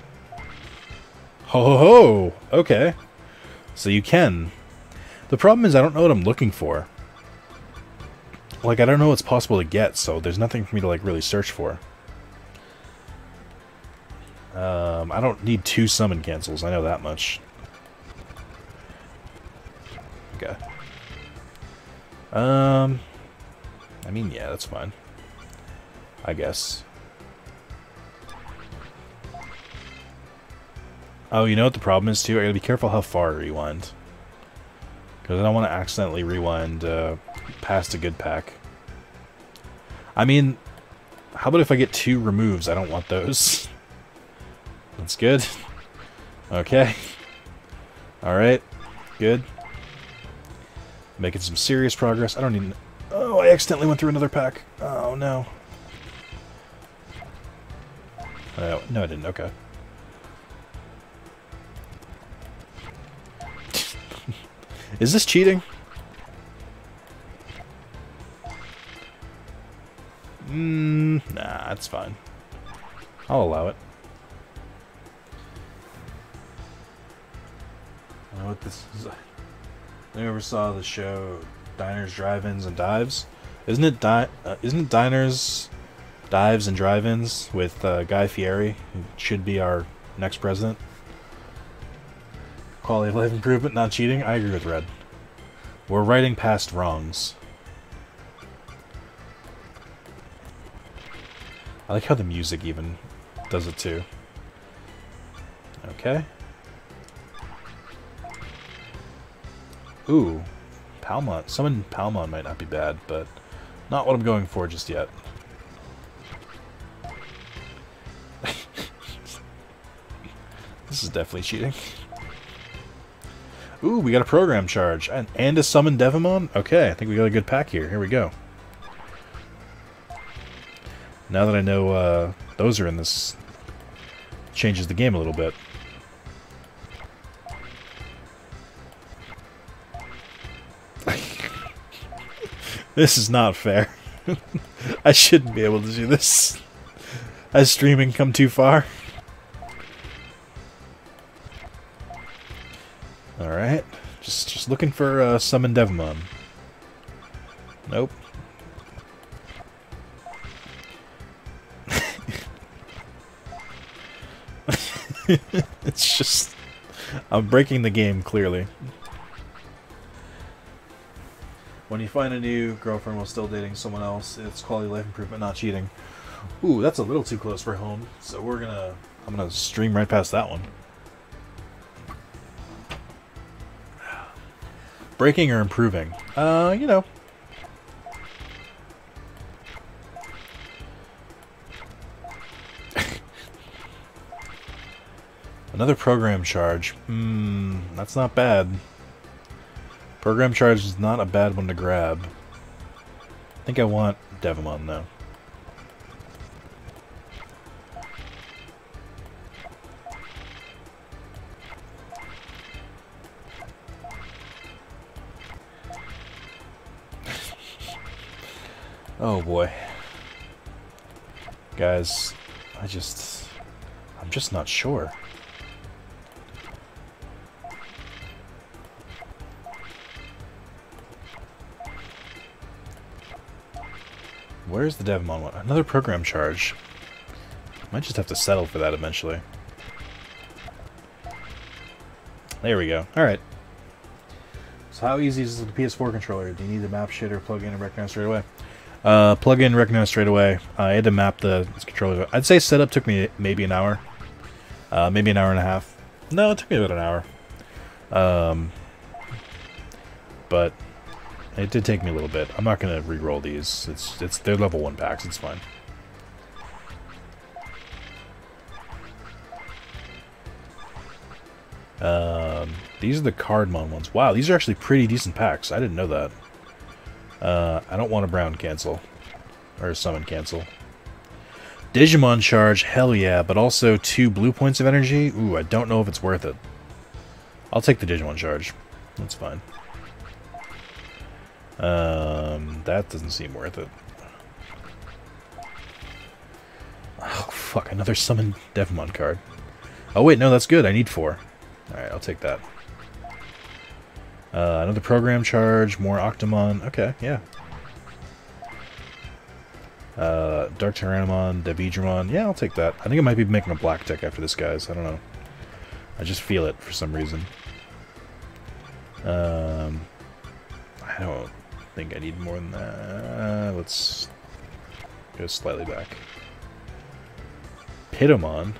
Ho ho ho. Okay. So you can. The problem is I don't know what I'm looking for. Like, I don't know what's possible to get, so there's nothing for me to like really search for. I don't need 2 summon cancels, I know that much. Okay. I mean, yeah, that's fine. I guess. Oh, you know what the problem is, too? I gotta be careful how far I rewind. Because I don't want to accidentally rewind past a good pack. I mean, how about if I get 2 removes? I don't want those. That's good. Okay. Alright. Good. Making some serious progress. I don't even... Oh, I accidentally went through another pack. Oh, no. No, I didn't. Okay. Is this cheating? Nah, that's fine. I'll allow it. I don't know what this is. You ever saw the show Diners, Drive-Ins, and Dives? Isn't it Diners, Dives, and Drive-Ins with Guy Fieri, who should be our next president? Quality of life improvement, not cheating? I agree with Red. We're writing past wrongs. I like how the music even does it too. Okay. Ooh. Palmon. Summon Palmon might not be bad, but not what I'm going for just yet. This is definitely cheating. Ooh, we got a program charge. And a summon Devimon? Okay, I think we got a good pack here. Here we go. Now that I know those are in this, changes the game a little bit. This is not fair. I shouldn't be able to do this. Has streaming come too far? Alright. Just looking for summon Devimon. Nope. It's just... I'm breaking the game, clearly. When you find a new girlfriend while still dating someone else, it's quality of life improvement, not cheating. Ooh, that's a little too close for home, so I'm gonna stream right past that one. Breaking or improving? You know. Another program charge. That's not bad. Program charge is not a bad one to grab. I think I want Devimon, though. Oh boy. Guys, I'm just not sure. Where's the Devimon one? Another program charge. Might just have to settle for that eventually. There we go. Alright. So how easy is the PS4 controller? Do you need the map shit or plug in and recognize straight away? Plug in, recognize straight away. I had to map the controller. I'd say setup took me maybe an hour. Maybe an hour and a half. No, it took me about an hour. But it did take me a little bit. I'm not gonna re-roll these. They're level 1 packs. It's fine. These are the Cardmon ones. Wow, these are actually pretty decent packs. I didn't know that. I don't want a brown cancel. Or summon cancel. Digimon charge, hell yeah, but also 2 blue points of energy? Ooh, I don't know if it's worth it. I'll take the Digimon charge. That's fine. That doesn't seem worth it. Oh, fuck, another summon Devimon card. Oh wait, no, that's good. I need 4. Alright, I'll take that. Another program charge, more Octomon. Okay, yeah. Dark Tyrannomon, Digimon. Yeah, I'll take that. I think I might be making a black deck after this, guys. I don't know. I just feel it for some reason. I don't think I need more than that. Let's go slightly back. Pitomon.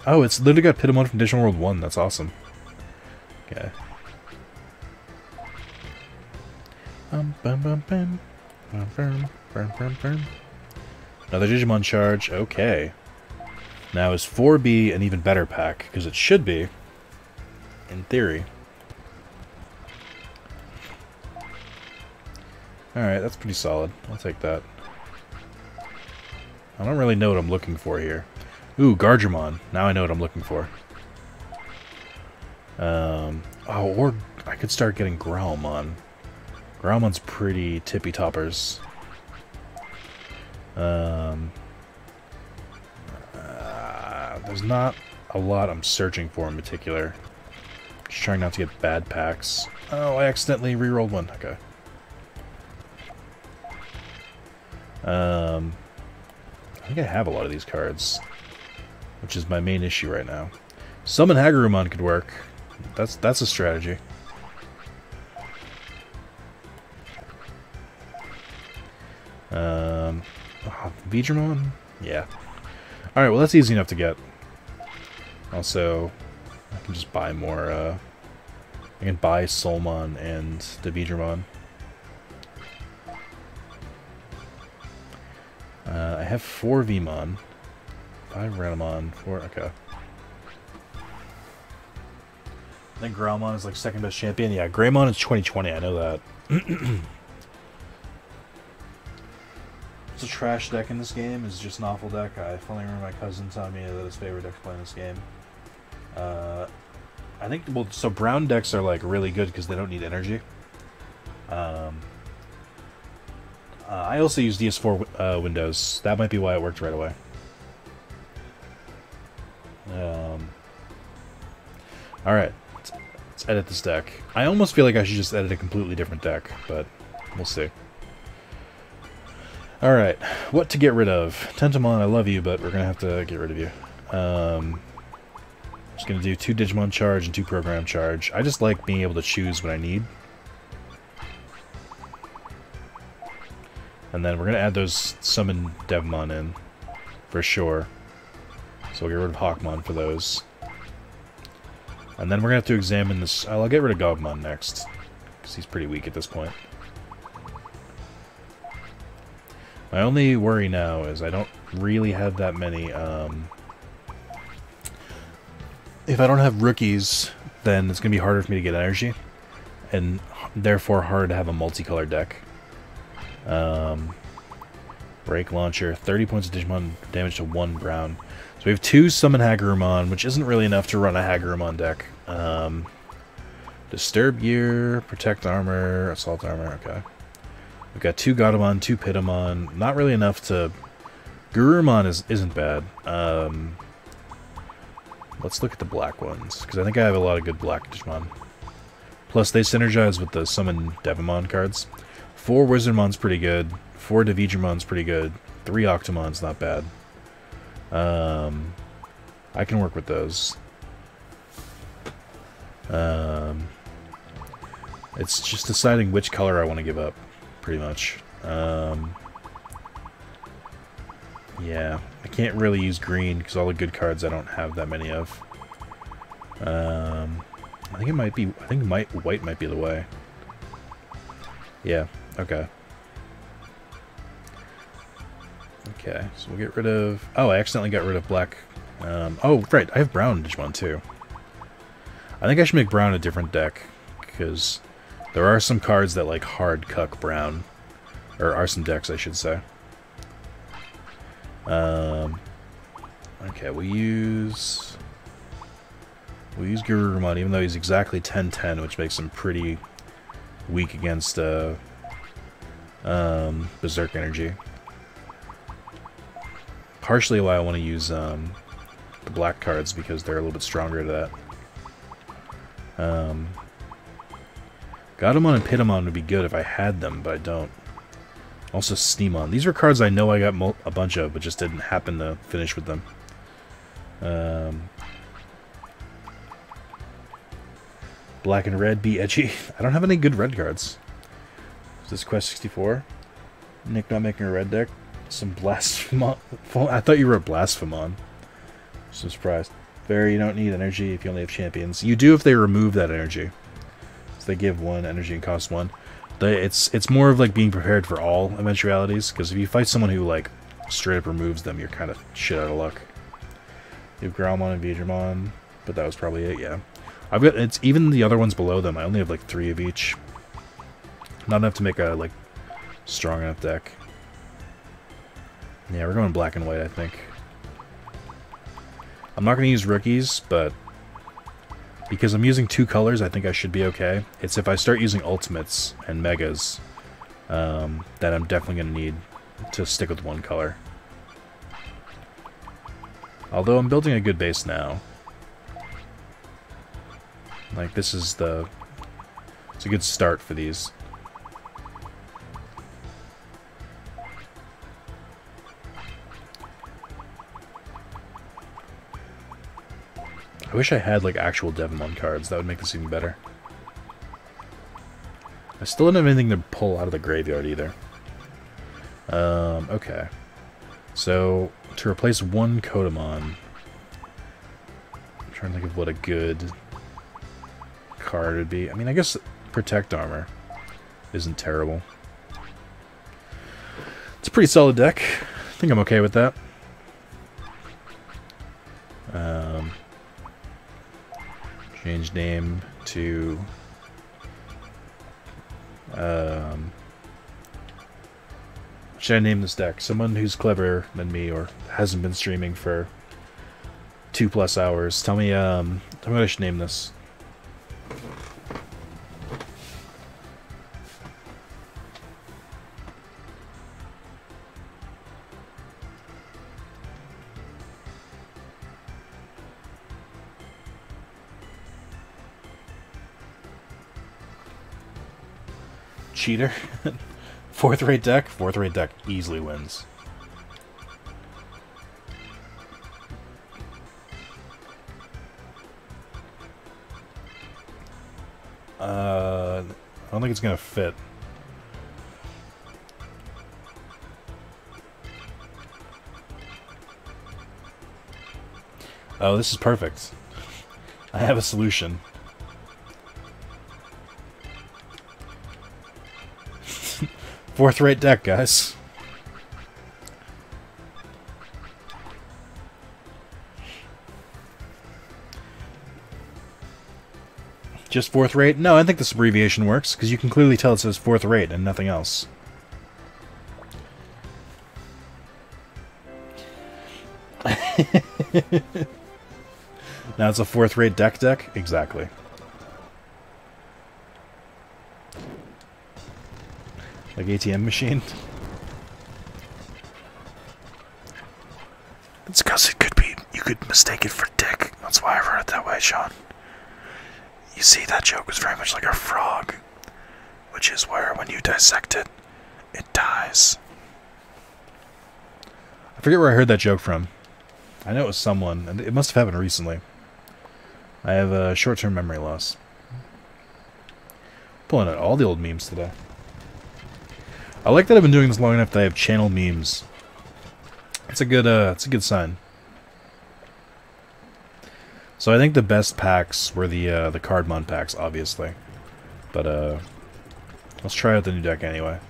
Oh, it's literally got Pitomon from Digital World 1. That's awesome. Okay. Another Digimon charge. Okay. Now, is 4B an even better pack? Because it should be, in theory. Alright, that's pretty solid. I'll take that. I don't really know what I'm looking for here. Ooh, Gardramon. Now I know what I'm looking for. Oh, or I could start getting Growlmon. Growlmon's pretty tippy-toppers. There's not a lot I'm searching for in particular. Just trying not to get bad packs. Oh, I accidentally re-rolled one. Okay. I think I have a lot of these cards, which is my main issue right now. Summon Hagurumon could work. That's a strategy. Digimon? Yeah. Alright, well that's easy enough to get. Also, I can just buy more, I can buy Soulmon and the Digimon. I have 4 Vmon. 5 Renamon, 4, okay. I think Growlmon is like second best champion. Yeah, Greymon is 2020, I know that. It's a trash deck in this game, it's just an awful deck. I finally remember my cousin telling me that his favorite deck to play in this game. I think, well, so brown decks are like really good because they don't need energy. I also use DS4 Windows. That might be why it worked right away. Alright, let's edit this deck. I almost feel like I should just edit a completely different deck, but we'll see. Alright, what to get rid of? Tentamon, I love you, but we're going to have to get rid of you. Just going to do 2 Digimon charge and 2 program charge. I just like being able to choose what I need. And then we're going to add those summon Devmon in, for sure. So we'll get rid of Hawkmon for those. And then we're going to have to examine this. I'll get rid of Gogmon next, because he's pretty weak at this point. My only worry now is I don't really have that many. If I don't have rookies, then it's going to be harder for me to get energy, and therefore harder to have a multicolor deck. Break Launcher, 30 points of Digimon damage to 1 brown. So we have 2 Summon Hagurumon, which isn't really enough to run a Hagurumon deck. Disturb Gear, Protect Armor, Assault Armor, okay. We've got 2 Godamon, 2 Pitamon, not really enough to... Gurumon isn't bad. Let's look at the black ones, because I think I have a lot of good black Digimon. Plus they synergize with the Summon Devimon cards. 4 Wizardmon's pretty good, 4 Dividramon's pretty good, 3 Octomon's not bad. I can work with those. It's just deciding which color I want to give up, pretty much. Yeah, I can't really use green because all the good cards I don't have that many of. I think it might be. I think white might be the way. Yeah. Okay. Okay, so we'll get rid of... Oh, I accidentally got rid of black. Oh, right, I have brown Digimon too. I think I should make brown a different deck, because there are some cards that like hard cuck brown. Or are some decks, I should say. Okay, we'll use Gurumon, even though he's exactly 10-10, which makes him pretty weak against Berserk Energy. Partially why I want to use the black cards, because they're a little bit stronger to that. Godamon and Pitamon would be good if I had them, but I don't. Also Sneemon. These are cards I know I got a bunch of, but just didn't happen to finish with them. Black and red, be edgy. I don't have any good red cards. Is this Quest 64? Nick not making a red deck? Some Blasphemon. I thought you wrote Blasphemon. So surprised. Fairy, you don't need energy if you only have champions. You do if they remove that energy. So they give 1 energy and cost 1. It's more of like being prepared for all eventualities, because if you fight someone who like straight up removes them, you're kind of shit out of luck. You have Growlmon and Digimon, but that was probably it, yeah. I've got, it's even the other ones below them, I only have like 3 of each. Not enough to make a like strong enough deck. Yeah, we're going black and white, I think. I'm not going to use rookies, but because I'm using 2 colors, I think I should be okay. It's if I start using ultimates and megas that I'm definitely going to need to stick with 1 color. Although I'm building a good base now. Like, this is the It's a good start for these. I wish I had, like, actual Digimon cards. That would make this even better. I still don't have anything to pull out of the graveyard, either. Okay. So, to replace one Kotamon... I'm trying to think of what a good card would be. I mean, I guess Protect Armor isn't terrible. It's a pretty solid deck. I think I'm okay with that. Change name to... should I name this deck? Someone who's cleverer than me or hasn't been streaming for 2+ hours. Tell me what I should name this. Cheater. Fourth rate deck easily wins. I don't think it's gonna fit. Oh, this is perfect. I have a solution. Fourth rate deck, guys. Just fourth rate? No, I think this abbreviation works, because you can clearly tell it says fourth rate and nothing else. Now it's a fourth rate deck? Exactly. Like ATM machine? It's because it could be, you could mistake it for dick. That's why I wrote it that way, Sean. You see, that joke was very much like a frog, which is where, when you dissect it, it dies. I forget where I heard that joke from. I know it was someone, and it must have happened recently. I have a short-term memory loss. Pulling out all the old memes today. I like that I've been doing this long enough that I have channel memes. It's a good sign. So I think the best packs were the Cardmon packs, obviously. But let's try out the new deck anyway.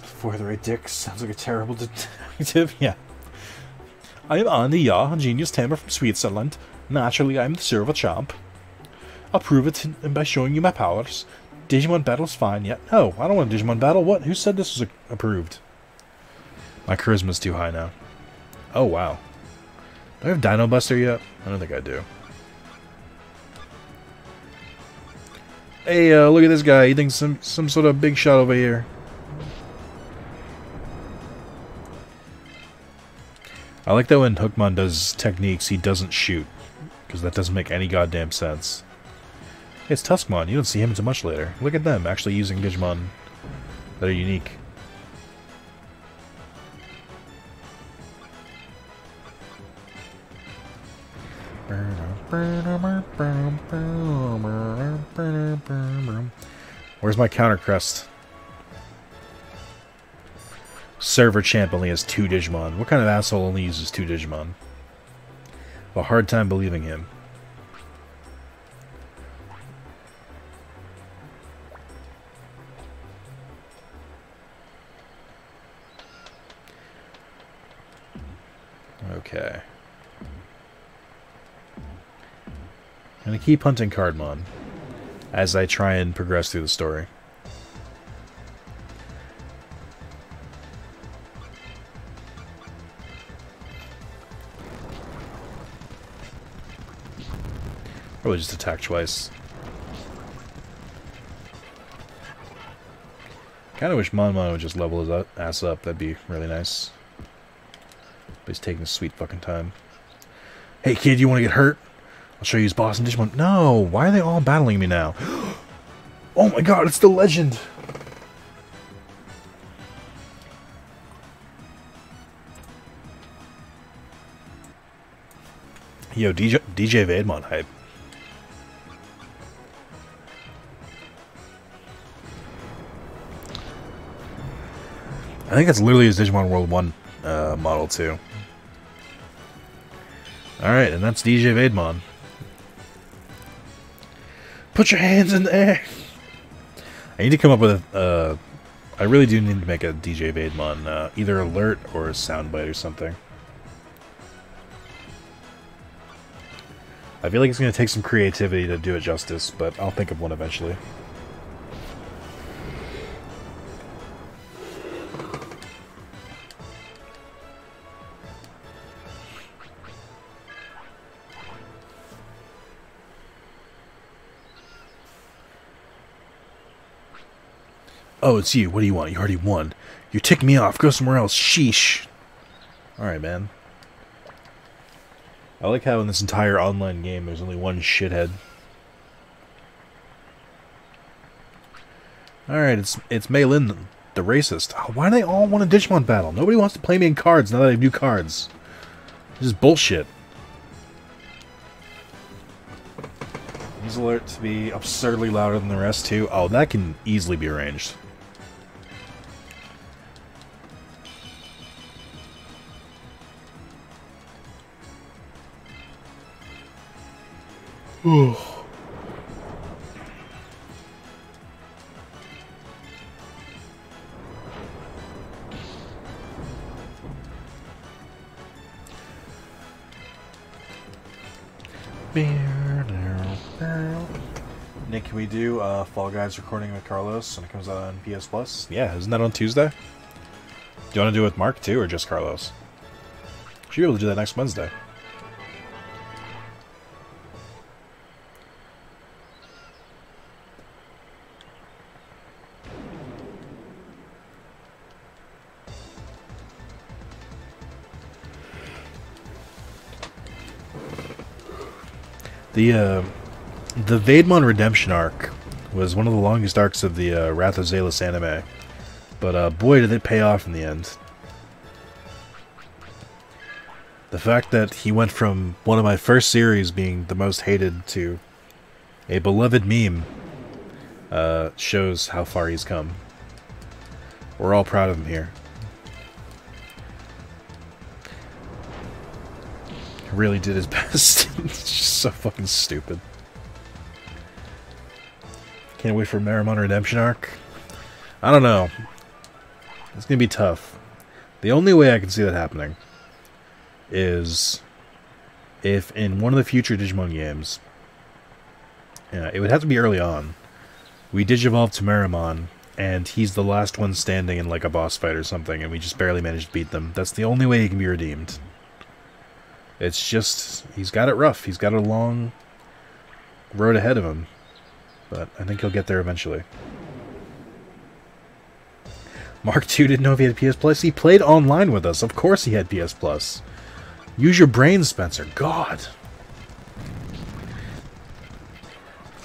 Fourth rate dick sounds like a terrible detective. Yeah. I'm Andy Ya, a genius tamer from Switzerland. Naturally, I'm the server champ. I'll prove it by showing you my powers. Digimon battle's fine, yeah. No, I don't want a Digimon battle. What? Who said this was approved? My charisma's too high now. Oh, wow. Do I have Dino Buster yet? I don't think I do. Hey, look at this guy. He thinks some sort of big shot over here. I like that when Hookmon does techniques, he doesn't shoot. Because that doesn't make any goddamn sense. Hey, it's Tuskmon. You don't see him until much later. Look at them, actually using Digimon that are unique. Where's my counter crest? Server champ only has 2 Digimon. What kind of asshole only uses 2 Digimon? I have a hard time believing him. Okay. I'm going to keep hunting Cardmon as I try and progress through the story. Probably just attack twice. Kinda wish Monmon would just level his ass up. That'd be really nice. But he's taking his sweet fucking time. Hey kid, you want to get hurt? I'll show you his boss in Digimon. No, why are they all battling me now? Oh my god, it's the legend! Yo, DJ Vademon hype. I think that's literally his Digimon World 1 model, too. Alright, and that's DJ Vademon. Put your hands in the air! I need to come up with a... I really do need to make a DJ Vademon, either alert or a soundbite or something. I feel like it's going to take some creativity to do it justice, but I'll think of one eventually. Oh, it's you. What do you want? You already won. You're ticking me off. Go somewhere else. Sheesh. Alright, man. I like how in this entire online game there's only one shithead. Alright, it's Meilin, the racist. Why do they all want a Digimon battle? Nobody wants to play me in cards now that I have new cards. This is bullshit. Use alert to be absurdly louder than the rest too. Oh, that can easily be arranged. Ooh. Nick, can we do Fall Guys recording with Carlos when it comes out on PS Plus? Yeah, isn't that on Tuesday? Do you want to do it with Mark too, or just Carlos? Should be able to do that next Wednesday. The Vademon Redemption arc was one of the longest arcs of the Wrath of Zalus anime, but boy did it pay off in the end. The fact that he went from one of my first series being the most hated to a beloved meme shows how far he's come. We're all proud of him here. He really did his best. It's just so fucking stupid. Can't wait for Meramon Redemption arc. I don't know. It's gonna be tough. The only way I can see that happening is if in one of the future Digimon games, it would have to be early on, we Digivolve to Meramon, and he's the last one standing in like a boss fight or something, and we just barely managed to beat them. That's the only way he can be redeemed. It's just, he's got it rough. He's got a long road ahead of him. But I think he'll get there eventually. Mark II didn't know if he had PS Plus. He played online with us. Of course he had PS Plus. Use your brain, Spencer. God.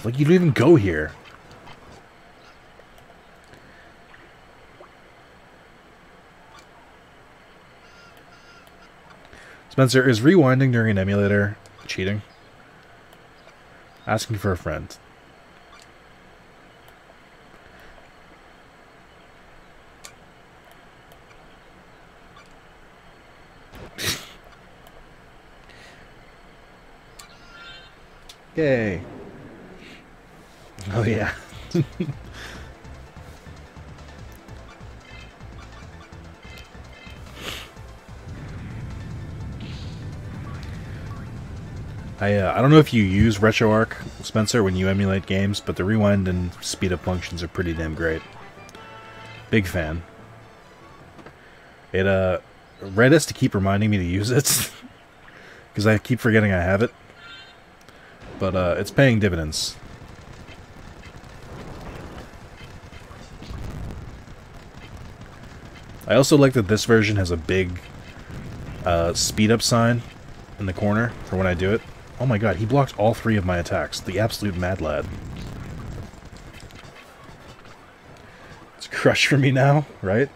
Like, you don't even go here. Spencer, is rewinding during an emulator cheating? Asking for a friend. Yay. Oh yeah. I don't know if you use RetroArch, Spencer, when you emulate games, but the rewind and speed up functions are pretty damn great. Big fan. It Red has to keep reminding me to use it because I keep forgetting I have it. But it's paying dividends. I also like that this version has a big speed up sign in the corner for when I do it. Oh my god, he blocked all 3 of my attacks. The absolute mad lad. It's a crush for me now, right?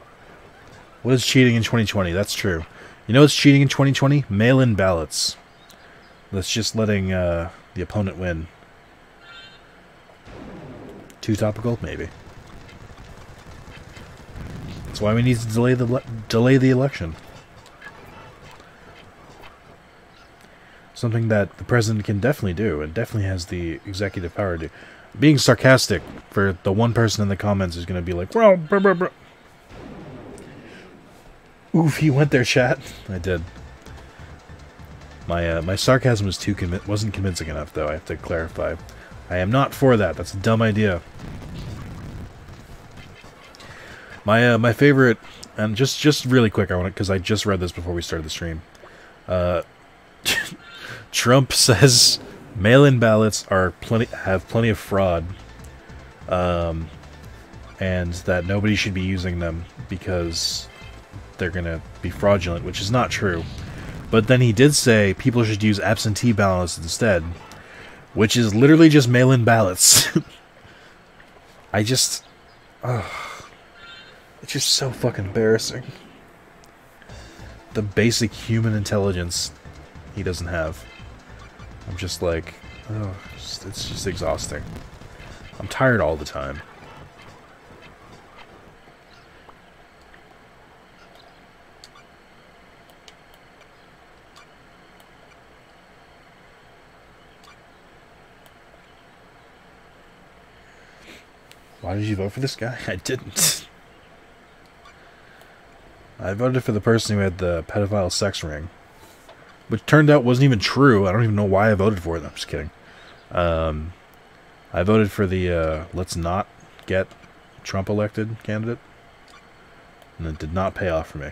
What is cheating in 2020? That's true. You know what's cheating in 2020? Mail-in ballots. That's just letting the opponent win. Too topical? Maybe. That's why we need to delay the election. Something that the president can definitely do, and definitely has the executive power to do. Being sarcastic for the one person in the comments is going to be like, well, blah, blah, blah. Oof, he went there, chat. I did. My sarcasm was wasn't convincing enough, though. I have to clarify. I am not for that. That's a dumb idea. My favorite, and just really quick, I want because I just read this before we started the stream. Trump says mail-in ballots have plenty of fraud, and that nobody should be using them because they're gonna be fraudulent, which is not true. But then he did say people should use absentee ballots instead, which is literally just mail-in ballots. It's just so fucking embarrassing. The basic human intelligence he doesn't have. I'm just like, oh, it's just exhausting. I'm tired all the time. Why did you vote for this guy? I didn't. I voted for the person who had the pedophile sex ring. Which turned out wasn't even true. I don't even know why I voted for it. I'm just kidding. I voted for the let's not get Trump elected candidate. And it did not pay off for me.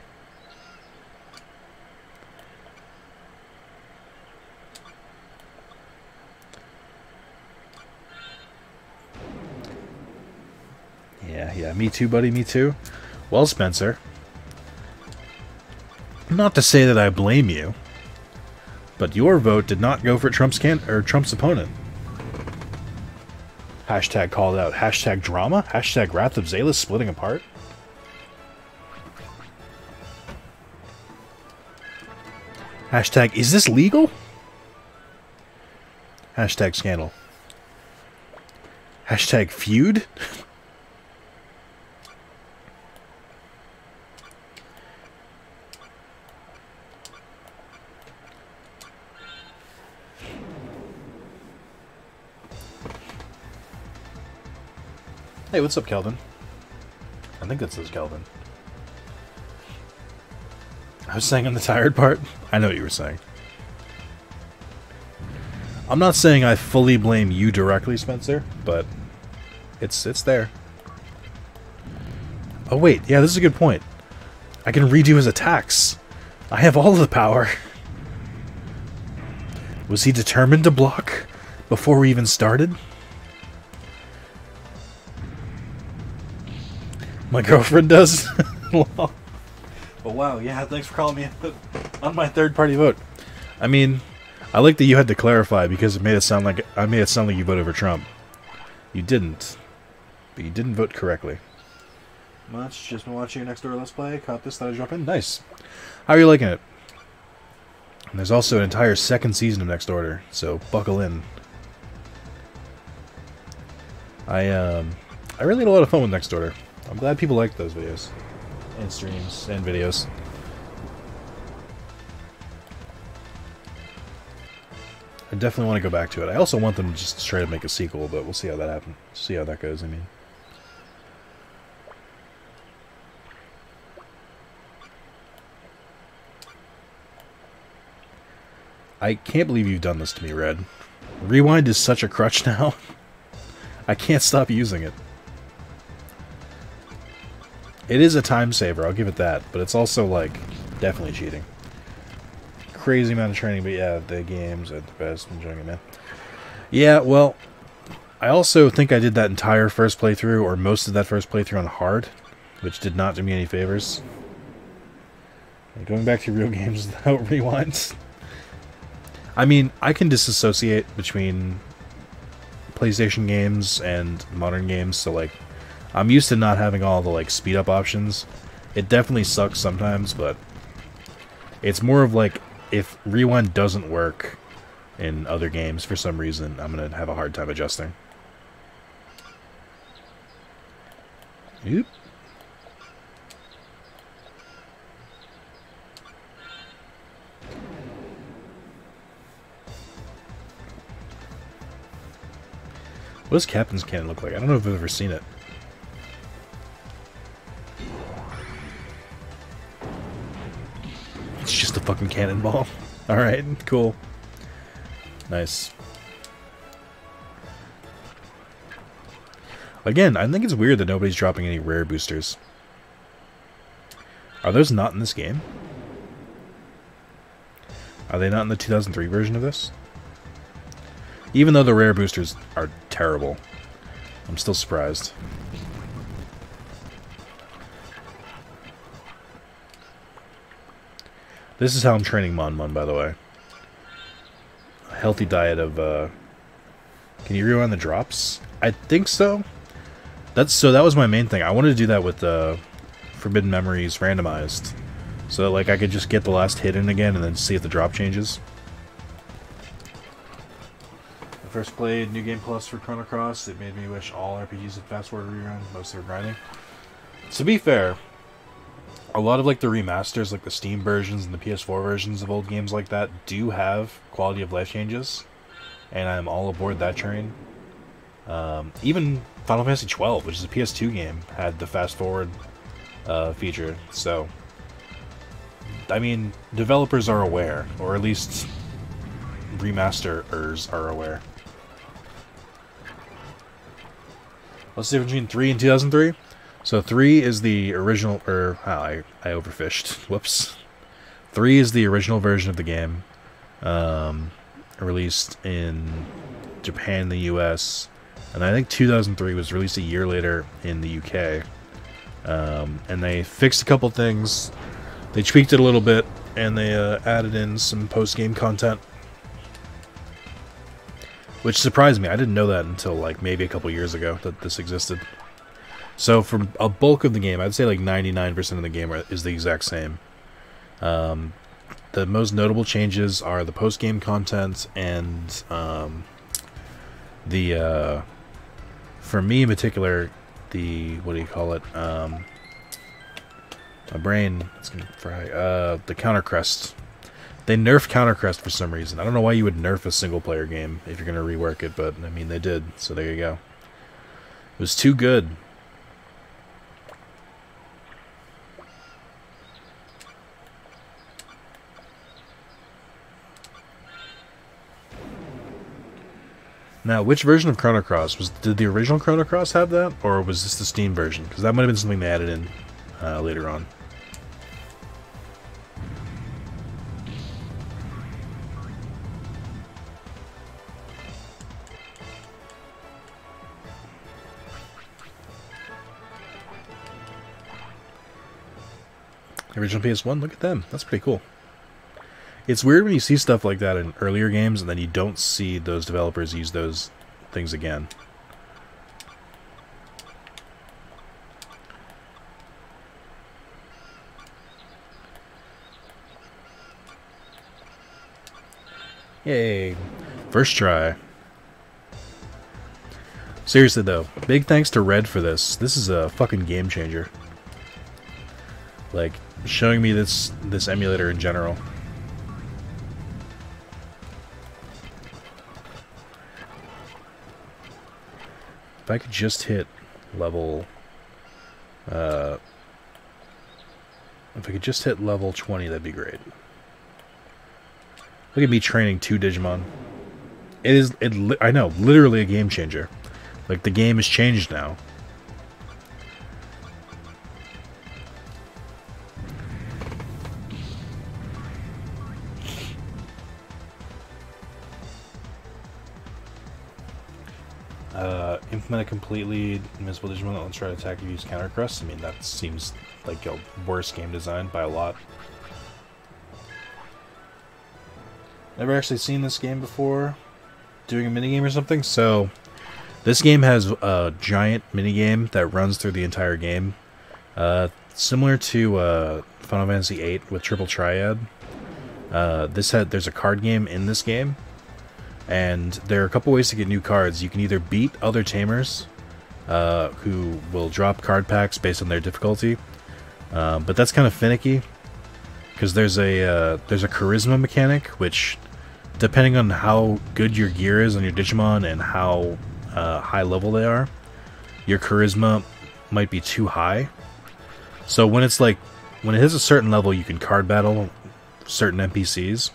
Yeah, me too, buddy, me too. Well, Spencer. Not to say that I blame you, but your vote did not go for Trump's opponent. Hashtag called out. Hashtag drama. Hashtag Wrath of Zalus splitting apart. Hashtag is this legal? Hashtag scandal. Hashtag feud. Hey, what's up, Kelvin? I think that says Kelvin. I was saying on the tired part. I know what you were saying. I'm not saying I fully blame you directly, Spencer, but it's there. Oh wait, yeah, this is a good point. I can redo his attacks. I have all of the power. Was he determined to block before we even started? My girlfriend does. Oh wow, yeah, thanks for calling me on my third-party vote. I mean, I like that you had to clarify because it made it sound like you voted for Trump. You didn't, but you didn't vote correctly. Much. Just been watching your Next Door Let's Play. Caught this, thought I'd drop in. Nice. How are you liking it? And there's also an entire second season of Next Order, so buckle in. I really had a lot of fun with Next Order. I'm glad people like those videos. And streams. And videos. I definitely want to go back to it. I also want them to just try to make a sequel, but we'll see how that happens. See how that goes, I mean. I can't believe you've done this to me, Red. Rewind is such a crutch now. I can't stop using it. It is a time saver, I'll give it that, but it's also, like, definitely cheating. Crazy amount of training, but yeah, the game's at the best. Enjoying it, man. Yeah, well, I also think I did that entire first playthrough, or most of that first playthrough on hard, which did not do me any favors. Going back to real games without rewinds. I mean, I can disassociate between PlayStation games and modern games, so like, I'm used to not having all the like speed up options. It definitely sucks sometimes, but it's more of like, if rewind doesn't work in other games for some reason, I'm gonna have a hard time adjusting. Oop. What does Captain's Cannon look like? I don't know if I've ever seen it. It's just a fucking cannonball. Alright, cool. Nice. Again, I think it's weird that nobody's dropping any rare boosters. Are those not in this game? Are they not in the 2003 version of this? Even though the rare boosters are terrible, I'm still surprised. This is how I'm training Mon, by the way. A healthy diet of, Can you rewind the drops? I think so. That was my main thing. I wanted to do that with the Forbidden Memories randomized. So that, like, I could just get the last hit in again and then see if the drop changes. I first played New Game Plus for Chrono Cross. It made me wish all RPGs had fast-forward rerun. Most of them grinding. To be fair, a lot of like the remasters, like the Steam versions and the PS4 versions of old games like that, do have quality of life changes, and I'm all aboard that train. Even Final Fantasy XII, which is a PS2 game, had the fast-forward feature. So, I mean, developers are aware, or at least remasterers are aware. What's the difference between 3 and 2003? So 3 is the original, or I overfished. Whoops. 3 is the original version of the game, released in Japan, the US, and I think 2003 was released a year later in the UK. And they fixed a couple things. They tweaked it a little bit, and they added in some post-game content, which surprised me. I didn't know that until like maybe a couple years ago that this existed. So for a bulk of the game, I'd say like 99% of the game is the exact same. The most notable changes are the post-game content and for me in particular, what do you call it? My brain is gonna fry. The counter crest. They nerfed counter crest for some reason. I don't know why you would nerf a single-player game if you're gonna rework it, but I mean they did. So there you go. It was too good. Now, which version of Chrono Cross did the original Chrono Cross have that, or was this the Steam version? Because that might have been something they added in later on. Original PS1, look at them. That's pretty cool. It's weird when you see stuff like that in earlier games and then you don't see those developers use those things again. Yay. First try. Seriously though, big thanks to Red for this. This is a fucking game changer. Like, showing me this emulator in general. If I could just hit level... if I could just hit level 20, that'd be great. Look at me training 2 Digimon. I know, literally a game changer. Like, the game has changed now. Implement a completely invisible Digimon that wants to try to attack you, use counter crest. I mean, that seems like a worse game design by a lot. never actually seen this game before, doing a minigame or something, so this game has a giant minigame that runs through the entire game. Similar to Final Fantasy VIII with Triple Triad. There's a card game in this game, and there are a couple ways to get new cards. You can either beat other tamers, who will drop card packs based on their difficulty, but that's kind of finicky, because there's a charisma mechanic, which, depending on how good your gear is on your Digimon and how high level they are, your charisma might be too high. So when it hits a certain level, you can card battle certain NPCs,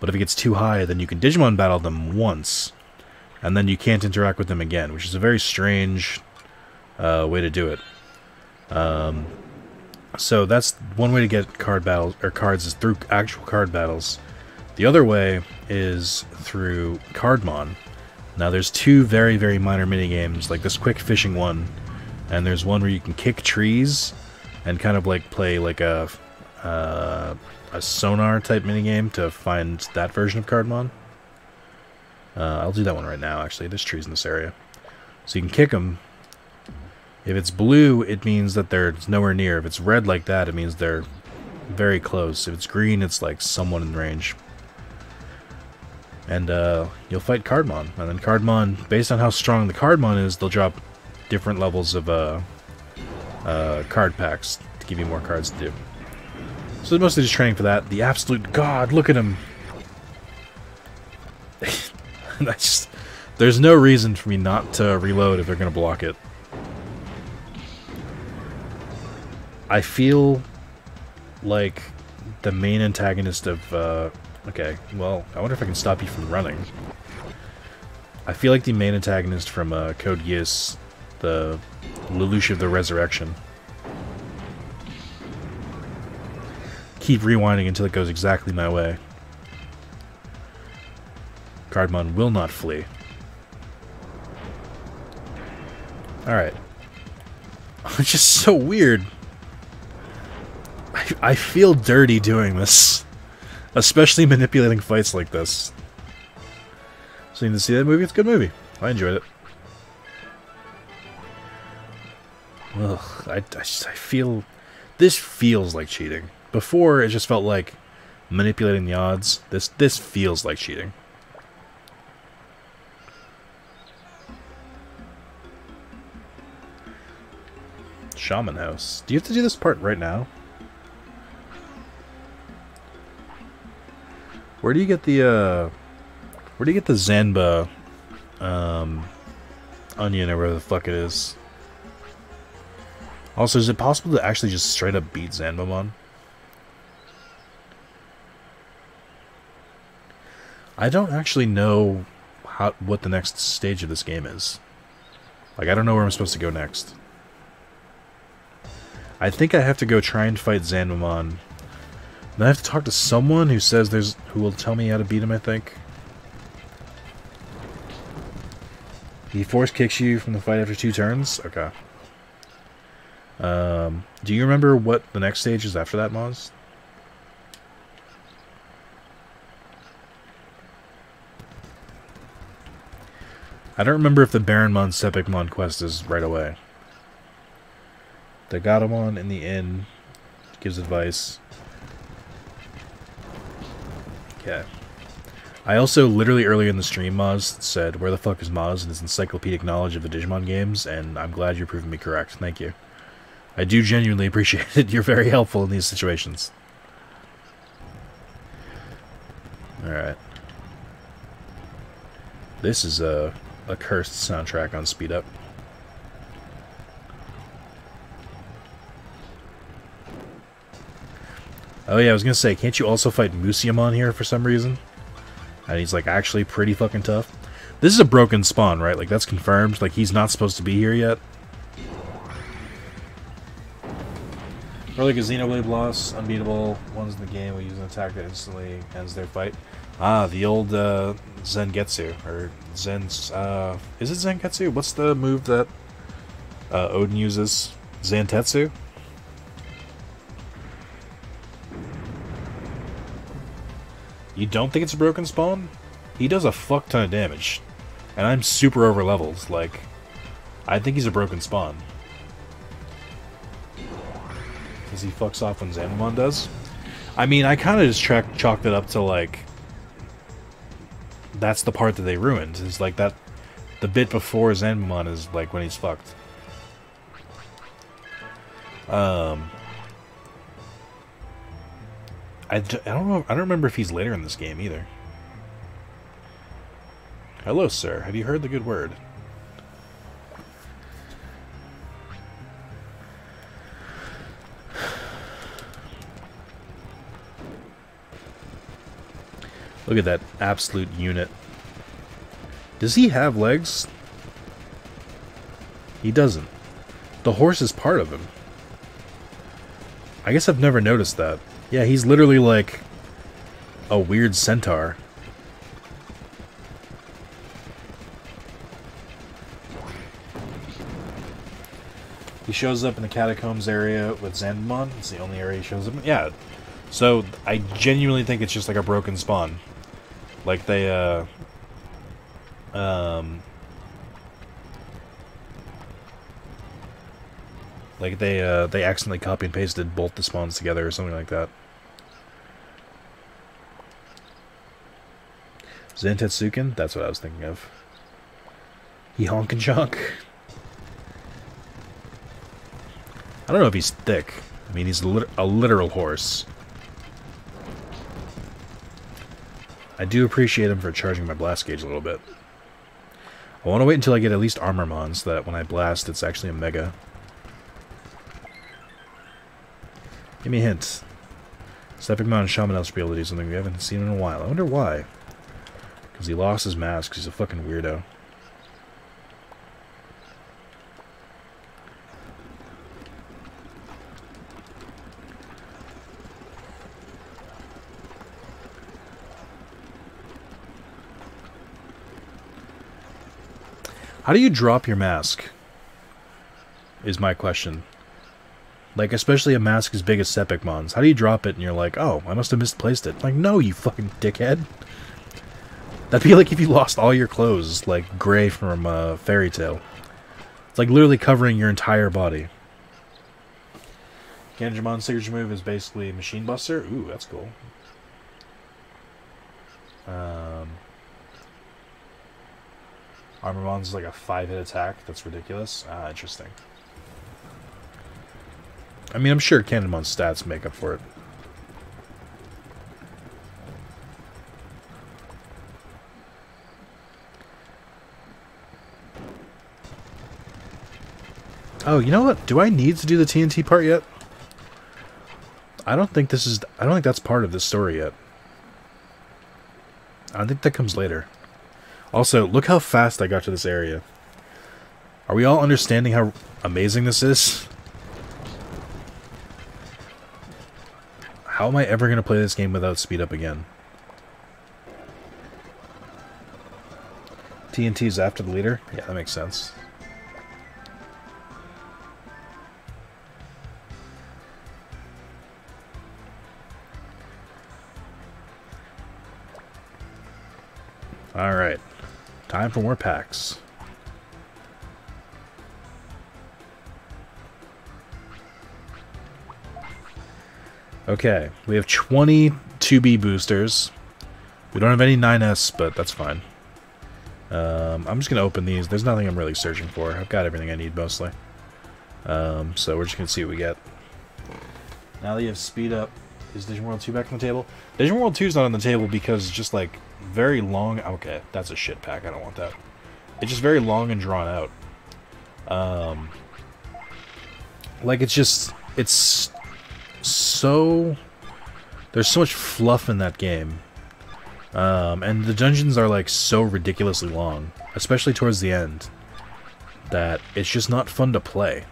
but if it gets too high, then you can Digimon battle them once, and then you can't interact with them again, which is a very strange way to do it. So that's one way to get cards is through actual card battles. The other way is through Cardmon. Now there's two very, very minor minigames, like this quick fishing one, and there's one where you can kick trees and kind of like play like a sonar type minigame to find that version of Cardmon. I'll do that one right now, actually. There's trees in this area. So you can kick them. If it's blue, it means that they're nowhere near. If it's red like that, it means they're very close. If it's green, it's like someone in range. And you'll fight Cardmon. And then Cardmon, based on how strong the Cardmon is, they'll drop different levels of card packs to give you more cards to do. So it's mostly just training for that. The absolute god, look at him! There's no reason for me not to reload if they're going to block it. I feel like the main antagonist of... okay, well, I wonder if I can stop you from running. I feel like the main antagonist from Code Geass, the Lelouch of the Resurrection. Keep rewinding until it goes exactly my way. Cardmon will not flee. Alright. It's just so weird. I feel dirty doing this. Especially manipulating fights like this. So you need to see that movie? It's a good movie. I enjoyed it. Ugh, I feel... This feels like cheating. Before, it just felt like manipulating the odds. This feels like cheating. Shaman House. Do you have to do this part right now? Where do you get the Zanba onion or whatever the fuck it is? Also, is it possible to actually just straight up beat Zanbamon? I don't actually know what the next stage of this game is. Like, I don't know where I'm supposed to go next. I think I have to go try and fight Zanbamon. Then I have to talk to someone who says who will tell me how to beat him, I think. He force kicks you from the fight after 2 turns? Okay. Do you remember what the next stage is after that, Moz? I don't remember if the Baronmon Sepicmon quest is right away. The Gatomon in the inn gives advice. Okay. I also, literally earlier in the stream, Moz said, where the fuck is Moz and his encyclopedic knowledge of the Digimon games, and I'm glad you're proving me correct. Thank you. I do genuinely appreciate it. You're very helpful in these situations. Alright. This is a cursed soundtrack on speed up. Oh yeah, I was gonna say, can't you also fight Musiamon here for some reason? And he's like actually pretty fucking tough. This is a broken spawn, right? Like that's confirmed. Like he's not supposed to be here yet. Or like a Xenoblade boss, unbeatable. Ones in the game will use an attack that instantly ends their fight. Ah, the old Zengetsu. Or Zen's... is it Zengetsu? What's the move that Odin uses? Zantetsu? You don't think it's a broken spawn? He does a fuck ton of damage. And I'm super over leveled. Like, I think he's a broken spawn. Because he fucks off when Xanamon does. I mean, I kind of just chalked it up to, like, that's the part that they ruined. Is like that, the bit before Xanamon is like when he's fucked. I don't know. I don't remember if he's later in this game either. Hello, sir. Have you heard the good word? Look at that absolute unit. Does he have legs? He doesn't. The horse is part of him. I guess I've never noticed that. Yeah, he's literally like a weird centaur. He shows up in the catacombs area with Xanamon. It's the only area he shows up in. Yeah. So, I genuinely think it's just like a broken spawn. Like they, like they accidentally copy and pasted both the spawns together or something like that. Zantetsuken? That's what I was thinking of. He honk and chonk. I don't know if he's thick. I mean, he's a literal horse. I do appreciate him for charging my blast gauge a little bit. I want to wait until I get at least Armormon so that when I blast, it's actually a Mega. Give me a hint. Stepicmon and Shaman Elf should be able to do something we haven't seen in a while. I wonder why. Because he lost his mask, because he's a fucking weirdo. How do you drop your mask? Is my question. Like, especially a mask as big as Stepicmon's. How do you drop it and you're like, oh, I must have misplaced it? Like, no, you fucking dickhead. That'd be like if you lost all your clothes, like Gray from Fairy Tail. It's like literally covering your entire body. Digimon signature move is basically Machine Buster. Ooh, that's cool. Armormon's like a 5-hit attack. That's ridiculous. Ah, interesting. I mean, I'm sure Cannonmon's stats make up for it. Oh, you know what? Do I need to do the TNT part yet? I don't think that's part of this story yet. I think that comes later. Also, look how fast I got to this area. Are we all understanding how amazing this is? How am I ever going to play this game without speed up again? TNT's after the leader? Yeah, that makes sense. Alright. Time for more packs. Okay, we have 20 2B boosters. We don't have any 9S, but that's fine. I'm just going to open these. There's nothing I'm really searching for. I've got everything I need, mostly. So we're just going to see what we get. Now that you have speed up, is Digimon World 2 back on the table? Digimon World 2 is not on the table because it's just, like, very long. Okay, that's a shit pack. I don't want that. It's just very long and drawn out. Like, it's just... It's so... There's so much fluff in that game. And the dungeons are, like, so ridiculously long. Especially towards the end. That it's just not fun to play.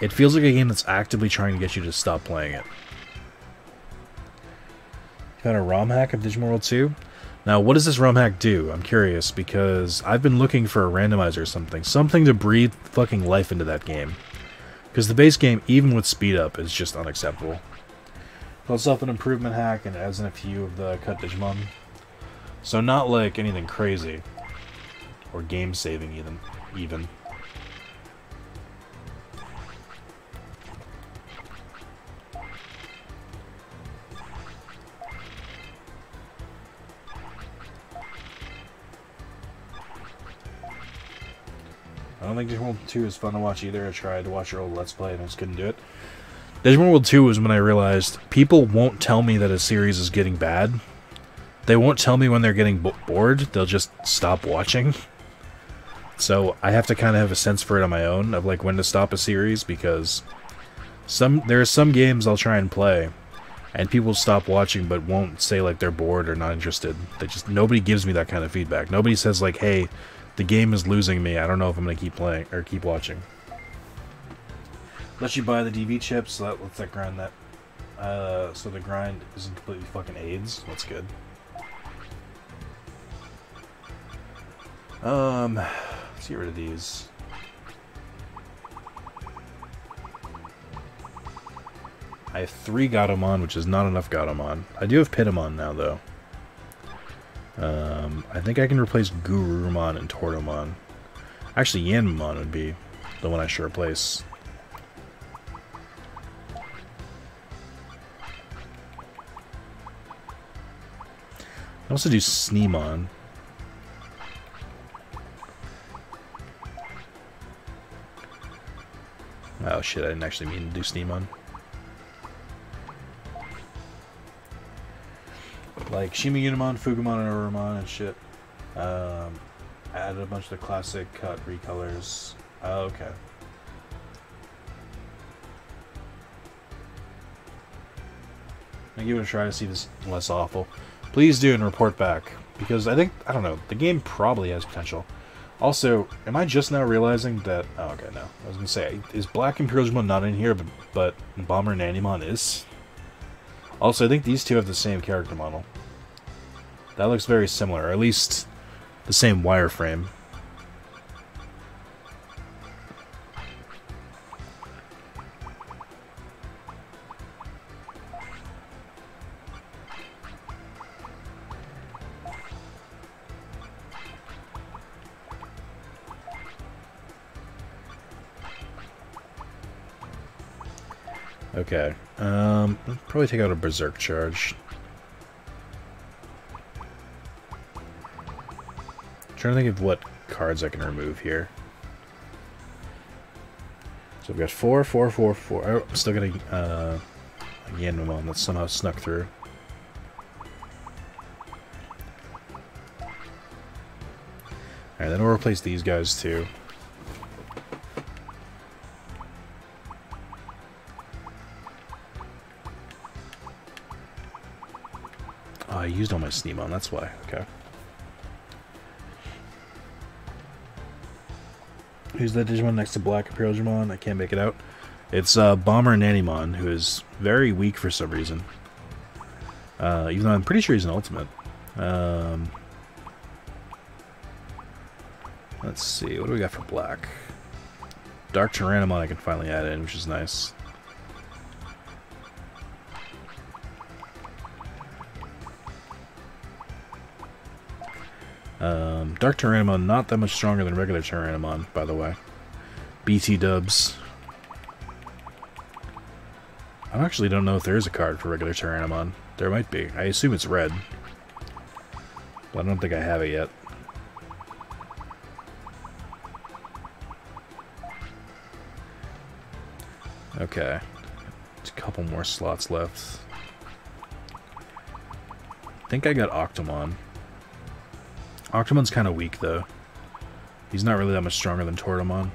It feels like a game that's actively trying to get you to stop playing it. Got a ROM hack of Digimon World 2? Now, what does this ROM hack do? I'm curious, because I've been looking for a randomizer or something. Something to breathe fucking life into that game. Because the base game, even with speed up, is just unacceptable. Plus up an improvement hack and adds in a few of the cut Digimon. So not like anything crazy. Or game saving even. I don't think Digimon World 2 is fun to watch either. I tried to watch your old Let's Play and I just couldn't do it. Digimon World 2 was when I realized people won't tell me that a series is getting bad. They won't tell me when they're getting bored. They'll just stop watching. So I have to kind of have a sense for it on my own of like when to stop a series, because there are some games I'll try and play and people stop watching but won't say like they're bored or not interested. Nobody gives me that kind of feedback. Nobody says like, hey, the game is losing me. I don't know if I'm going to keep playing or keep watching. Let you buy the DV chips, so that lets that grind that. So the grind isn't completely fucking AIDS. That's good. Let's get rid of these. I have 3 Gatomon, which is not enough Gatomon. I do have Pitamon now, though. I think I can replace Gurumon and Tortomon. Actually, Yanmamon would be the one I should replace. I also do Sneemon. Oh shit, I didn't actually mean to do Sneemon. Like Shimagunamon, Fugumon, and Orumon and shit. Added a bunch of the classic cut recolors. Oh, okay. I'll give it a try to see this less awful. Please do and report back. Because I don't know, the game probably has potential. Also, am I just now realizing that... Oh, okay, no. I was going to say, is Black Imperialdramon not in here, but Bomber and Animon is? Also, I think these two have the same character model. That looks very similar, or at least the same wireframe. Okay, probably take out a Berserk Charge. Trying to think of what cards I can remove here. So I've got 4, 4, 4, 4. Oh, I'm still getting a Yanmamon that somehow snuck through. Alright, then we'll replace these guys too. Oh, I used all my Sneemon, that's why. Okay. Who's that Digimon next to Black Imperialdramon? I can't make it out. It's Bomber Nanimon, who is very weak for some reason. Even though I'm pretty sure he's an ultimate. Let's see, what do we got for Black? Dark Tyrannomon I can finally add in, which is nice. Dark Tyrannomon, not that much stronger than regular Tyrannomon, by the way. BT dubs. I actually don't know if there is a card for regular Tyrannomon. There might be. I assume it's red. But I don't think I have it yet. Okay. There's a couple more slots left. I think I got Octomon. Octomon's kind of weak, though. He's not really that much stronger than Tortomon.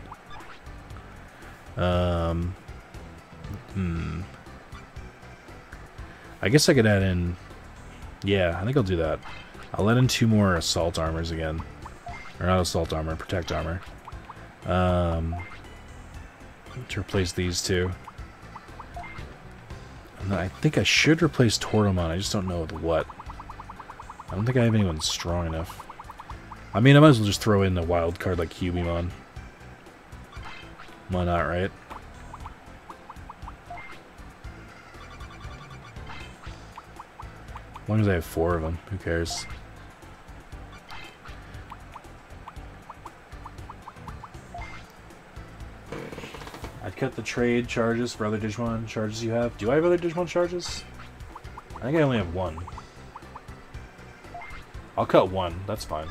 I guess I could add in... Yeah, I think I'll do that. I'll add in 2 more Assault Armors again. Or not Assault Armor, Protect Armor. To replace these two. And then I think I should replace Tortomon, I just don't know with what. I don't think I have anyone strong enough. I mean, I might as well just throw in a wild card like Cubimon. Why not, right? As long as I have 4 of them, who cares? I'd cut the trade charges for other Digimon charges you have. Do I have other Digimon charges? I think I only have 1. I'll cut 1, that's fine.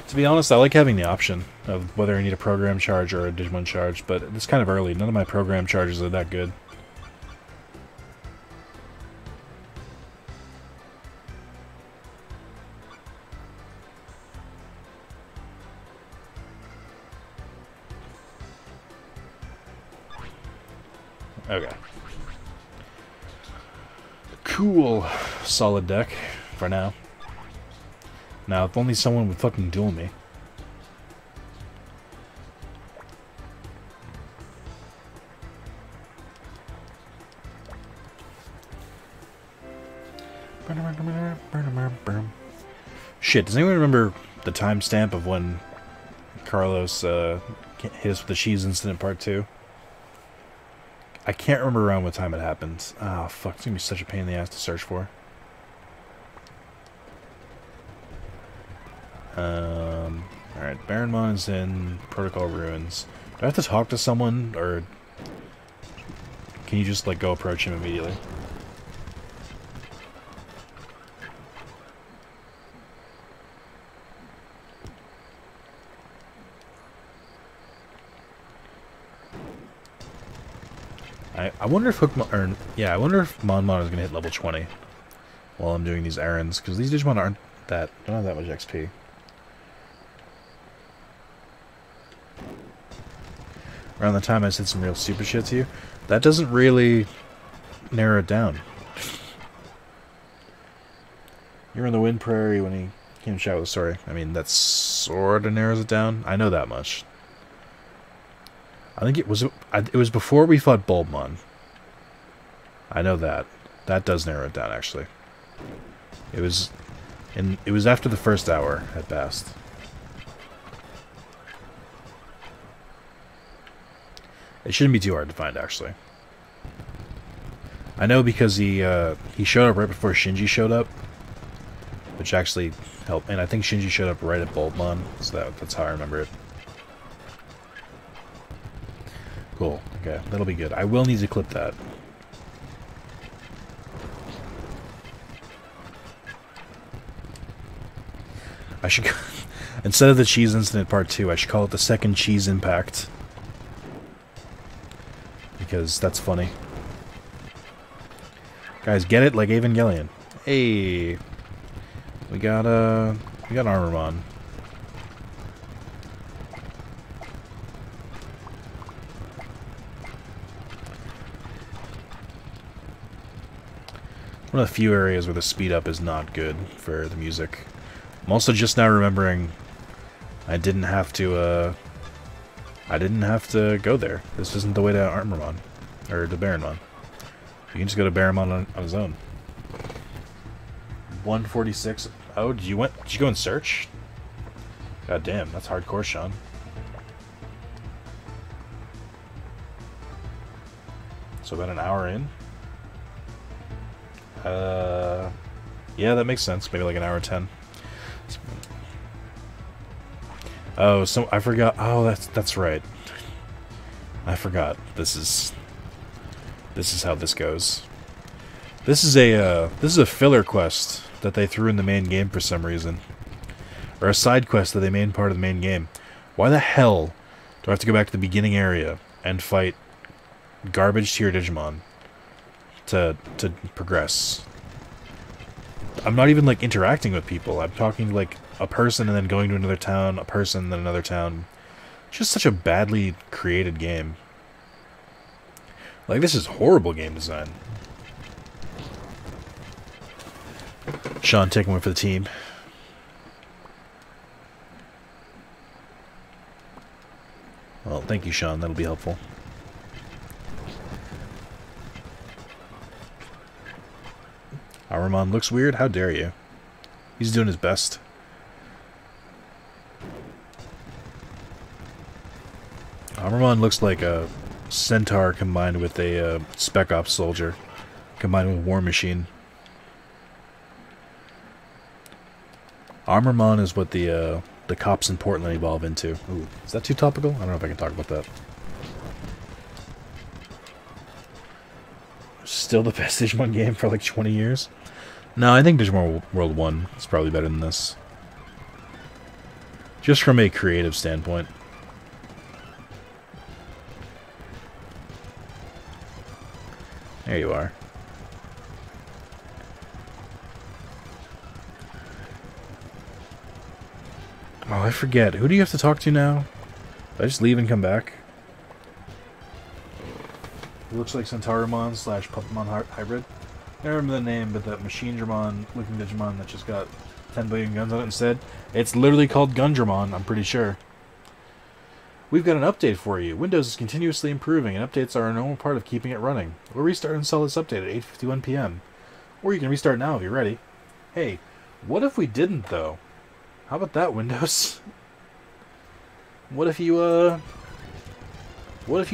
To be honest, I like having the option of whether I need a program charge or a Digimon charge, but it's kind of early. None of my program charges are that good. Okay. Cool. Solid deck for now. Now, if only someone would fucking duel me. Shit, does anyone remember the timestamp of when Carlos hit us with the cheese incident part 2? I can't remember around what time it happened. Oh, fuck. It's gonna be such a pain in the ass to search for. Alright, Baronmon is in Protocol Ruins. Do I have to talk to someone, or can you just, like, go approach him immediately? I wonder if I wonder if Monmon is gonna hit level 20 while I'm doing these errands, because these Digimon don't have that much XP. Around the time I said some real stupid shit to you, that doesn't really narrow it down. You're in the Wind Prairie when he came to chat with the story. I mean, that sort of narrows it down. I know that much. I think it was before we fought Bulbmon. I know that. That does narrow it down, actually. It was after the first hour had passed. It shouldn't be too hard to find, actually. I know because he showed up right before Shinji showed up, which actually helped. And I think Shinji showed up right at Bulbmon, so that's how I remember it. Cool. Okay, that'll be good. I will need to clip that. I should, instead of the cheese incident part 2, I should call it the second cheese impact. Because that's funny. Guys, get it? Like Evangelion. Hey! We got Armormon. One of the few areas where the speed up is not good for the music. I'm also just now remembering I didn't have to go there. This isn't the way to Armormon. Or to Baronmon. You can just go to Baronmon on his own. 146. Oh, did you go and search? God damn, that's hardcore, Sean. So about an hour in? Yeah, that makes sense. Maybe like an hour 10. Oh, so I forgot. Oh, that's right. I forgot. This is how this goes. This is a filler quest that they threw in the main game for some reason, or a side quest that they made part of the main game. Why the hell do I have to go back to the beginning area and fight garbage tier Digimon to progress? I'm not even like interacting with people. I'm talking to like a person and then going to another town, a person, then another town. Just such a badly created game. Like, this is horrible game design. Sean taking one for the team. Well, thank you, Sean. That'll be helpful. Armormon looks weird? How dare you? He's doing his best. Armormon looks like a centaur combined with a Spec Ops soldier. combined with War Machine. Armormon is what the cops in Portland evolve into. Ooh, is that too topical? I don't know if I can talk about that. Still the best Digimon game for like 20 years? No, I think Digimon World 1 is probably better than this. Just from a creative standpoint. There you are. Oh, I forget. Who do you have to talk to now? Did I just leave and come back? It looks like Centauromon / Puppetmon hybrid. I don't remember the name, but that Machinedramon looking Digimon that just got 10 billion guns on it instead. It's literally called Gundramon, I'm pretty sure. We've got an update for you. Windows is continuously improving, and updates are a normal part of keeping it running. We'll restart and install this update at 8:51 p.m. Or you can restart now if you're ready. Hey, what if we didn't, though? How about that, Windows? What if you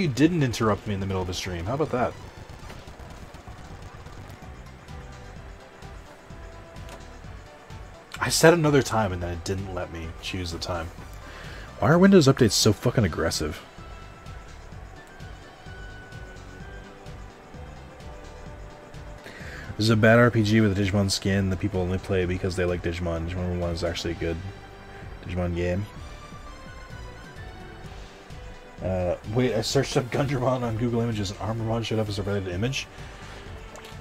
didn't interrupt me in the middle of a stream? How about that? I said another time and then it didn't let me choose the time. Why are Windows updates so fucking aggressive? This is a bad RPG with a Digimon skin that people only play because they like Digimon. Digimon 1 is actually a good Digimon game. Wait, I searched up Gundramon on Google Images and Armormon showed up as a related image.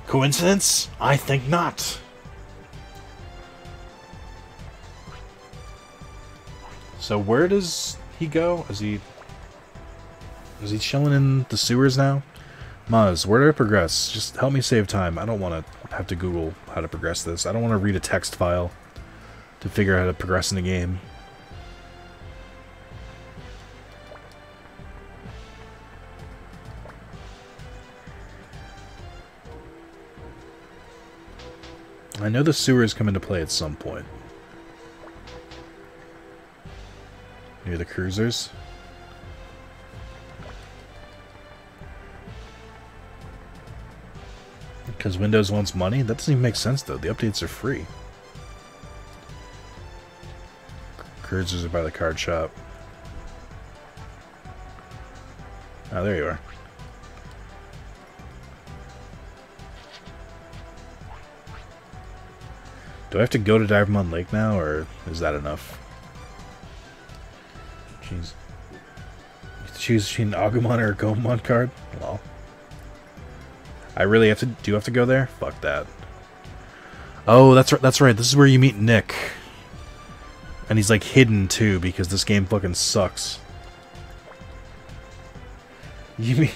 Coincidence? I think not. So where does he go? Is he chilling in the sewers now? Maz, where do I progress? Just help me save time. I don't want to have to Google how to progress this. I don't want to read a text file to figure out how to progress in the game. I know the sewers come into play at some point. Near the cruisers. Because Windows wants money? That doesn't even make sense, though. The updates are free. Cruisers are by the card shop. Oh, there you are. Do I have to go to Digimon Lake now, or is that enough? Jeez. You have to choose between an Agumon or a Gomon card? Well. I really have to... Do you have to go there? Fuck that. Oh, that's right. This is where you meet Nick. And he's, like, hidden, too, because this game fucking sucks. You meet...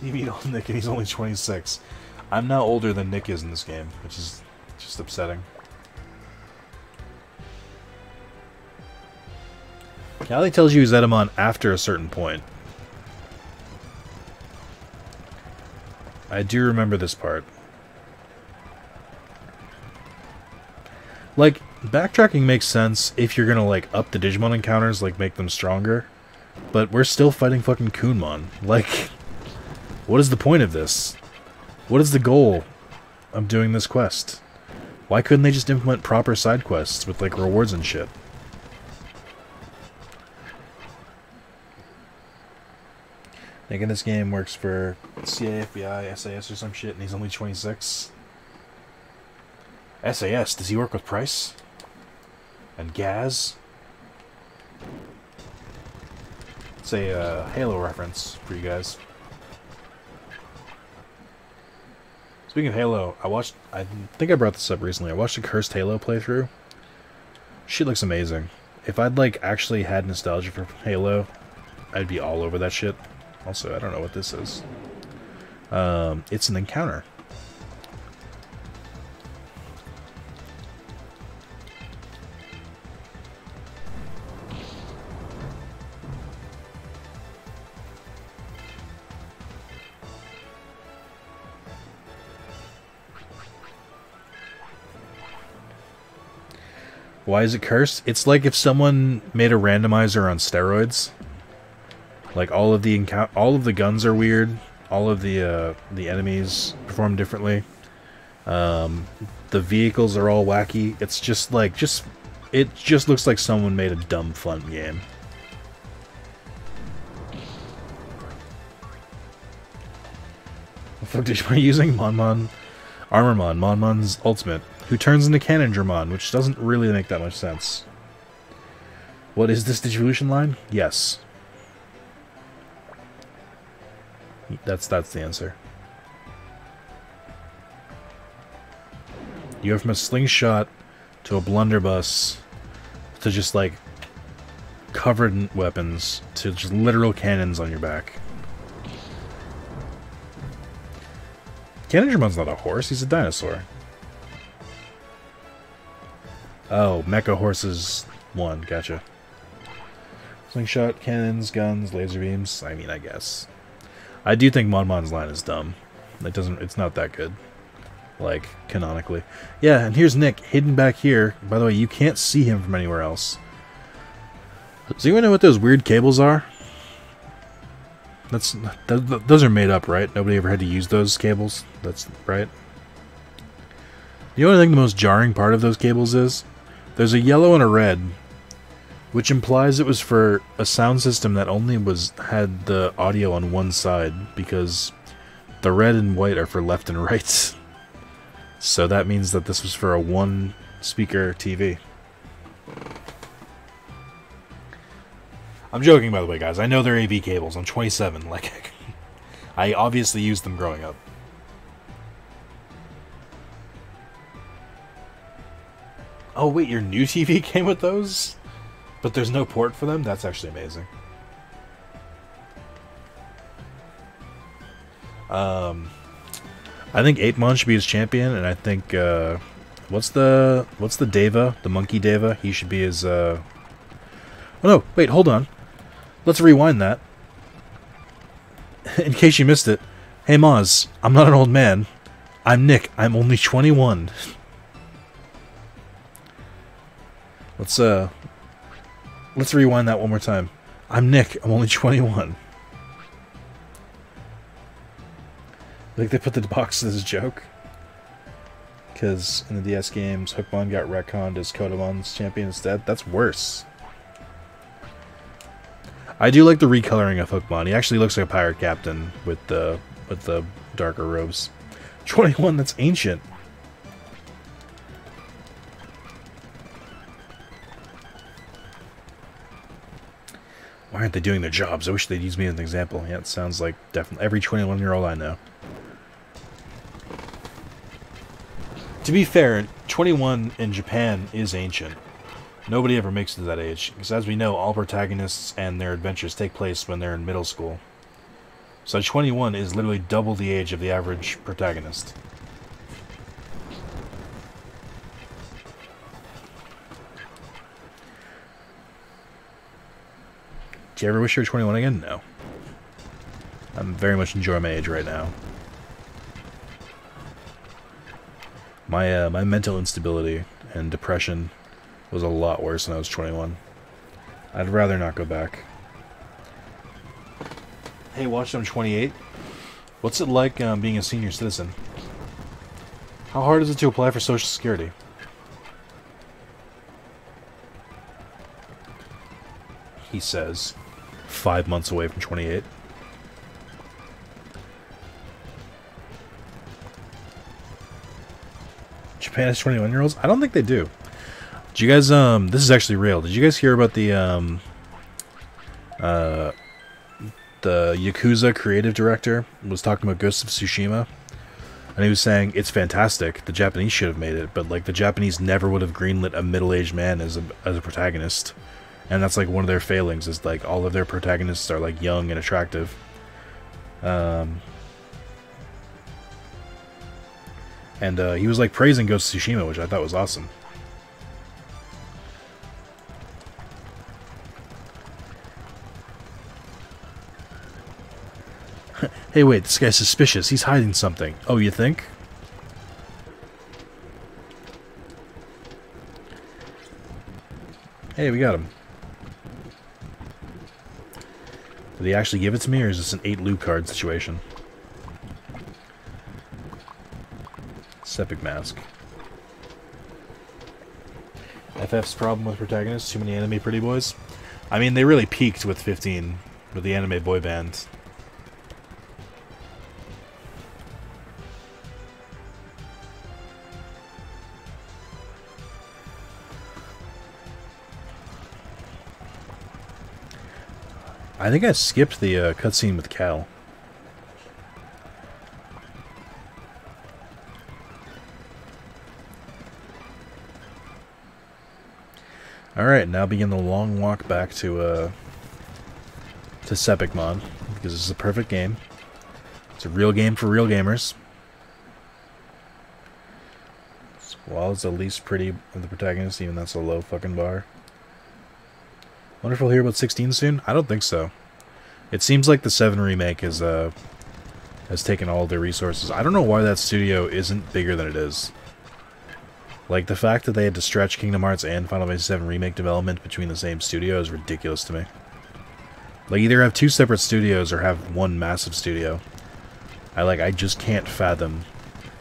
you meet old Nick and he's only 26. I'm now older than Nick is in this game, which is just upsetting. Callie tells you he's Edamon after a certain point. I do remember this part. Like, backtracking makes sense if you're gonna, like, up the Digimon encounters, like, make them stronger. But we're still fighting fucking Kunmon. Like, what is the point of this? What is the goal of doing this quest? Why couldn't they just implement proper side quests with, like, rewards and shit? Thinking this game works for CIA, FBI, SAS or some shit, and he's only 26. SAS, does he work with Price? And Gaz? It's a Halo reference for you guys. Speaking of Halo, I think I brought this up recently. I watched a Cursed Halo playthrough. Shit looks amazing. If I'd, like, actually had nostalgia for Halo, I'd be all over that shit. Also, I don't know what this is. It's an encounter. Why is it cursed? It's like if someone made a randomizer on steroids. Like all of the guns are weird. All of the enemies perform differently. The vehicles are all wacky. It's just like it just looks like someone made a dumb fun game. What the fuck did you using? Armormon, Monmon's ultimate, who turns into Cannondramon, which doesn't really make that much sense. What is this Digivolution line? Yes. That's the answer. You go from a slingshot to a blunderbuss to just like covered in weapons to just literal cannons on your back. Cannondramon's not a horse, he's a dinosaur. Oh, Mecha Horses 1, gotcha. Slingshot, cannons, guns, laser beams. I mean, I guess. I do think Monmon's line is dumb. It's not that good. Like, canonically. Yeah, and here's Nick, hidden back here. By the way, you can't see him from anywhere else. Does anyone know what those weird cables are? Those are made up, right? Nobody ever had to use those cables? That's right. You know what I think the most jarring part of those cables is? There's a yellow and a red, which implies it was for a sound system that only had the audio on one side, because the red and white are for left and right. So that means that this was for a one-speaker TV. I'm joking, by the way, guys. I know they're AV cables. I'm 27. Like, I obviously used them growing up. Oh, wait, your new TV came with those? But there's no port for them? That's actually amazing. I think 8mon should be his champion, and I think, what's the Deva? The monkey Deva? He should be his, Oh no, wait, hold on. Let's rewind that. In case you missed it. Hey Moz, I'm not an old man. I'm Nick, I'm only 21. Let's rewind that one more time. I'm Nick, I'm only 21. Like they put the box as a joke. Because in the DS games, Hookmon got retconned as Kodamon's champion instead. That's worse. I do like the recoloring of Hookmon. He actually looks like a pirate captain with the darker robes. 21, that's ancient. Why aren't they doing their jobs? I wish they'd use me as an example. Yeah, it sounds like definitely every 21-year-old I know. To be fair, 21 in Japan is ancient. Nobody ever makes it to that age, because as we know, all protagonists and their adventures take place when they're in middle school. So 21 is literally double the age of the average protagonist. Do you ever wish you were 21 again? No. I'm very much enjoying my age right now. My mental instability and depression was a lot worse when I was 21. I'd rather not go back. Hey, watch, I'm 28. What's it like being a senior citizen? How hard is it to apply for Social Security? He says, 5 months away from 28. Japan has 21-year-olds? I don't think they do. Did you guys, this is actually real. Did you guys hear about the Yakuza creative director was talking about Ghost of Tsushima? And he was saying, it's fantastic, the Japanese should have made it, but, like, the Japanese never would have greenlit a middle-aged man as a protagonist. And that's, like, one of their failings, is, like, all of their protagonists are, like, young and attractive. And he was, like, praising Ghost of Tsushima, which I thought was awesome. Hey, wait, this guy's suspicious. He's hiding something. Oh, you think? Hey, we got him. Did he actually give it to me, or is this an 8 loot card situation? Septic Mask. FF's problem with protagonists, too many anime pretty boys. I mean, they really peaked with 15, with the anime boy band. I think I skipped the cutscene with Cal. Alright, now begin the long walk back to Sepicmon, because this is a perfect game. It's a real game for real gamers. While it's the least pretty of the protagonists, even that's a low fucking bar. Wonder if we'll hear about 16 soon? I don't think so. It seems like the 7 remake has taken all their resources. I don't know why that studio isn't bigger than it is. Like, the fact that they had to stretch Kingdom Hearts and Final Fantasy VII Remake development between the same studio is ridiculous to me. Like, either have 2 separate studios or have 1 massive studio. I just can't fathom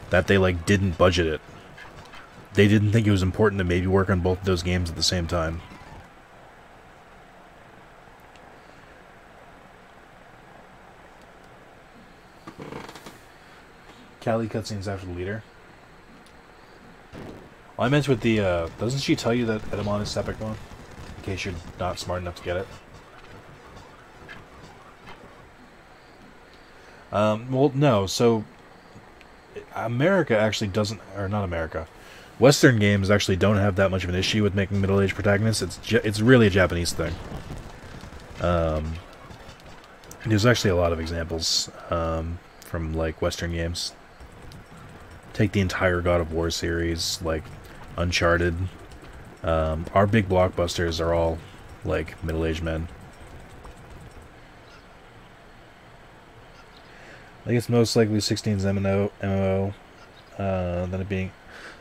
that they, like, didn't budget it. They didn't think it was important to maybe work on both of those games at the same time. Callie cutscenes after the leader. Well, I meant with the, doesn't she tell you that Edamon is Sepicmon? In case you're not smart enough to get it. Well, no, so... America actually doesn't, or not America. Western games actually don't have that much of an issue with making middle-aged protagonists. It's really a Japanese thing. There's actually a lot of examples, from, like, Western games. Take the entire God of War series, like Uncharted. Our big blockbusters are all like middle-aged men. I think it's most likely 16's MMO, than it being.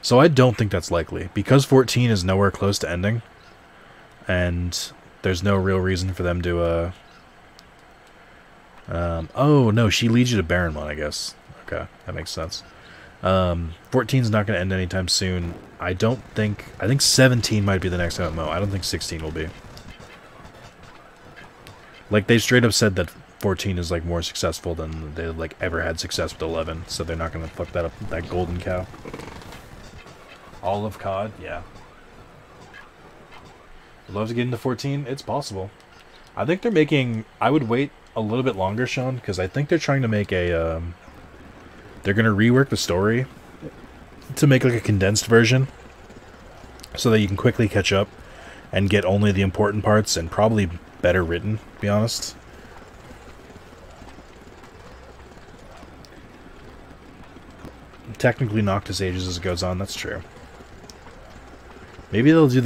So I don't think that's likely because 14 is nowhere close to ending, and there's no real reason for them to. Oh no, she leads you to Barrenmon, I guess. Okay, that makes sense. 14's not going to end anytime soon. I think 17 might be the next MMO. I don't think 16 will be. Like, they straight up said that 14 is, like, more successful than they, like, ever had success with 11, so they're not going to fuck that up, that golden cow. Olive Cod? Yeah. I'd love to get into 14. It's possible. I think they're making... I would wait a little bit longer, Sean, because I think they're trying to make a, they're going to rework the story to make like a condensed version so that you can quickly catch up and get only the important parts and probably better written, to be honest. Technically Noctis ages as it goes on, that's true. Maybe they'll do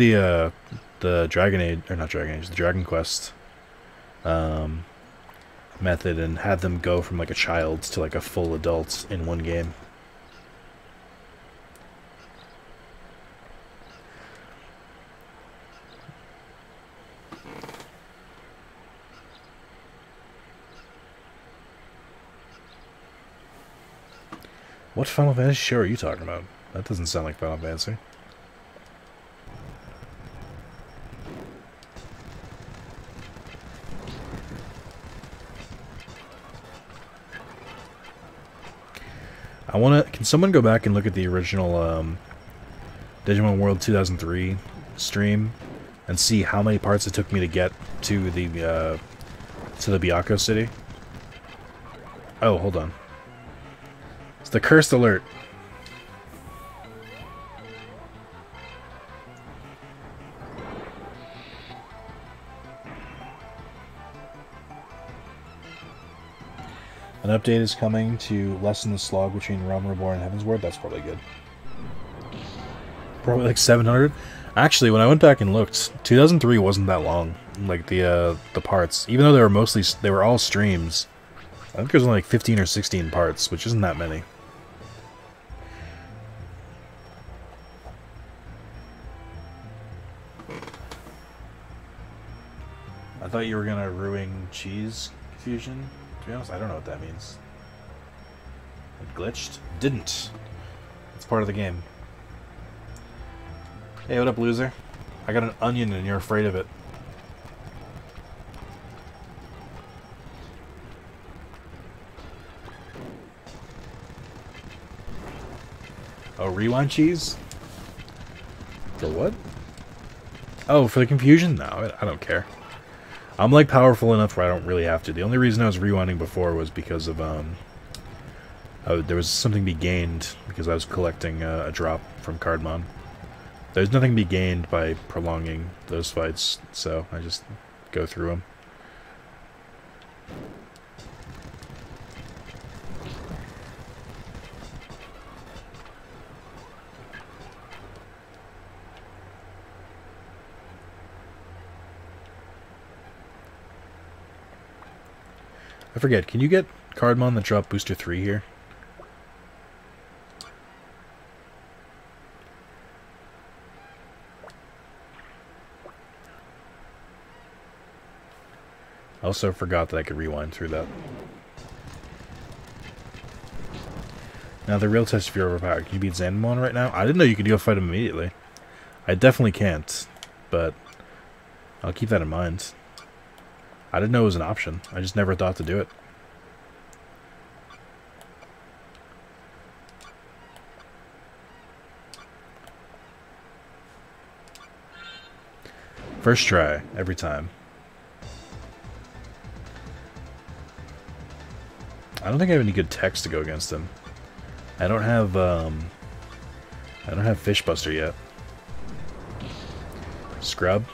the Dragon Age, or not Dragon Age, the Dragon Quest method and have them go from like a child to like a full adult in one game. What Final Fantasy show are you talking about? That doesn't sound like Final Fantasy. Can someone go back and look at the original Digimon World 2003 stream and see how many parts it took me to get to the Byakko city? Oh, hold on. It's the cursed alert. An update is coming to lessen the slog between Realm Reborn and Heaven's Ward. That's probably good. Probably like 700. Actually, when I went back and looked, 2003 wasn't that long. Like the parts, even though they were all streams. I think there's only like 15 or 16 parts, which isn't that many. I thought you were gonna ruin cheese fusion. To be honest, I don't know what that means. It glitched? Didn't. It's part of the game. Hey, what up, loser? I got an onion and you're afraid of it. Oh, rewind cheese? For what? Oh, for the confusion? No, I don't care. I'm like powerful enough where I don't really have to. The only reason I was rewinding before was because of there was something to be gained because I was collecting a drop from Cardmon. There's nothing to be gained by prolonging those fights, so I just go through them. I forget, can you get Cardmon that drop Booster 3 here? I also forgot that I could rewind through that. Now the real test if you're overpowered. Can you beat Xandamon right now? I didn't know you could go fight him immediately. I definitely can't, but I'll keep that in mind. I didn't know it was an option. I just never thought to do it. First try, every time. I don't think I have any good techs to go against him. I don't have Fishbuster yet. Scrub.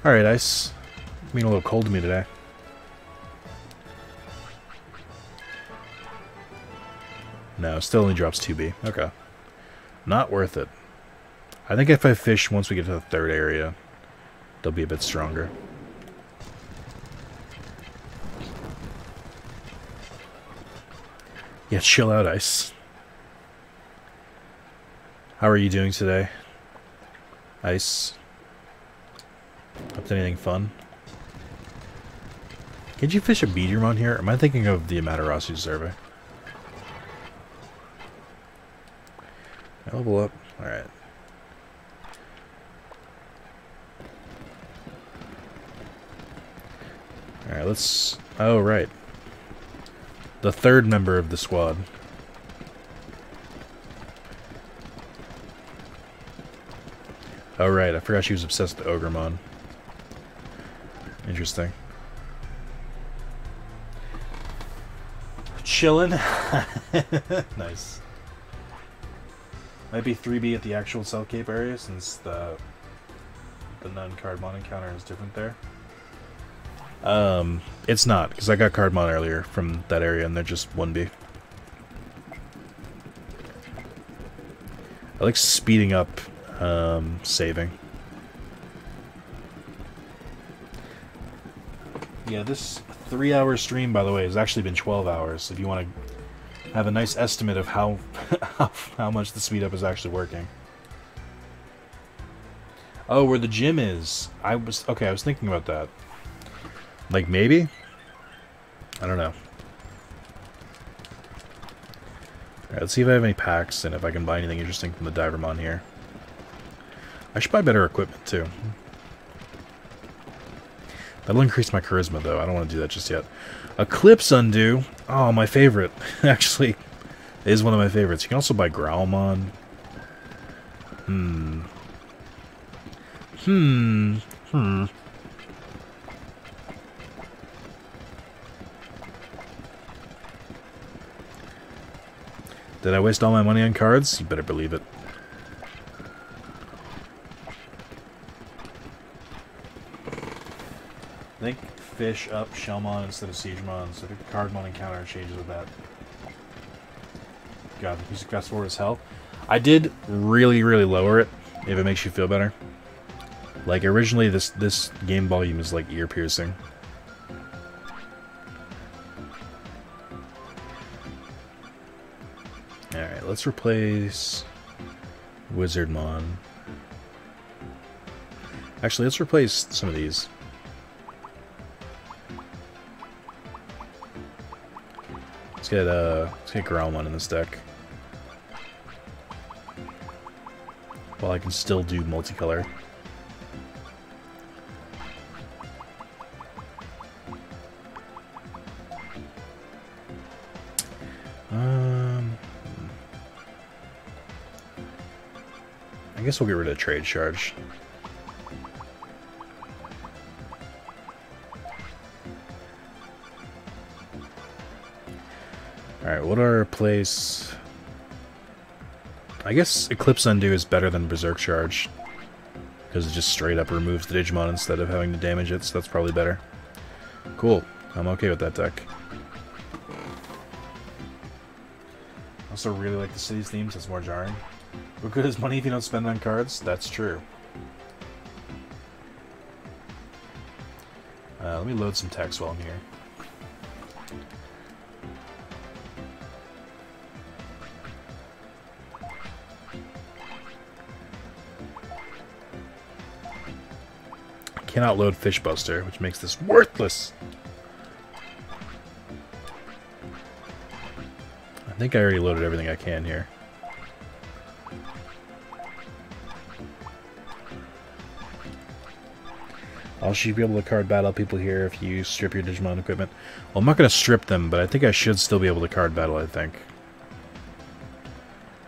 Alright, Ice. Being a little cold to me today. No, still only drops 2B. Okay. Not worth it. I think if I fish once we get to the third area, they'll be a bit stronger. Yeah, chill out, Ice. How are you doing today, Ice? Up to anything fun? Can't you fish a Digimon here? Am I thinking of the Amaterasu survey? Level up. Alright. Alright, let's... Oh, right. The third member of the squad. Oh, right. I forgot she was obsessed with Ogremon. Interesting. Chillin'. Nice. Might be 3B at the actual Cell Cape area since the non-Cardmon encounter is different there. It's not, because I got Cardmon earlier from that area and they're just 1B. I like speeding up saving. Yeah, this 3-hour stream, by the way, has actually been 12 hours, if you want to have a nice estimate of how how much the speed up is actually working. Oh, where the gym is. I was thinking about that. Like, maybe? I don't know. Alright, let's see if I have any packs and if I can buy anything interesting from the Divermon here. I should buy better equipment, too. That'll increase my charisma, though. I don't want to do that just yet. Eclipse Undo. Oh, my favorite. Actually, is one of my favorites. You can also buy Growlmon. Did I waste all my money on cards? You better believe it. I think fish up Shellmon instead of Siegemon, so the Cardmon encounter changes with that. God, the music got forward as hell. I did really, really lower it, if it makes you feel better. Like, originally this game volume is like ear-piercing. Alright, let's replace Wizardmon. Actually, let's replace some of these. Let's get Growlmon in this deck. while I can still do multicolor. I guess we'll get rid of trade charge. Alright, what are place... I guess Eclipse Undo is better than Berserk Charge, because it just straight up removes the Digimon instead of having to damage it, so that's probably better. Cool. I'm okay with that deck. I also really like the city's themes, it's more jarring. What good is money if you don't spend it on cards? That's true. Let me load some text while I'm here. I cannot load Fishbuster, which makes this worthless. I think I already loaded everything I can here. I'll should be able to card battle people here if you strip your Digimon equipment. Well, I'm not going to strip them, but I think I should still be able to card battle, I think.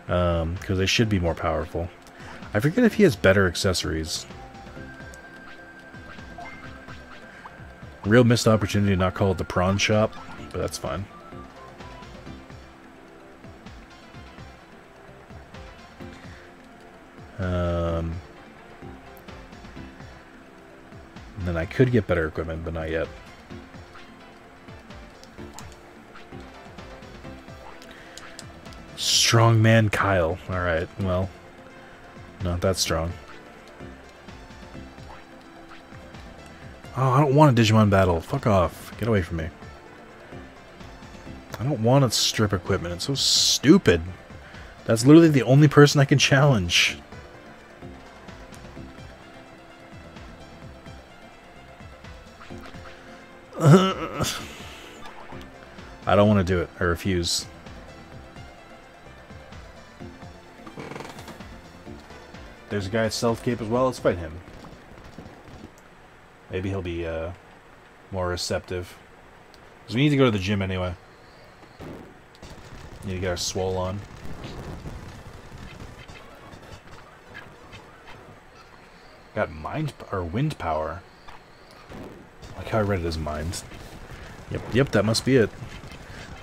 Because they should be more powerful. I forget if he has better accessories. Real missed opportunity to not call it the prawn shop, but that's fine. And then I could get better equipment, but not yet. Strongman Kyle. Alright, well, not that strong. Oh, I don't want a Digimon battle. Fuck off. Get away from me. I don't want to strip equipment. It's so stupid. That's literally the only person I can challenge. I don't want to do it. I refuse. There's a guy at Stealth Cape as well. Let's fight him. Maybe he'll be more receptive. Because we need to go to the gym anyway. Need to get our swole on. Got mind or wind power. Like how I read it as mind. Yep, that must be it.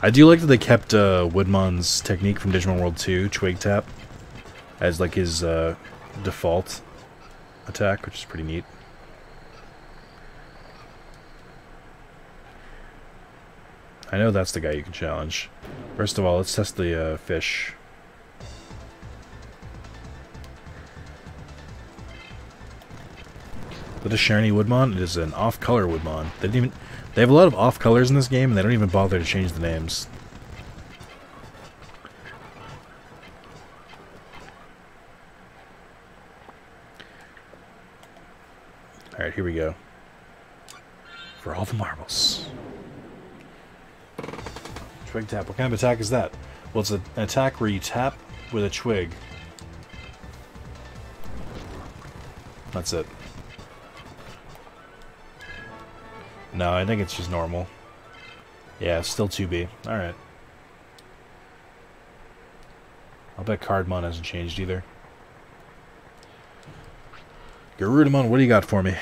I do like that they kept Woodmon's technique from Digimon World 2, Twig Tap, as like his default attack, which is pretty neat. I know that's the guy you can challenge. First of all, let's test the fish. Is that a shiny Woodmon? It is an off-color Woodmon. They have a lot of off-colors in this game, and they don't even bother to change the names. Alright, here we go. For all the marbles. Twig tap. What kind of attack is that? Well, it's an attack where you tap with a twig. That's it. No, I think it's just normal. Yeah, it's still 2B. Alright. I'll bet Cardmon hasn't changed either. Garudamon, what do you got for me?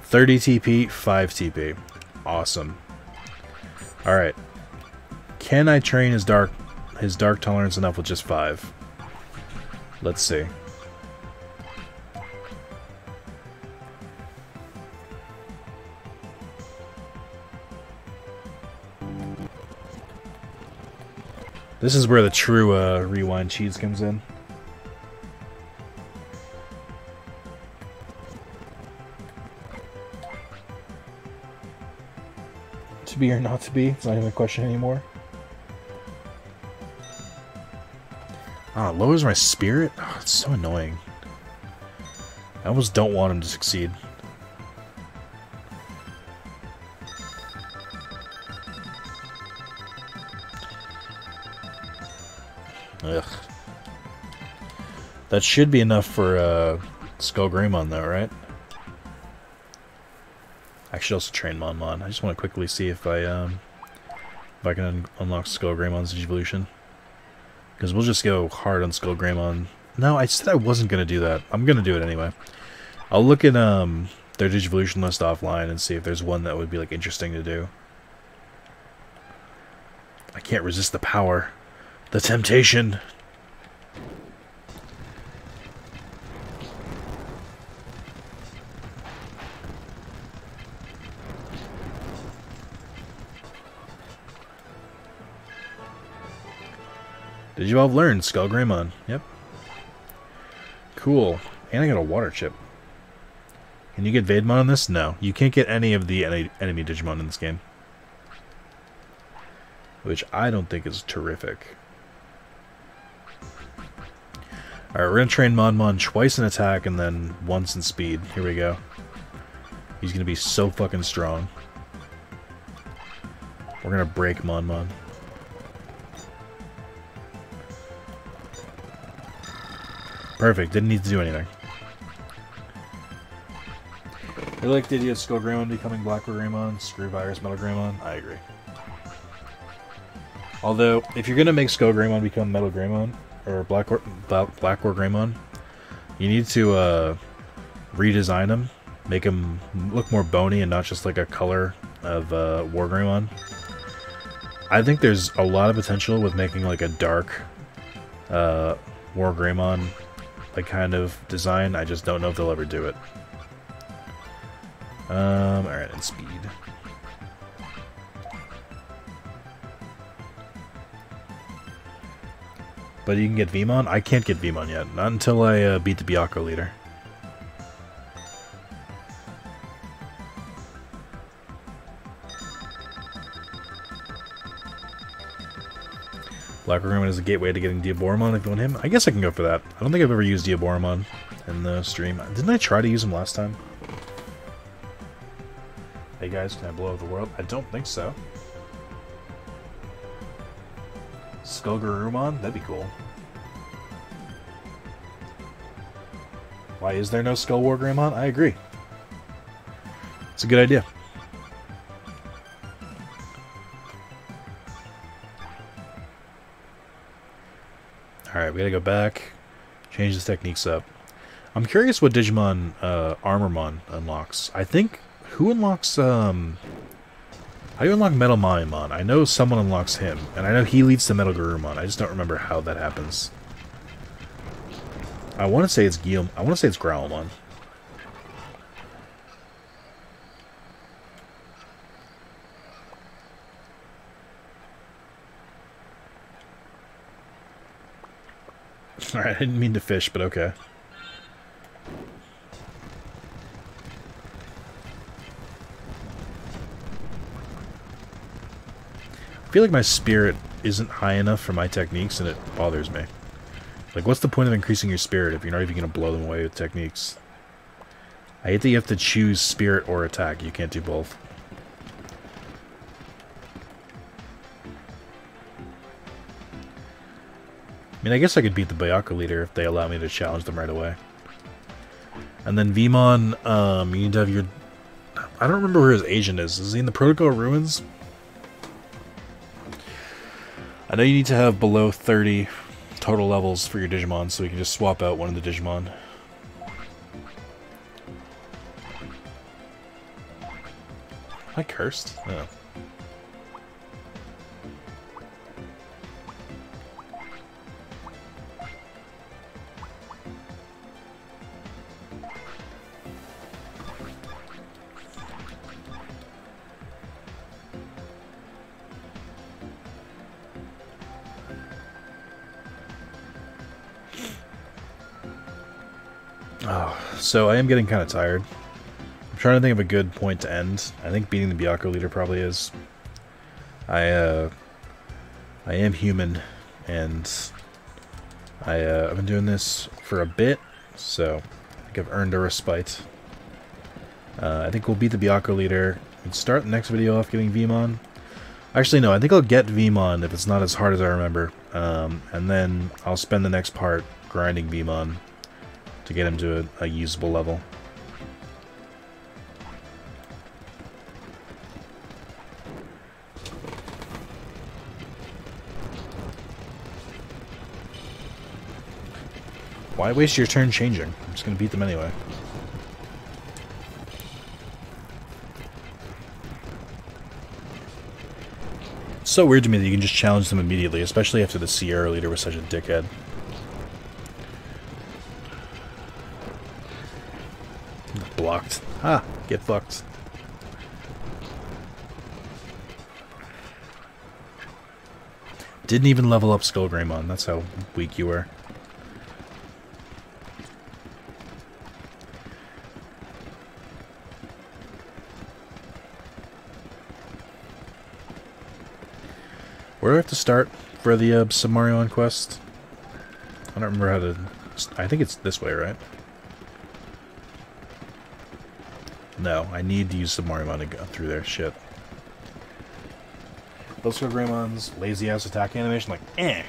30 TP, 5 TP. Awesome. Alright. Can I train his dark tolerance enough with just 5? Let's see. This is where the true rewind cheese comes in. To be or not to be, it's not even a question anymore. Ah, it lowers my spirit? Oh, it's so annoying. I almost don't want him to succeed. Ugh. That should be enough for Skullgreymon, though, right? I should also train Mon. I just want to quickly see if I can unlock Skullgreymon's evolution. Because we'll just go hard on Skullgreymon. No, I said I wasn't going to do that. I'm going to do it anyway. I'll look at their Digivolution list offline and see if there's one that would be like interesting to do. I can't resist the power. The temptation. Digivolve learned Skullgreymon. Yep. Cool. And I got a water chip. Can you get Vademon on this? No. You can't get any of the enemy Digimon in this game. Which I don't think is terrific. Alright, we're going to train Mon twice in attack and then once in speed. Here we go. He's going to be so fucking strong. We're going to break Mon. Perfect, didn't need to do anything. I like the idea of Skullgreymon becoming Blackgreymon, screw Virus Metal Greymon. I agree. Although, if you're gonna make Skullgreymon become Metal Greymon, or Blackgreymon, you need to redesign him, make him look more bony and not just like a color of Wargreymon. I think there's a lot of potential with making like a dark Wargreymon like kind of design. I just don't know if they'll ever do it. Alright, and speed. But you can get Vmon? I can't get Vmon yet. Not until I beat the Byakko leader. Blackgreymon is a gateway to getting Diaboromon if you want him. I guess I can go for that. I don't think I've ever used Diaboromon in the stream. Didn't I try to use him last time? Hey guys, can I blow up the world? I don't think so. Skullgreymon? That'd be cool. Why is there no Skull Wargreymon? I agree. It's a good idea. Alright, we gotta go back, change the techniques up. I'm curious what Digimon Armormon unlocks. I think... Who unlocks, how do you unlock Metal Maimon? I know someone unlocks him, and I know he leads to Metal Garurumon. I just don't remember how that happens. I want to say it's I want to say it's Growlmon. Alright, I didn't mean to fish, but okay. I feel like my spirit isn't high enough for my techniques, and it bothers me. Like, what's the point of increasing your spirit if you're not even going to blow them away with techniques? I hate that you have to choose spirit or attack. You can't do both. I mean, I guess I could beat the Byakko leader if they allow me to challenge them right away. And then Vmon, you need to have your... I don't remember where his agent is. Is he in the Protocol Ruins? I know you need to have below 30 total levels for your Digimon, so we can just swap out one of the Digimon. Am I cursed? No. So I am getting kind of tired. I'm trying to think of a good point to end. I think beating the Byakko leader probably is. I am human, and I've been doing this for a bit, so I think I've earned a respite. I think we'll beat the Byakko leader and start the next video off getting Vmon. Actually, no, I think I'll get Vmon if it's not as hard as I remember. and then I'll spend the next part grinding Veemon to get him to a usable level. Why waste your turn changing? I'm just gonna beat them anyway. It's so weird to me that you can just challenge them immediately, especially after the Sierra leader was such a dickhead. Blocked. Ah, get fucked. Didn't even level up Skullgreymon, that's how weak you were. Where do I have to start for the Sub-Mario quest? I don't remember how to... I think it's this way, right? No, I need to use Sub-Mario to go through there. Shit. Those Greymon's lazy-ass attack animation, like, eh!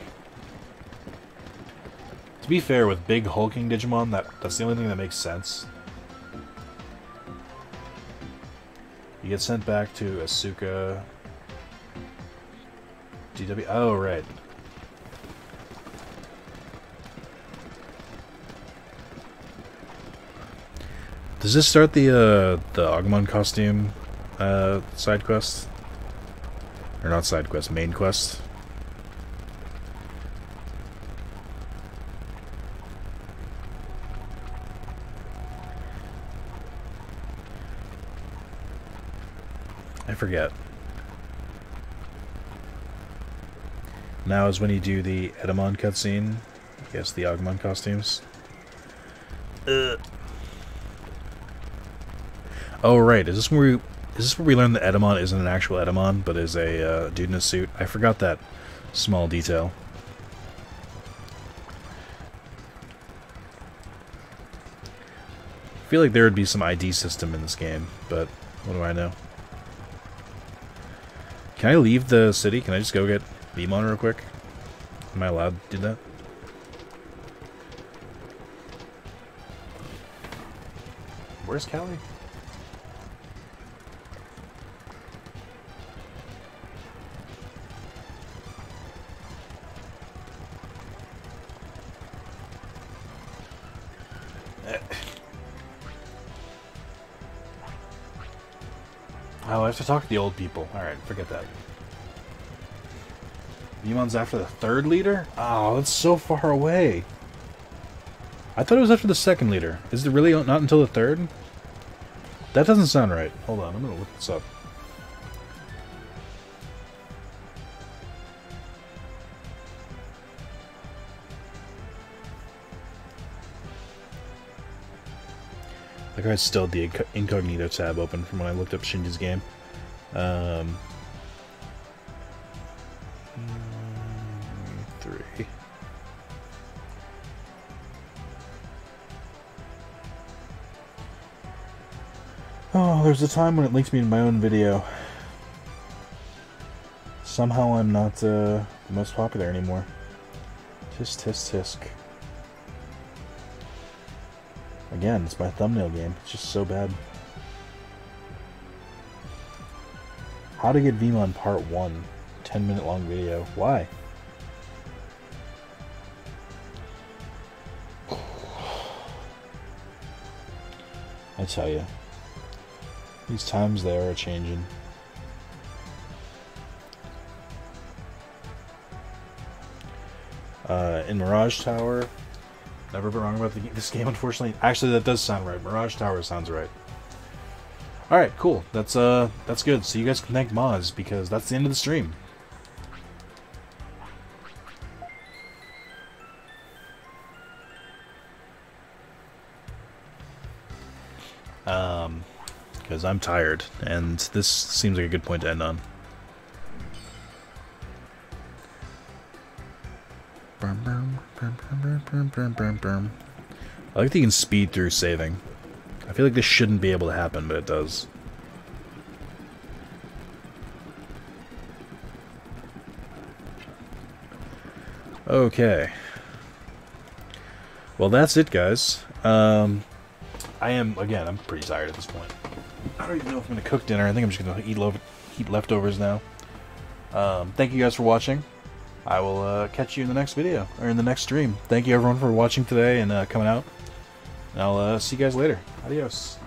To be fair, with big hulking Digimon, that's the only thing that makes sense. You get sent back to Asuka... GW. Oh, right. Does this start the Agumon costume side quest? Or not side quest, main quest? I forget. Now is when you do the Edamon cutscene. I guess the Agumon costumes. Oh right, is this where we learn that Edamon isn't an actual Edamon, but is a dude in a suit? I forgot that small detail. I feel like there would be some ID system in this game, but what do I know? Can I leave the city? Can I just go get Veemon real quick? Am I allowed to do that? Where's Callie? Oh, I have to talk to the old people. Alright, forget that. Veemon's after the third leader? Oh, that's so far away. I thought it was after the second leader. Is it really not until the third? That doesn't sound right. Hold on, I'm gonna look this up. Like I still had the incognito tab open from when I looked up Shinji's game. 3. Oh, there's a time when it links me to my own video. Somehow I'm not the most popular anymore. Tisk tisk tisk. Again, it's my thumbnail game. It's just so bad. How to get Veemon Part 1. 10-minute long video. Why? I tell you. These times there are changing. In Mirage Tower, never been wrong about this game, unfortunately. Actually, that does sound right. Mirage Tower sounds right. Alright, cool. That's good. So you guys can thank Moz, because that's the end of the stream. Because I'm tired, and this seems like a good point to end on. I like that you can speed through saving. I feel like this shouldn't be able to happen, but it does. Okay. Well, that's it, guys. I'm pretty tired at this point. I don't even know if I'm going to cook dinner. I think I'm just going to eat leftovers now. Thank you guys for watching. I will catch you in the next video, or in the next stream. Thank you everyone for watching today and coming out. And I'll see you guys later. Adios.